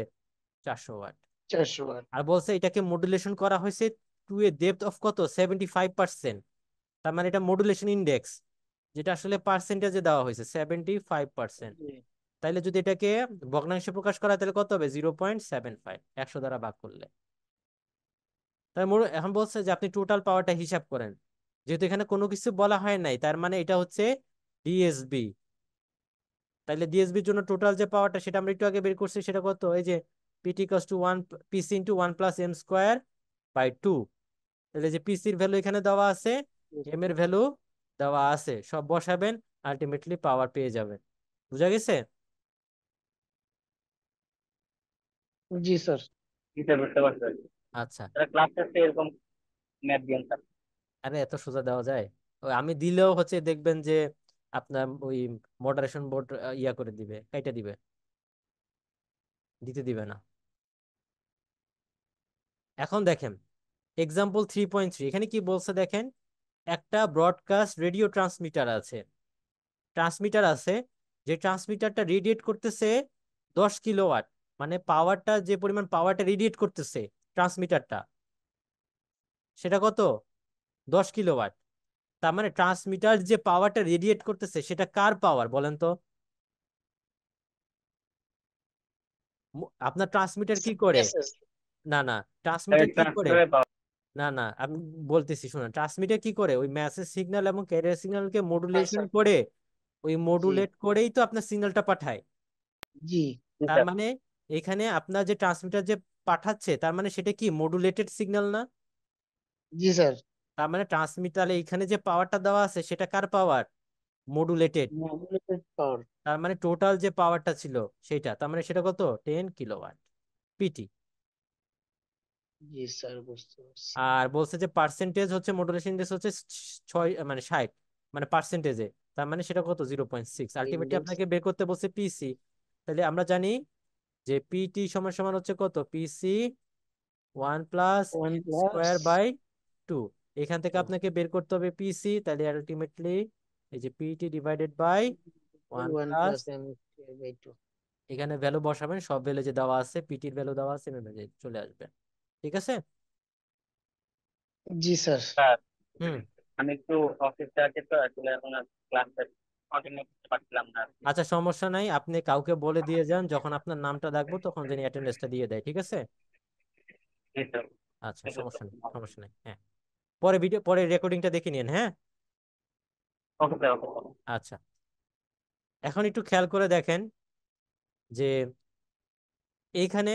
400 ওয়াট। 400 ওয়াট। আর বলছে এটাকে মডুলেশন করা হয়েছে টু এ ডেপথ অফ কত, 75%। তার মানে এটা মডুলেশন ইন্ডেক্স, যেটা আসলে পার্সেন্টেজে দেওয়া হয়েছে 75%। জি। তাইলে যদি এটাকে ভগ্নাংশে প্রকাশ করা হয়, তাহলে কত হবে? 0.75, 100 দ্বারা ভাগ করলে। তাই এখন বলছে যে আপনি টোটাল পাওয়ারটা হিসাব করেন। যেহেতু এখানে কোনো কিছু বলা হয় নাই, তার মানে এটা হচ্ছে ডিএসবি। তাইলে ডিএসবির জন্য টোটাল যে পাওয়ারটা সেটা আমরা একটু আগে বের করছি, সেটা কত? এই যে PT equals to 1 PC into 1 + m² by 2। তাহলে যে পিসির ভ্যালু এখানে দেওয়া আছে, এম এর ভ্যালু দেওয়া আছে, সব বসাবেন, আলটিমেটলি পাওয়ার পেয়ে যাবেন। বুঝা গেছে? জি স্যার। জি স্যার, বুঝতে পারছি। আচ্ছা, স্যার, ক্লাস টেস্টে এরকম ম্যাথ দিয়েন স্যার। আরে এত সোজা দেওয়া যায়? ওই আমি দিলেও হচ্ছে দেখবেন যে আপনার ওই মডারেশন বোর্ড ইয়া করে দিবে, কাইটা দিবে, দিতে দিবে না। এখন দেখেন এক্সাম্পল 3.3, এখানে কি বলছে দেখেন, একটা ব্রডকাস্ট রেডিও ট্রান্সমিটার আছে, যে ট্রান্সমিটারটা রেডিয়েট করতেছে 10 কিলোওয়াট। মানে পাওয়ারটা, যে পরিমাণ পাওয়ারটা রেডিয়েট করতেছে ট্রান্সমিটারটা, সেটা কত? 10 কিলোওয়াট। তার মানে ট্রান্সমিটার যে পাওয়ারটা রেডিয়েট করতেছে সেটা কার পাওয়ার বলেন তো? আপনার ট্রান্সমিটার কি করে? মেসেজ। না না, স্যার, ট্রান্সমিটার কি করে? ট্রান্সফারের পাওয়ার। না না, আমি বলতেছি শুনুন, ট্রান্সমিটার কি করে? ওই মেসেজ সিগন্যাল এবং ক্যারিয়ার সিগন্যালকে মডুলেশন আচ্ছা। করে, ওই জি। মডুলেট করেই তো আপনার সিগন্যালটা পাঠায়। জি। জি তার স্যার। মানে এখানে আপনার যে ট্রান্সমিটার যে পাঠাচ্ছে, তার মানে সেটা কি মডুলেটেড সিগন্যাল না? জি স্যার। তার মানে ট্রান্সমিটারে এখানে যে পাওয়ারটা দেওয়া আছে সেটা কার পাওয়ার? মডুলেটেড। মডুলেটেড পাওয়ার। তার মানে টোটাল যে পাওয়ারটা ছিল সেটা, তার মানে সেটা কত? 10 কিলোওয়াট পিটি। জি স্যার, বুঝতে পারছি। আর বলছে যে পার্সেন্টেজ হচ্ছে, মডুলেশন ইন্ডেক্স হচ্ছে 6, মানে 60, মানে পার্সেন্টেজে। তার মানে সেটা কত? 0.6। আলটিমেটলি ইন্ডেক্স আপনাকে বের করতে বলছে পিসি। তাহলে আমরা জানি যে পিটি সমান সমান হচ্ছে কত? পিসি 1 + m² বাই 2। এখান থেকে 1 + আপনাকে বের করতে হবে পিসি, তাহলে আলটিমেটলি এই যে PT divided by one 1 plus, + m²/2। এখানে ভ্যালু বসাবেন, সব ভ্যালু যে দেওয়া আছে, পিটির ভ্যালু দেওয়া আছে, এম এর চলে আসবে। ঠিক আছে? জি স্যার। স্যার, হুম। আমি একটু অফিসে আছি তো, আসলে এখন ক্লাসটা কন্টিনিউ করতে পারছিলাম না আর কি। আচ্ছা, সমস্যা নাই, আপনি কাউকে বলে দিয়ে যান যখন আপনার নামটা ডাকবো তখন যিনি অ্যাটেন্ডেন্সটা দিয়ে দেয়, ঠিক আছে? জি স্যার। আচ্ছা, সমস্যা নেই, সমস্যা নেই, হ্যাঁ। পরে ভিডিও, পরে রেকর্ডিংটা দেখে নিন, হ্যাঁ। Okay sir, okay sir. আচ্ছা, এখন একটু খেয়াল করে দেখেন যে এইখানে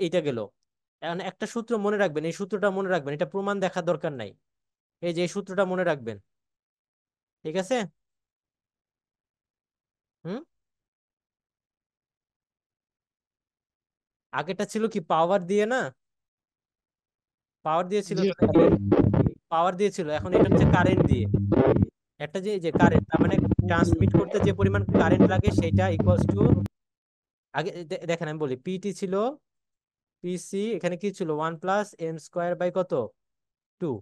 এইটা গেল। এখন একটা সূত্র মনে রাখবেন, এই সূত্রটা মনে রাখবেন, এটা প্রমাণ দেখার দরকার নাই। এই যে এই সূত্রটা মনে রাখবেন, ঠিক আছে? হুম। আগেরটা ছিল কি পাওয়ার দিয়ে না? পাওয়ার দিয়েছিল জি তো স্যার। নাকি? পাওয়ার দিয়েছিল, এখন এটা হচ্ছে কারেন্ট দিয়ে। একটা যে কারেন্ট, তার মানে ট্রান্সমিট করতে যে পরিমাণ কারেন্ট লাগে সেটা ইকুয়ালস টু, আগে দেখেন আমি বলি, পিটি ছিল, পিসি এখানে কি ছিল? 1 + m² বাই কত? 2।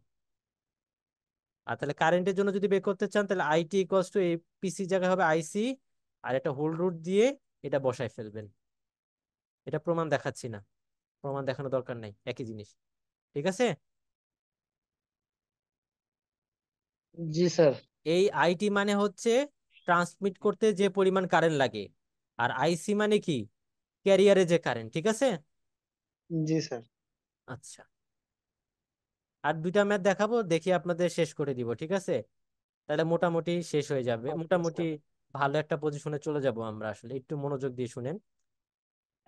আর তাহলে কারেন্টের জন্য যদি বের করতে চান, তাহলে আইটি ইকুয়ালস টু এই পিসি জায়গায় হবে আইসি, আর একটা হোল রুট দিয়ে এটা বসায় ফেলবেন। এটা প্রমাণ দেখাচ্ছি না, প্রমাণ দেখানো দরকার নাই, একই জিনিস। ঠিক আছে? জি স্যার। এই আইটি মানে হচ্ছে ট্রান্সমিট করতে যে পরিমাণ কারেন্ট লাগে, আর আইসি মানে কি? ক্যারিয়ারে যে কারেন্ট, ঠিক আছে? জি স্যার। আচ্ছা। আর দুইটা ম্যাথ দেখাবো, দেখি আপনাদের শেষ করে দিব, ঠিক আছে? তাহলে মোটামুটি শেষ হয়ে যাবে, আচ্ছা মোটামুটি আচ্ছা। ভালো একটা পজিশনে চলে যাব আমরা। আসলে একটু মনোযোগ দিয়ে শুনেন।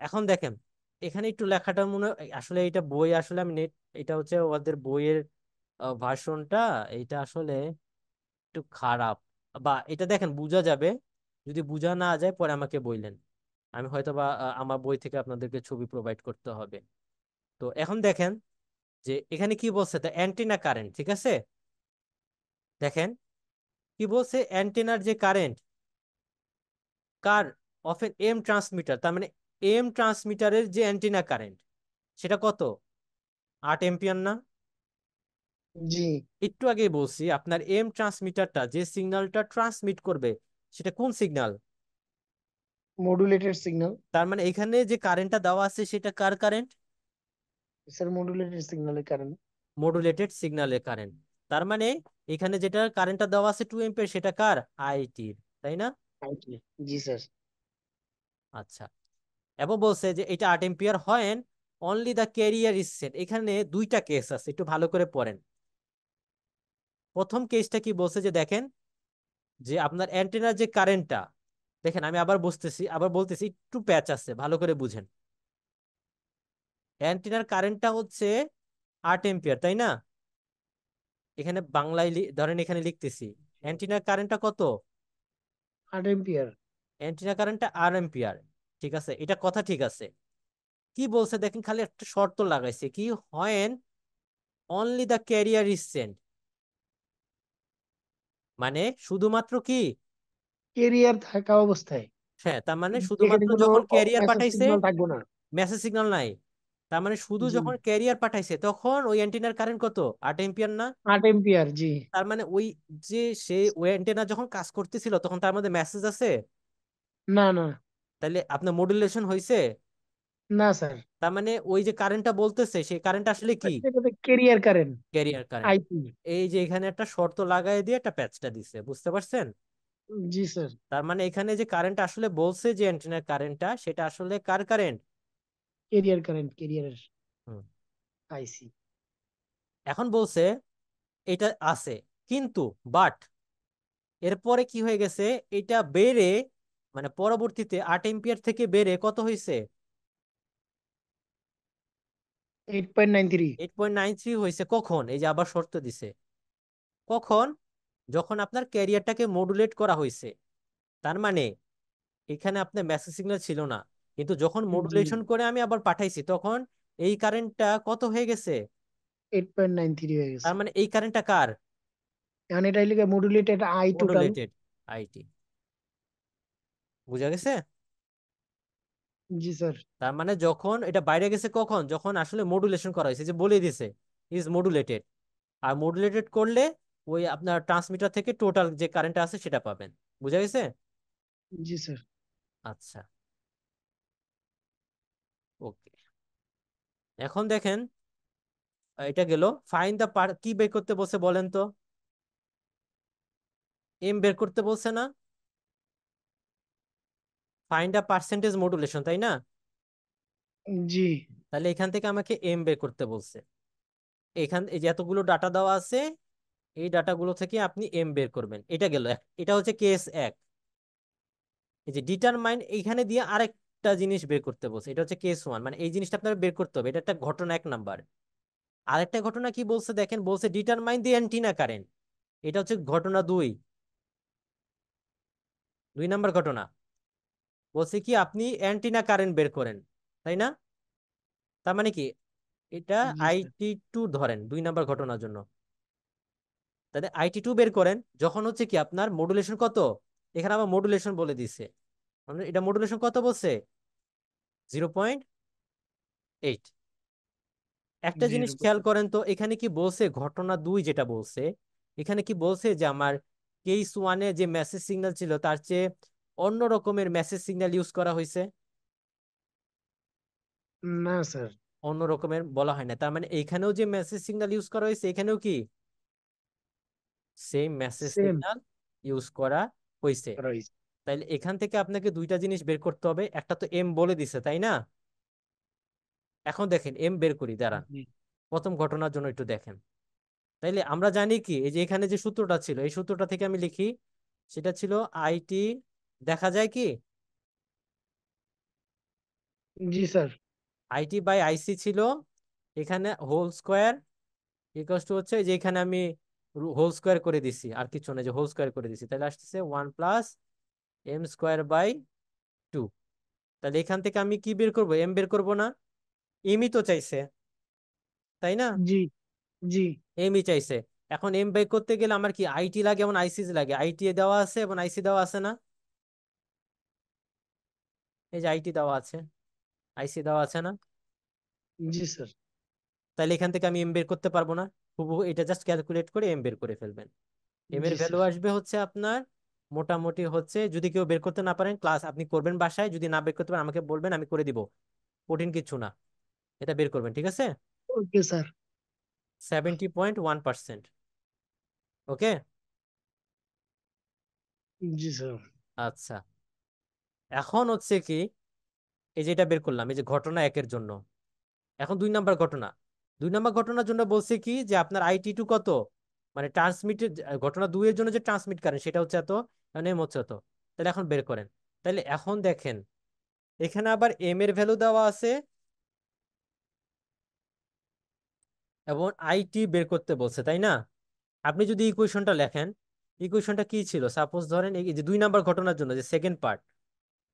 এখন দেখেন, এখানে একটু লেখাটা মনে আসলে এটা বই, আসলে আমি নেট, এটা হচ্ছে ওদের বইয়ের ভার্সনটা, এইটা আসলে একটু খারাপ, বা এটা দেখেন বোঝা যাবে, যদি বোঝা না যায় পরে আমাকে বললেন, আমি হয়তো বা আমার বই থেকে আপনাদেরকে ছবি প্রোভাইড করতে হবে। তো এখন দেখেন যে এখানে কি বলছে, তা অ্যান্টেনা কারেন্ট, ঠিক আছে? দেখেন কি বলছে, অ্যান্টেনার যে কারেন্ট কার অফ এন এম ট্রান্সমিটার, তার মানে এম ট্রান্সমিটারের যে অ্যান্টেনা কারেন্ট সেটা কত, 8 এম্পিয়ার না? জি। একটু আগে বলছি আপনার এম ট্রান্সমিটারটা যে সিগন্যালটা ট্রান্সমিট করবে সেটা কোন সিগন্যাল? Modulated signal. তার মানে এখানে যে কারেন্টটা দেওয়া আছে সেটা কার কারেন্ট? স্যার মডুলেটেড সিগন্যালের কারণে। মডুলেটেড সিগন্যালের কারেন্ট। তার মানে এখানে যেটা কারেন্টটা দেওয়া আছে 2 এম্পিয়ার, সেটা কার? আইটির, তাই না? আইটি। G sir. আচ্ছা, এবং বলছে যে এটা 8 এম্পিয়ার হয়, only the carrier is set. এখানে দুইটা কেস আছে, একটু ভালো করে পড়েন। প্রথম কেসটা কি বলছে যে দেখেন, যে আপনার অ্যান্টেনার যে কারেন্টটা, দেখেন আমি আবার বুঝতেছি, আবার বলতেছি, একটু প্যাচ আছে, ভালো করে বুঝেন। অ্যান্টেনার কারেন্টটা হচ্ছে 8 এম্পিয়ার, তাই না? এখানে বাংলায় ধরেন এখানে লিখতেছি অ্যান্টেনার কারেন্টটা কত, 8 এম্পিয়ার। অ্যান্টেনা কারেন্টটা 8 এম্পিয়ার। ঠিক আছে, এটা কথা ঠিক আছে। কি বলছে দেখেন, খালি একটা শর্ত লাগাইছে কি, হয় only the carrier is sent, মানে শুধুমাত্র কি, কেরিয়ার থাকা অবস্থায় হ্যাঁ তার মানে এখানে শুধুমাত্র কোনো যখন ক্যারিয়ার মেসেজ পাঠাইছে, সিগন্যাল থাকবো না। মেসেজ সিগন্যাল নাই, তার মানে শুধু জি। যখন ক্যারিয়ার পাঠাইছে তখন ওই অ্যান্টেনার কারেন্ট কত, 8 এম্পিয়ার না? 8 এম্পিয়ার। জি। তার মানে ওই যে সে ওই অ্যান্টেনা যখন কাজ করতেছিল তখন তার মধ্যে মেসেজ আছে, না না। তাহলে আপনার মডুলেশন হয়েছে। না স্যার। তার মানে ওই যে কারেন্টটা বলতেছে সেই কারেন্ট আসলে কি, এটা career current. Career current. IP. এই যে এখানে একটা শর্ত লাগাই দিয়ে একটা প্যাচটা দিছে, বুঝতে পারছেন? জি স্যার। তার মানে এখানে যে কারেন্ট আসলে বলছে যে অ্যান্টেনার কারেন্টটা, সেটা আসলে কার কারেন্ট? কেরিয়ার কারেন্ট, কেরিয়ারের হুম। আইসি। এখন বলছে এটা আছে, কিন্তু বাট এরপরে কি হয়ে গেছে, এটা বেড়ে, মানে পরবর্তীতে 8 এম্পিয়ার থেকে বেড়ে কত হয়েছে, 8.93। 8.93 হয়েছে। কখন? এই যে আবার শর্ত দিছে, কখন? যখন আপনার ক্যারিয়ারটাকে মডুলেট করা হয়েছে। তার মানে এখানে আপনার মেসেজ সিগন্যাল ছিল না, কিন্তু যখন জি। মডুলেশন করে আমি আবার পাঠাইছি তখন এই কারেন্টটা কত হয়ে গেছে। 8.93 হয়ে গেছে। তার মানে এই কারেন্টটা কার? এখন এটা লিখে modulated I total. Modulated IT. বুঝা গেছে? জি স্যার। তার মানে যখন এটা বাইরে গেছে কখন, যখন আসলে মডুলেশন করা হয়েছে, যে বলে দিছে ইজ মডুলেটেড। আর মডুলেটেড করলে ওই আপনার ট্রান্সমিটার থেকে টোটাল যে কারেন্ট আছে সেটা পাবেন। বুঝা গেছে? জি স্যার। আচ্ছা, ওকে। এখন দেখেন, এটা গেল। ফাইন দা কি বের করতে বলছে বলেন তো? এম বের করতে বলছে না? ফাইন দা পার্সেন্টেজ মডুলেশন, তাই না? জি। তাহলে এখান থেকে আমাকে এম বের করতে বলছে। এখান এই যে এতগুলো ডাটা দেওয়া আছে, এই ডাটাগুলো থেকে আপনি এম বের করবেন। এটা গেল এটা হচ্ছে কেস এক। এই যে ডিটারমাইন এইখানে দিয়ে আরেকটা জিনিস বের করতে বলছে, এটা হচ্ছে কেস ওয়ান, মানে এই জিনিসটা আপনার বের করতে হবে, এটা একটা ঘটনা 1 নাম্বার। আরেকটা ঘটনা কি বলছে দেখেন, বলছে ডিটারমাইন দি অ্যান্টিনা কারেন্ট, এটা হচ্ছে ঘটনা 2, 2 নাম্বার ঘটনা। বলছে কি আপনি অ্যান্টিনা কারেন্ট বের করেন, তাই না? তার মানে কি, এটা জি স্যার। IT2 ধরেন 2 নাম্বার ঘটনার জন্য। তাহলে IT2 বের করেন যখন হচ্ছে কি আপনার মডুলেশন কত, এখানে আবার মডুলেশন বলে দিছে, মানে এটা মডুলেশন কত বলছে, 0.8। একটা জিনিস জিরো। খেয়াল করেন তো, এখানে কি বলছে ঘটনা 2 যেটা বলছে, এখানে কি বলছে যে আমার কেস ওয়ানে যে মেসেজ সিগন্যাল ছিল তার চেয়ে অন্য রকমের মেসেজ সিগন্যাল ইউজ করা হয়েছে? না স্যার। অন্য রকমের বলা হয় না, তার মানে এইখানেও যে মেসেজ সিগন্যাল ইউজ করা হয়েছে এখানেও কি same message same signal use করা হয়েছে। রয়েছে। তাইলে এখান থেকে আপনাকে দুইটা জিনিস বের করতে হবে, একটা তো এম বলে দিছে, তাই না? এখন দেখেন এম বের করি, দাঁড়ান। জি। প্রথম ঘটনার জন্য একটু দেখেন। তাইলে আমরা জানি কি, এই যে এখানে যে সূত্রটা ছিল, এই সূত্রটা থেকে আমি লিখি, সেটা ছিল আইটি, দেখা যায় কি জি স্যার। আইটি বাই আইসি ছিল এখানে হোল স্কোয়ার ইকুয়ালস টু হচ্ছে, যে এখানে আমি হোল স্কোয়ার করে দিছি, আর কিছু না, যে হোল স্কোয়ার করে দিছি, তাহলে আসতেছে 1 + m² / 2। তাহলে এখান থেকে আমি কি বের করবো, এম বের করবো না? এমই তো চাইছে, তাই না? জি জি এমই চাইছে। এখন এম বের করতে গেলে আমার কি আইটি লাগে এবং আইসি লাগে? আইটি দেওয়া আছে এবং আইসি দেওয়া আছে না? এই যে আইটি দেওয়া আছে, আইসি দেওয়া আছে না? জি স্যার। তাহলে এখান থেকে আমি এম বের করতে পারবো না? হুবহু এটা জাস্ট ক্যালকুলেট করে এম বের করে ফেলবেন। এম এর জি ভ্যালু স্যার। আসবে হচ্ছে আপনার মোটামুটি হচ্ছে, যদি কেউ বের করতে না পারেন ক্লাস আপনি করবেন বাসায়, যদি না বের করতে পারেন আমাকে বলবেন, আমি করে দিব, কঠিন কিছু না, এটা বের করবেন, ঠিক আছে? Okay sir. 70.1%। ওকে। জি স্যার। আচ্ছা, এখন হচ্ছে কি, এই যে এটা বের করলাম, এই যে ঘটনা একের জন্য। এখন 2 নাম্বার ঘটনা, 2 নাম্বার ঘটনার জন্য বলছে কি যে আপনার আইটি টু কত, মানে ট্রান্সমিটেড, ঘটনা 2 এর জন্য যে ট্রান্সমিট কারেন্ট সেটা হচ্ছে এত, এম হচ্ছে এত। তাহলে এখন বের করেন। তাহলে এখন দেখেন, এখানে আবার এম এর ভ্যালু দেওয়া আছে এবং আইটি বের করতে বলছে, তাই না? আপনি যদি ইকুয়েশনটা লেখেন, ইকুয়েশনটা কি ছিল, সাপোজ ধরেন এই যে 2 নাম্বার ঘটনার জন্য যে সেকেন্ড পার্ট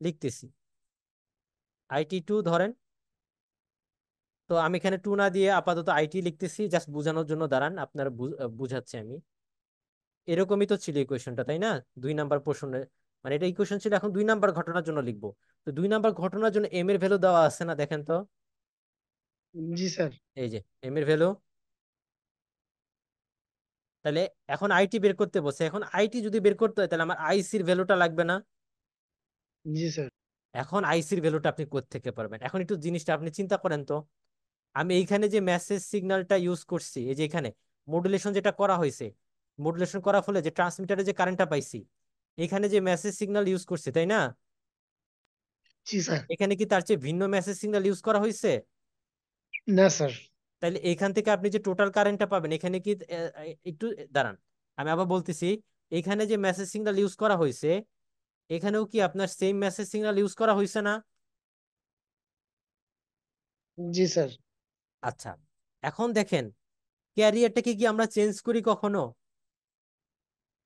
লিখতেছি, আইটি টু ধরেন, তো আমি এখানে টু না দিয়ে আপাতত আইটি লিখতেছি জাস্ট বোঝানোর জন্য, দাঁড়ান আপনার বুঝাচ্ছি আমি। এরকমই তো ছিল ইকুয়েশনটা, তাই না? 2 নাম্বার প্রশ্নে, মানে এটা ইকুয়েশন ছিল, এখন 2 নাম্বার ঘটনার জন্য লিখবো। তো 2 নাম্বার ঘটনার জন্য এম এর ভ্যালু দেওয়া আছে না, দেখেন তো। জি স্যার। এই যে এম এর ভ্যালু। তাহলে এখন আইটি বের করতে বসে, এখন আইটি যদি বের করতে হয় তাহলে আমার আইসির ভ্যালুটা লাগবে না? জি স্যার। এখন আইসির ভ্যালুটা আপনি কোত্থেকে পারবেন? এখন একটু জিনিসটা আপনি চিন্তা করেন তো। আমি এইখানে যে মেসেজ সিগন্যালটা ইউজ করছি, এই যে এখানে মডুলেশন যেটা করা হয়েছে, মডুলেশন করার ফলে যে ট্রান্সমিটারে যে কারেন্টটা পাইছি, এখানে যে মেসেজ সিগন্যাল ইউজ করছে, তাই না? জি স্যার। এখানে কি তার চেয়ে ভিন্ন মেসেজ সিগন্যাল ইউজ করা হয়েছে? না স্যার। তাহলে এখান থেকে আপনি যে টোটাল কারেন্টটা পাবেন, এখানে কি একটু দাঁড়ান, আমি আবার বলতেছি, এখানে যে মেসেজ সিগন্যাল ইউজ করা হয়েছে, এখানেও কি আপনার সেম মেসেজ সিগন্যাল ইউজ করা হয়েছে না? জি স্যার। আচ্ছা, এখন দেখেন, ক্যারিয়ারটাকে কি আমরা চেঞ্জ করি কখনো?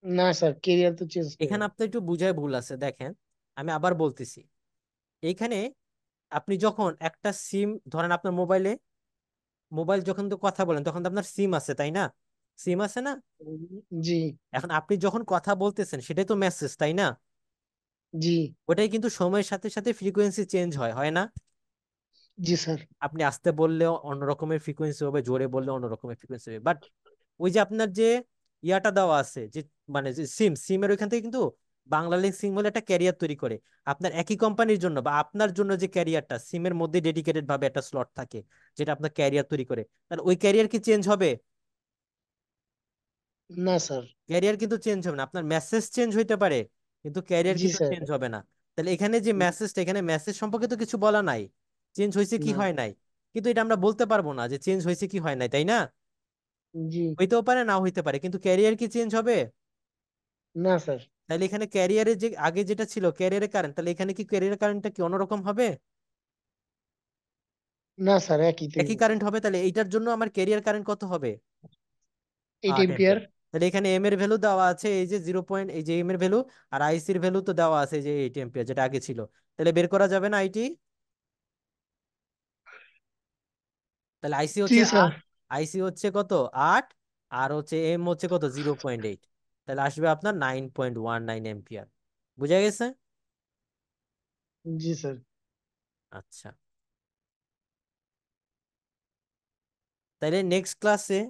না স্যার, কেরিয়ার তো চেঞ্জ করি এখানে না। আপনার একটু বুঝায় ভুল আছে, দেখেন আমি আবার বলতেছি, এইখানে আপনি যখন একটা সিম ধরেন আপনার মোবাইলে, মোবাইল যখন তো কথা বলেন তখন তো আপনার সিম আছে, তাই না? সিম আছে না? জি এখন আপনি যখন কথা বলতেছেন সেটাই তো মেসেজ, তাই না? জি ওটাই কিন্তু সময়ের সাথে সাথে ফ্রিকোয়েন্সি চেঞ্জ হয়, হয় না? জি স্যার। আপনি আস্তে বললেও অন্য রকমের ফ্রিকোয়েন্সি হবে, জোরে বললে অন্য রকমের ফ্রিকোয়েন্সি হবে, বাট ওই যে আপনার যে ইয়াটা দেওয়া আছে, যে মানে যে সিমের ওইখান থেকে কিন্তু বাংলালিংক সিম হলে একটা ক্যারিয়ার তৈরি করে আপনার একই কোম্পানির জন্য, বা আপনার জন্য যে ক্যারিয়ারটা সিমের মধ্যে ডেডিকেটেড ভাবে একটা স্লট থাকে, যেটা আপনার ক্যারিয়ার তৈরি করে, তাহলে ওই ক্যারিয়ার কি চেঞ্জ হবে? না স্যার। ক্যারিয়ার কিন্তু চেঞ্জ হবে না, আপনার মেসেজ চেঞ্জ হইতে পারে কিন্তু ক্যারিয়ার জি কিন্তু স্যার। চেঞ্জ হবে না। তাহলে এখানে যে মেসেজটা, এখানে মেসেজ সম্পর্কে তো কিছু বলা নাই, চেঞ্জ হয়েছে কি না। হয় নাই, কিন্তু এটা আমরা বলতে পারবো না যে চেঞ্জ হয়েছে কি হয় নাই, তাই না? জি। হইতেও পারে না হইতে পারে, কিন্তু ক্যারিয়ার কি চেঞ্জ হবে? না স্যার। তাহলে এখানে ক্যারিয়ারের যে আগে যেটা ছিল ক্যারিয়ারের কারেন্ট, তাহলে এখানে কি ক্যারিয়ার কারেন্টটা কি অন্যরকম হবে? না স্যার, একই একই থাকবে। কারেন্ট হবে। তাহলে এইটার জন্য আমার ক্যারিয়ার কারেন্ট কত হবে? 8 এম্পিয়ার।8 এম্পিয়ার। তাহলে এখানে এম এর ভ্যালু দেওয়া আছে এই যে 0 এই যে এম এর ভ্যালু, আর আইসির ভ্যালু তো দেওয়া আছে এই যে 8 এম্পিয়ার, যেটা আগে ছিল। তাহলে বের করা যাবে না আইটি? তাহলে আইসি জি হচ্ছে স্যার। 8, আইসি হচ্ছে কত, 8, আর হচ্ছে এম হচ্ছে কত, 0.8। তাহলে আসবে আপনার 9.19 এম্পিয়ার। বুঝা গেছে? জি স্যার। আচ্ছা, তাহলে নেক্সট ক্লাসে